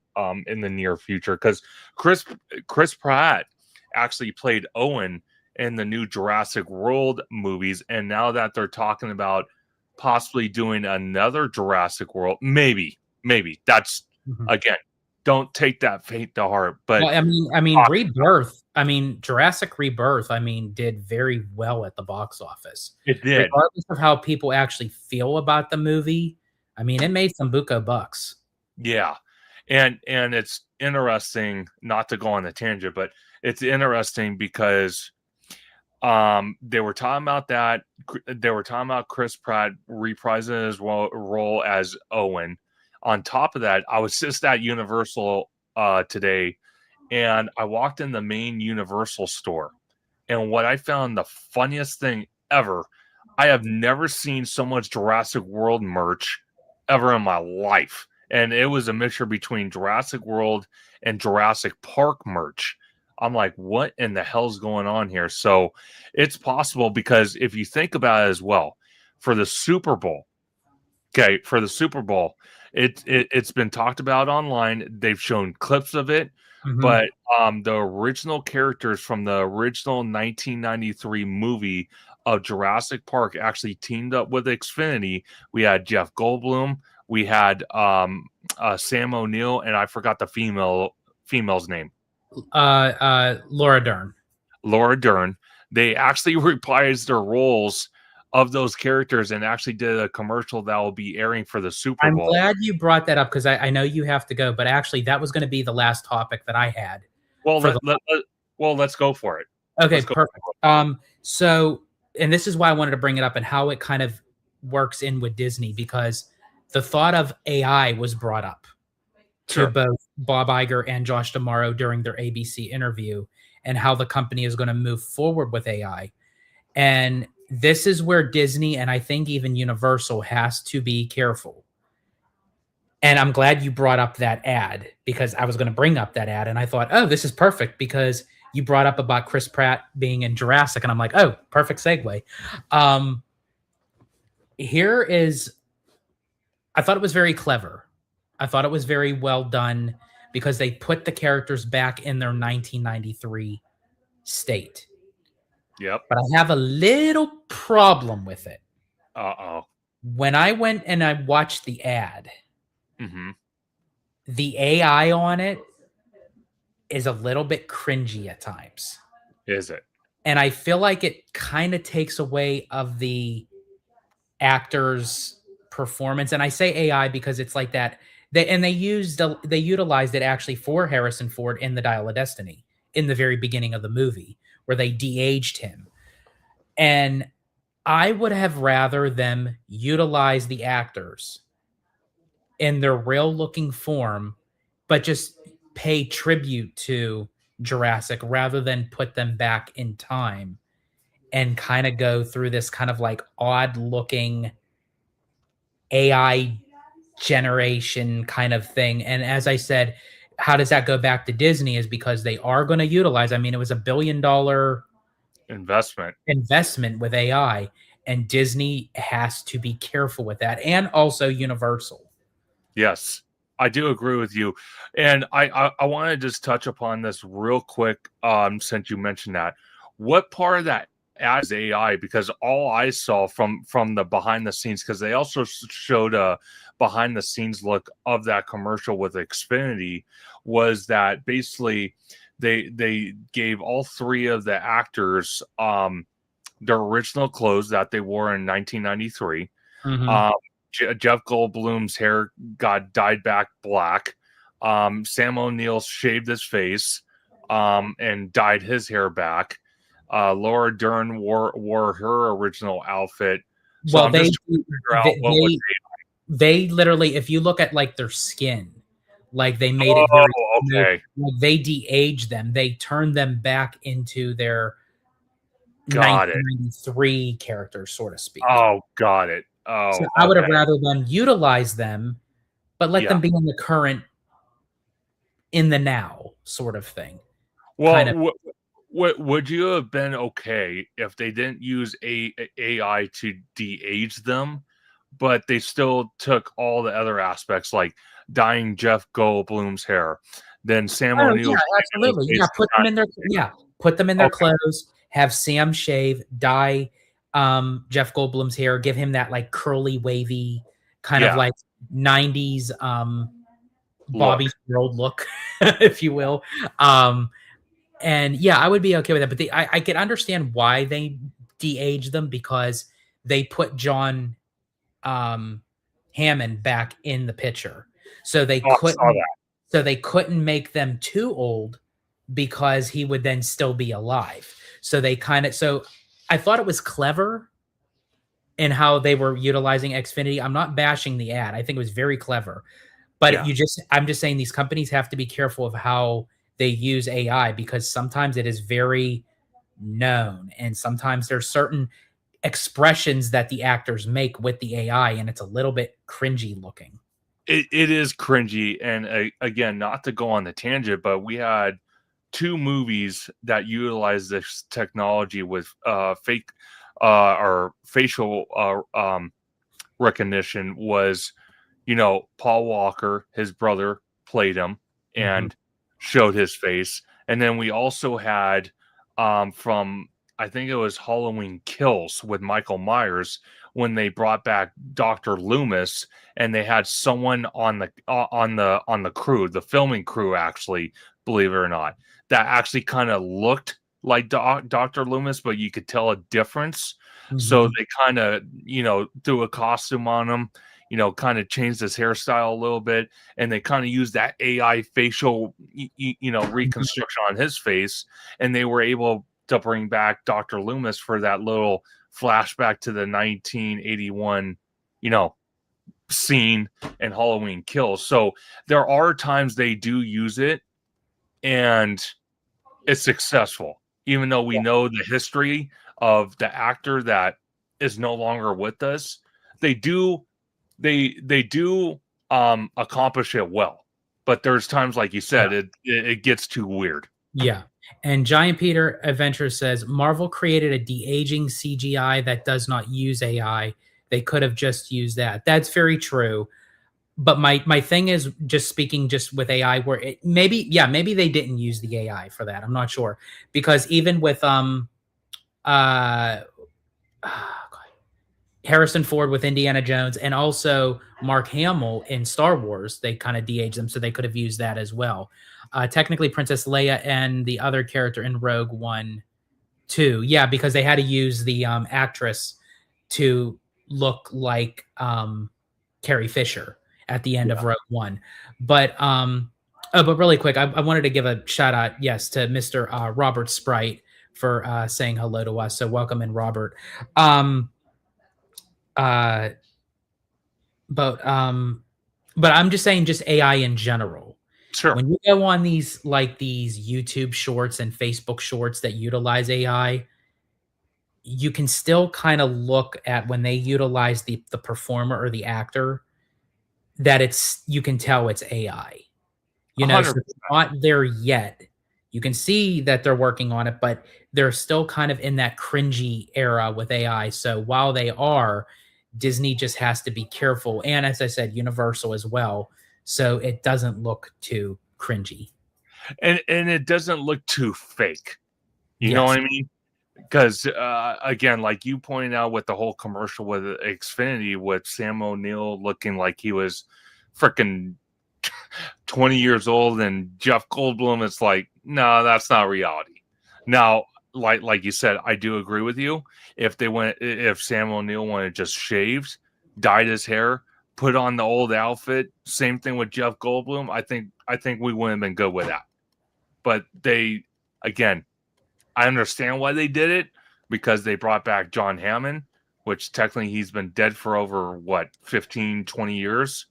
in the near future? Because Chris Pratt actually played Owen in the new Jurassic World movies, and now that they're talking about possibly doing another Jurassic World, maybe that's again, don't take that fate to heart. But Well, I mean, Rebirth. I mean, Jurassic Rebirth. I mean, did very well at the box office, it did. regardless of how people actually feel about the movie. I mean, it made some buco bucks. Yeah. And it's interesting, not to go on a tangent, but it's interesting because they were talking about that. They were talking about Chris Pratt reprising his role as Owen. On top of that, I was just at Universal today, and I walked in the main Universal store, and what I found the funniest thing ever, I have never seen so much Jurassic World merch ever in my life. And it was a mixture between Jurassic World and Jurassic Park merch. I'm like, what in the hell's going on here? So it's possible because if you think about it as well, for the Super Bowl, okay, for the Super Bowl, it's been talked about online. They've shown clips of it, but the original characters from the original 1993 movie of Jurassic Park actually teamed up with Xfinity. We had Jeff Goldblum, we had Sam O'Neill, and I forgot the female's name. Laura Dern. Laura Dern. They actually reprised their roles of those characters and actually did a commercial that will be airing for the Super I'm Bowl. glad you brought that up because I know you have to go, but actually that was going to be the last topic that I had. Well, let's go for it. Okay, Let's go perfect. So, and this is why I wanted to bring it up and how it kind of works in with Disney, because the thought of AI was brought up to both Bob Iger and Josh D'Amaro during their ABC interview, and how the company is going to move forward with AI. And this is where Disney, and I think even Universal, has to be careful. And I'm glad you brought up that ad, because I was going to bring up that ad and I thought, oh, this is perfect because you brought up about Chris Pratt being in Jurassic, and I'm like, oh, perfect segue. Here is, I thought it was very clever. I thought it was very well done because they put the characters back in their 1993 state. Yep. But I have a little problem with it. Uh-oh. When I went and I watched the ad, the AI on it is a little bit cringy at times. Is it? And I feel like it kind of takes away of the actor's performance. And I say AI because it's like that. They utilized it actually for Harrison Ford in The Dial of Destiny in the very beginning of the movie, where they de-aged him. And I would have rather them utilize the actors in their real looking form, but just pay tribute to Jurassic rather than put them back in time and kind of go through this kind of like odd looking AI generation kind of thing. And as I said, how does that go back to Disney is because they are going to utilize, I mean, it was $1 billion investment with AI, and Disney has to be careful with that, and also Universal. Yes, I do agree with you. And I want to just touch upon this real quick since you mentioned that. What part of that as AI? Because all I saw from the behind the scenes, because they also showed a behind the scenes look of that commercial with Xfinity, was that basically they gave all three of the actors their original clothes that they wore in 1993. Jeff Goldblum's hair got dyed back black. Sam O'Neill shaved his face. and dyed his hair back. Laura Dern wore her original outfit. So Well, I'm just trying to figure out what was. they literally, if you look at like their skin, like they made it very Oh, smooth. okay. Like they de-aged them. They turned them back into their Got it. 1993 characters, so to speak. Oh, got it. Oh, So I would have okay. rather them utilize them, but let them be in the current, in the now sort of thing. Well, Kind of. would you have been okay if they didn't use AI to de-age them, but they still took all the other aspects, like dyeing Jeff Goldblum's hair, then Sam Oh, O'Neill's yeah, absolutely. Yeah, put them in their put them in their clothes, have Sam shave, dye Jeff Goldblum's hair, give him that like curly, wavy, kind of like 90s Bobby's World look, if you will. And yeah, I would be okay with that. But I could understand why they de-age them, because they put John Hammond back in the picture. So they couldn't make them too old, because he would then still be alive. So I thought it was clever in how they were utilizing Xfinity. I'm not bashing the ad. I think it was very clever. But I'm just saying these companies have to be careful of how they use AI, because sometimes it is very known, and sometimes there's certain expressions that the actors make with the AI, and it's a little bit cringy looking. It is cringy, and again, not to go on the tangent, but we had 2 movies that utilized this technology with fake or facial recognition. Was, Paul Walker, his brother, played him and showed his face. And then we also had from, I think it was Halloween Kills with Michael Myers, when they brought back Dr. Loomis, and they had someone on the crew, the filming crew, actually, believe it or not, that actually kind of looked like Dr. Loomis, but you could tell a difference. So they kind of, threw a costume on him, kind of changed his hairstyle a little bit, and they kind of used that AI facial, reconstruction on his face, and they were able to bring back Dr. Loomis for that little flashback to the 1981, scene in Halloween Kills. So there are times they do use it, and it's successful, even though we know the history of the actor that is no longer with us. They do accomplish it well, but there's times, like you said, it gets too weird. Yeah. And Giant Peter Adventure says Marvel created a de-aging CGI that does not use AI. They could have just used that. That's very true. But my thing is, just speaking just with AI, where maybe they didn't use the AI for that. I'm not sure, because even with Harrison Ford with Indiana Jones, and also Mark Hamill in Star Wars, they kind of de-aged them, so they could have used that as well. Technically, Princess Leia and the other character in Rogue One too. Yeah, because they had to use the actress to look like Carrie Fisher at the end of Rogue One. But but really quick, I wanted to give a shout out, yes, to Mr. Robert Sprite for saying hello to us. So welcome in, Robert. But I'm just saying, just AI in general. Sure. When you go on these YouTube shorts and Facebook shorts that utilize AI, you can still kind of look at when they utilize the performer or the actor, that you can tell it's AI. So it's not there yet. You can see that they're working on it, but they're still kind of in that cringy era with AI. So while they are, Disney just has to be careful. And as I said, Universal as well. So it doesn't look too cringy. And it doesn't look too fake. You know what I mean? Because, again, like you pointed out with the whole commercial with Xfinity, with Sam O'Neill looking like he was freaking 20 years old, and Jeff Goldblum, it's like, no, that's not reality. Now, like you said, I do agree with you. If Sam O'Neill wanted just shaved, dyed his hair, put on the old outfit, same thing with Jeff Goldblum, I think we wouldn't have been good with that. but again, I understand why they did it, because they brought back John Hammond, which technically he's been dead for over 15, 20 years.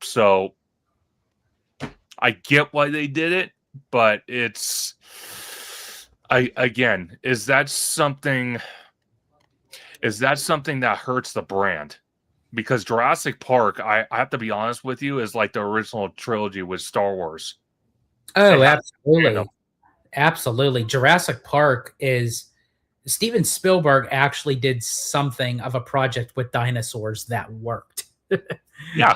So I get why they did it, but again, is that something that hurts the brand? Because Jurassic Park, I have to be honest with you, is like the original trilogy with Star Wars. Oh, absolutely. Absolutely. Jurassic Park is Steven Spielberg actually did something of a project with dinosaurs that worked. Yeah.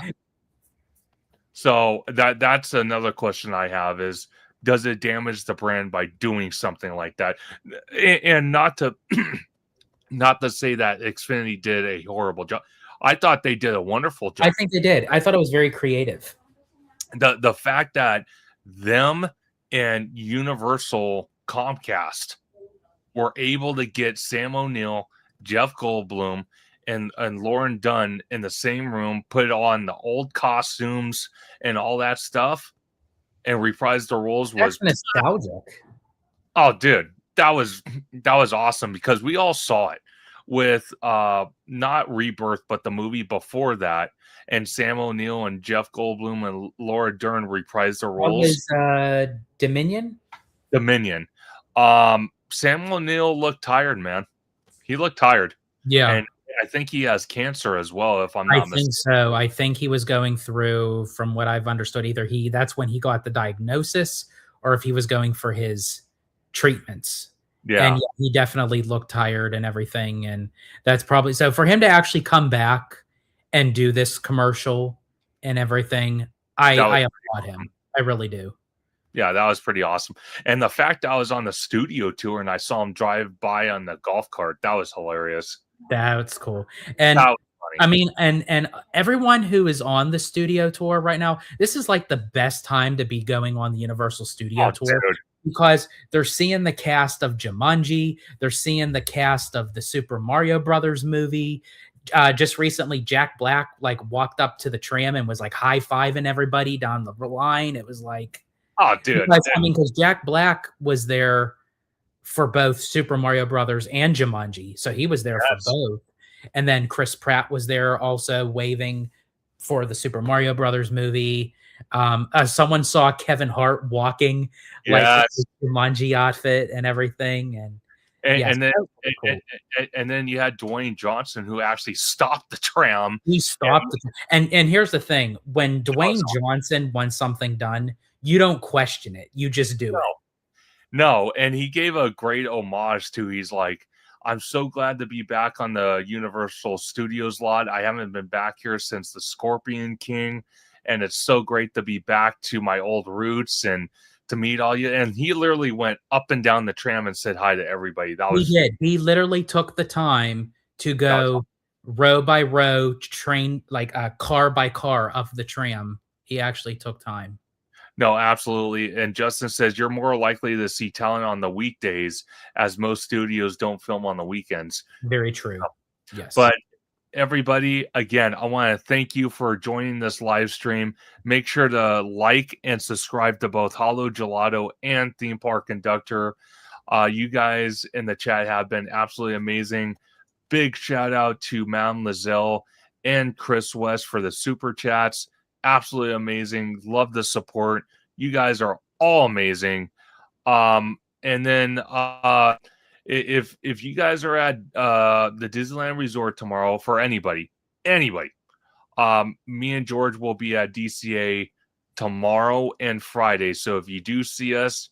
So that's another question I have is, does it damage the brand by doing something like that? And not to not to say that Xfinity did a horrible job. I thought they did a wonderful job. I think they did. I thought it was very creative. The fact that them and Universal Comcast were able to get Sam O'Neill, Jeff Goldblum, and Lauren Dunn in the same room, put on the old costumes and all that stuff, and reprise the roles was nostalgic. Oh, dude, that was awesome, because we all saw it with not Rebirth, but the movie before that, and Sam O'Neill and Jeff Goldblum and Laura Dern reprised their roles. That was Dominion. Dominion. Sam O'Neill looked tired, man. He looked tired. Yeah. And I think he has cancer as well, if I'm not mistaken. I think so. I think he was going through, from what I've understood, either that's when he got the diagnosis, or if he was going for his treatments. Yeah. And he definitely looked tired and everything. And that's probably, so for him to actually come back and do this commercial and everything, I applaud him. I really do. Yeah, that was pretty awesome. And the fact I was on the studio tour and I saw him drive by on the golf cart, that was hilarious. That's cool. And I mean, and everyone who is on the studio tour right now, this is like the best time to be going on the Universal Studio tour. Dude. Because they're seeing the cast of Jumanji, they're seeing the cast of the Super Mario Brothers movie. Just recently, Jack Black like walked up to the tram and was like high-fiving everybody down the line. It was like, oh, dude. I mean, because Jack Black was there for both Super Mario Brothers and Jumanji, so he was there for both. And then Chris Pratt was there also waving for the Super Mario Brothers movie. Someone saw Kevin Hart walking like his Jumanji outfit and everything, and then you had Dwayne Johnson, who actually stopped the tram. He stopped and here's the thing: when Dwayne Johnson wants something done, you don't question it; you just do it. No, and he gave a great homage to. He's like, I'm so glad to be back on the Universal Studios lot. I haven't been back here since the Scorpion King. And it's so great to be back to my old roots and to meet all you. And he literally went up and down the tram and said hi to everybody. He did. He literally took the time to go row by row, train, like car by car of the tram. He actually took time. No, absolutely. And Justin says you're more likely to see talent on the weekdays, as most studios don't film on the weekends. Very true. Yes. But everybody, again, I want to thank you for joining this live stream. Make sure to like and subscribe to both Hollow Gelato and Theme Park Conductor. You guys in the chat have been absolutely amazing. Big shout out to Madame Lizelle and Chris West for the super chats. Absolutely amazing. Love the support. You guys are all amazing. And then if you guys are at the Disneyland Resort tomorrow, for anybody, me and George will be at DCA tomorrow and Friday. So if you do see us,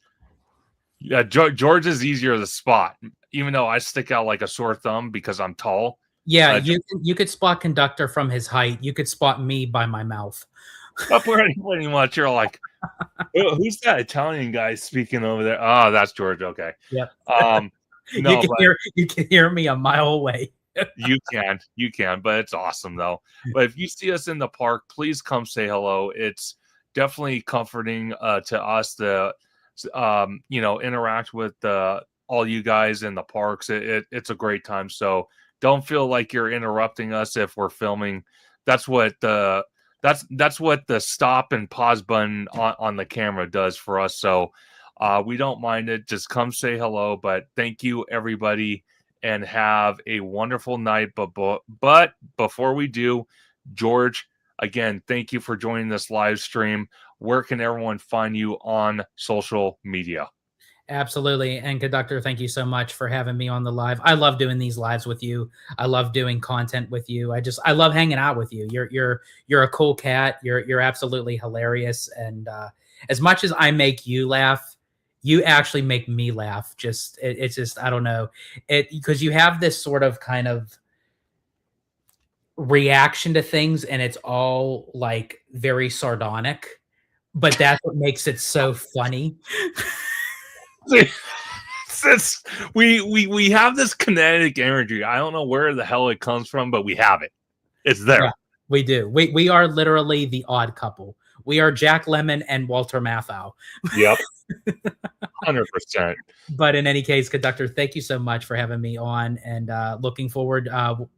George is easier to spot, even though I stick out like a sore thumb because I'm tall. Yeah, you could spot Conductor from his height. You could spot me by my mouth. Pretty much. You're like, who's that Italian guy speaking over there? Oh, that's George. Okay. Yep. No, you can hear me a mile away. you can, but it's awesome though. But if you see us in the park, please come say hello. It's definitely comforting to us to interact with all you guys in the parks. It's a great time. So don't feel like you're interrupting us if we're filming. That's what the That's what the stop and pause button on the camera does for us. So we don't mind it. Just come say hello. But thank you, everybody, and have a wonderful night. But before we do, George, again, thank you for joining this live stream. Where can everyone find you on social media? Absolutely. And Conductor, thank you so much for having me on the live. I love doing these lives with you. I love doing content with you. I love hanging out with you. You're a cool cat. You're absolutely hilarious. And as much as I make you laugh, you actually make me laugh. It's just, I don't know, because you have this sort of kind of reaction to things, and it's all like very sardonic, but that's what makes it so funny. We have this kinetic energy. I don't know where the hell it comes from, but we have it. It's there. Yeah, we do. We are literally the odd couple. We are Jack Lemmon and Walter Matthau. Yep. 100%. But in any case, Conductor, thank you so much for having me on, and looking forward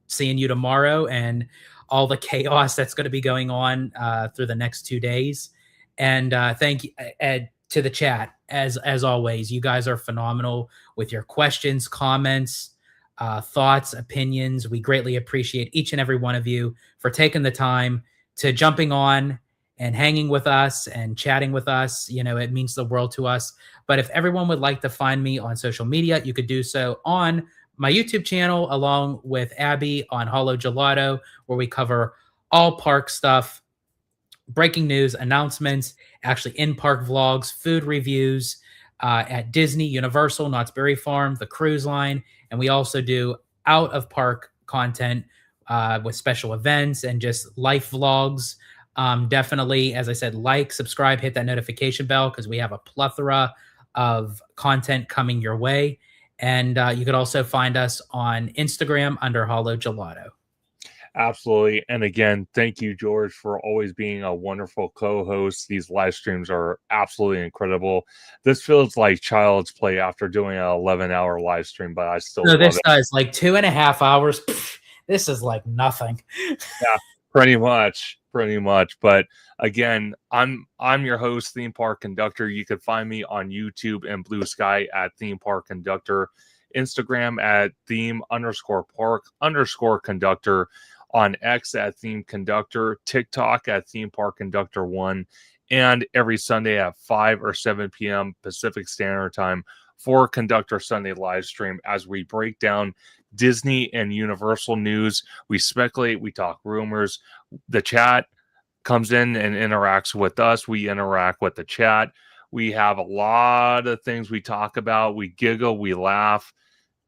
seeing you tomorrow and all the chaos that's going to be going on through the next 2 days. And thank you, Ed, to the chat. As always, you guys are phenomenal with your questions, comments, thoughts, opinions. We greatly appreciate each and every one of you for taking the time to jumping on and hanging with us and chatting with us. You know, it means the world to us. But if everyone would like to find me on social media, you could do so on my YouTube channel, along with Abby on Hollow Gelato, where we cover all park stuff, breaking news, announcements, actually in-park vlogs, food reviews at Disney, Universal, Knott's Berry Farm, the cruise line. And we also do out-of-park content with special events and just life vlogs. Definitely, as I said, like, subscribe, hit that notification bell, because we have a plethora of content coming your way. And you could also find us on Instagram under Hollow Gelato. Absolutely. And again, thank you, George, for always being a wonderful co-host. These live streams are absolutely incredible. This feels like child's play after doing an 11-hour live stream, but I still love this it. does like 2.5 hours. This is like nothing. Yeah, pretty much. But again, I'm your host, Theme Park Conductor. You can find me on YouTube and Blue Sky at Theme Park Conductor, Instagram at theme_park_conductor, on X at Theme Conductor, TikTok at Theme Park Conductor 1, and every Sunday at 5 or 7 p.m. Pacific Standard Time for Conductor Sunday live stream, as we break down Disney and Universal news. We speculate, we talk rumors. The chat comes in and interacts with us. We interact with the chat. We have a lot of things we talk about. We giggle, we laugh.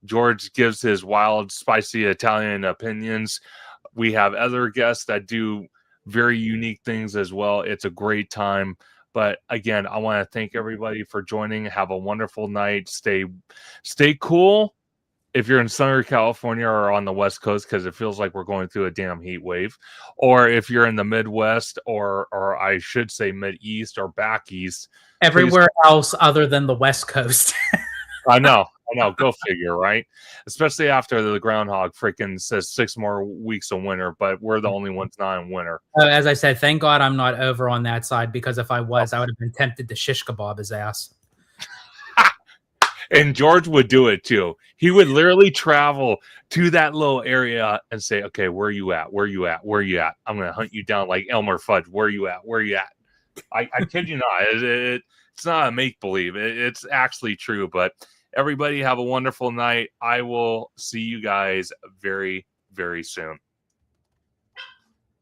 George gives his wild, spicy Italian opinions. We have other guests that do very unique things as well. It's a great time. But again, I want to thank everybody for joining. Have a wonderful night. Stay cool if you're in Southern California or on the West Coast, because it feels like we're going through a damn heat wave. Or if you're in the Midwest, or I should say Mid-East or back east. Everywhere else other than the West Coast. I know. Go figure, right? Especially after the groundhog freaking says 6 more weeks of winter, but we're the only ones not in winter. As I said, thank God I'm not over on that side, because if I was, I would have been tempted to shish kebab his ass. And George would do it too. He would literally travel to that little area and say, okay, where are you at? Where are you at? Where are you at? I'm going to hunt you down like Elmer Fudd. Where are you at? Where are you at? I kid you not. It's not a make-believe. It's actually true. But everybody have a wonderful night. I will see you guys very, very soon.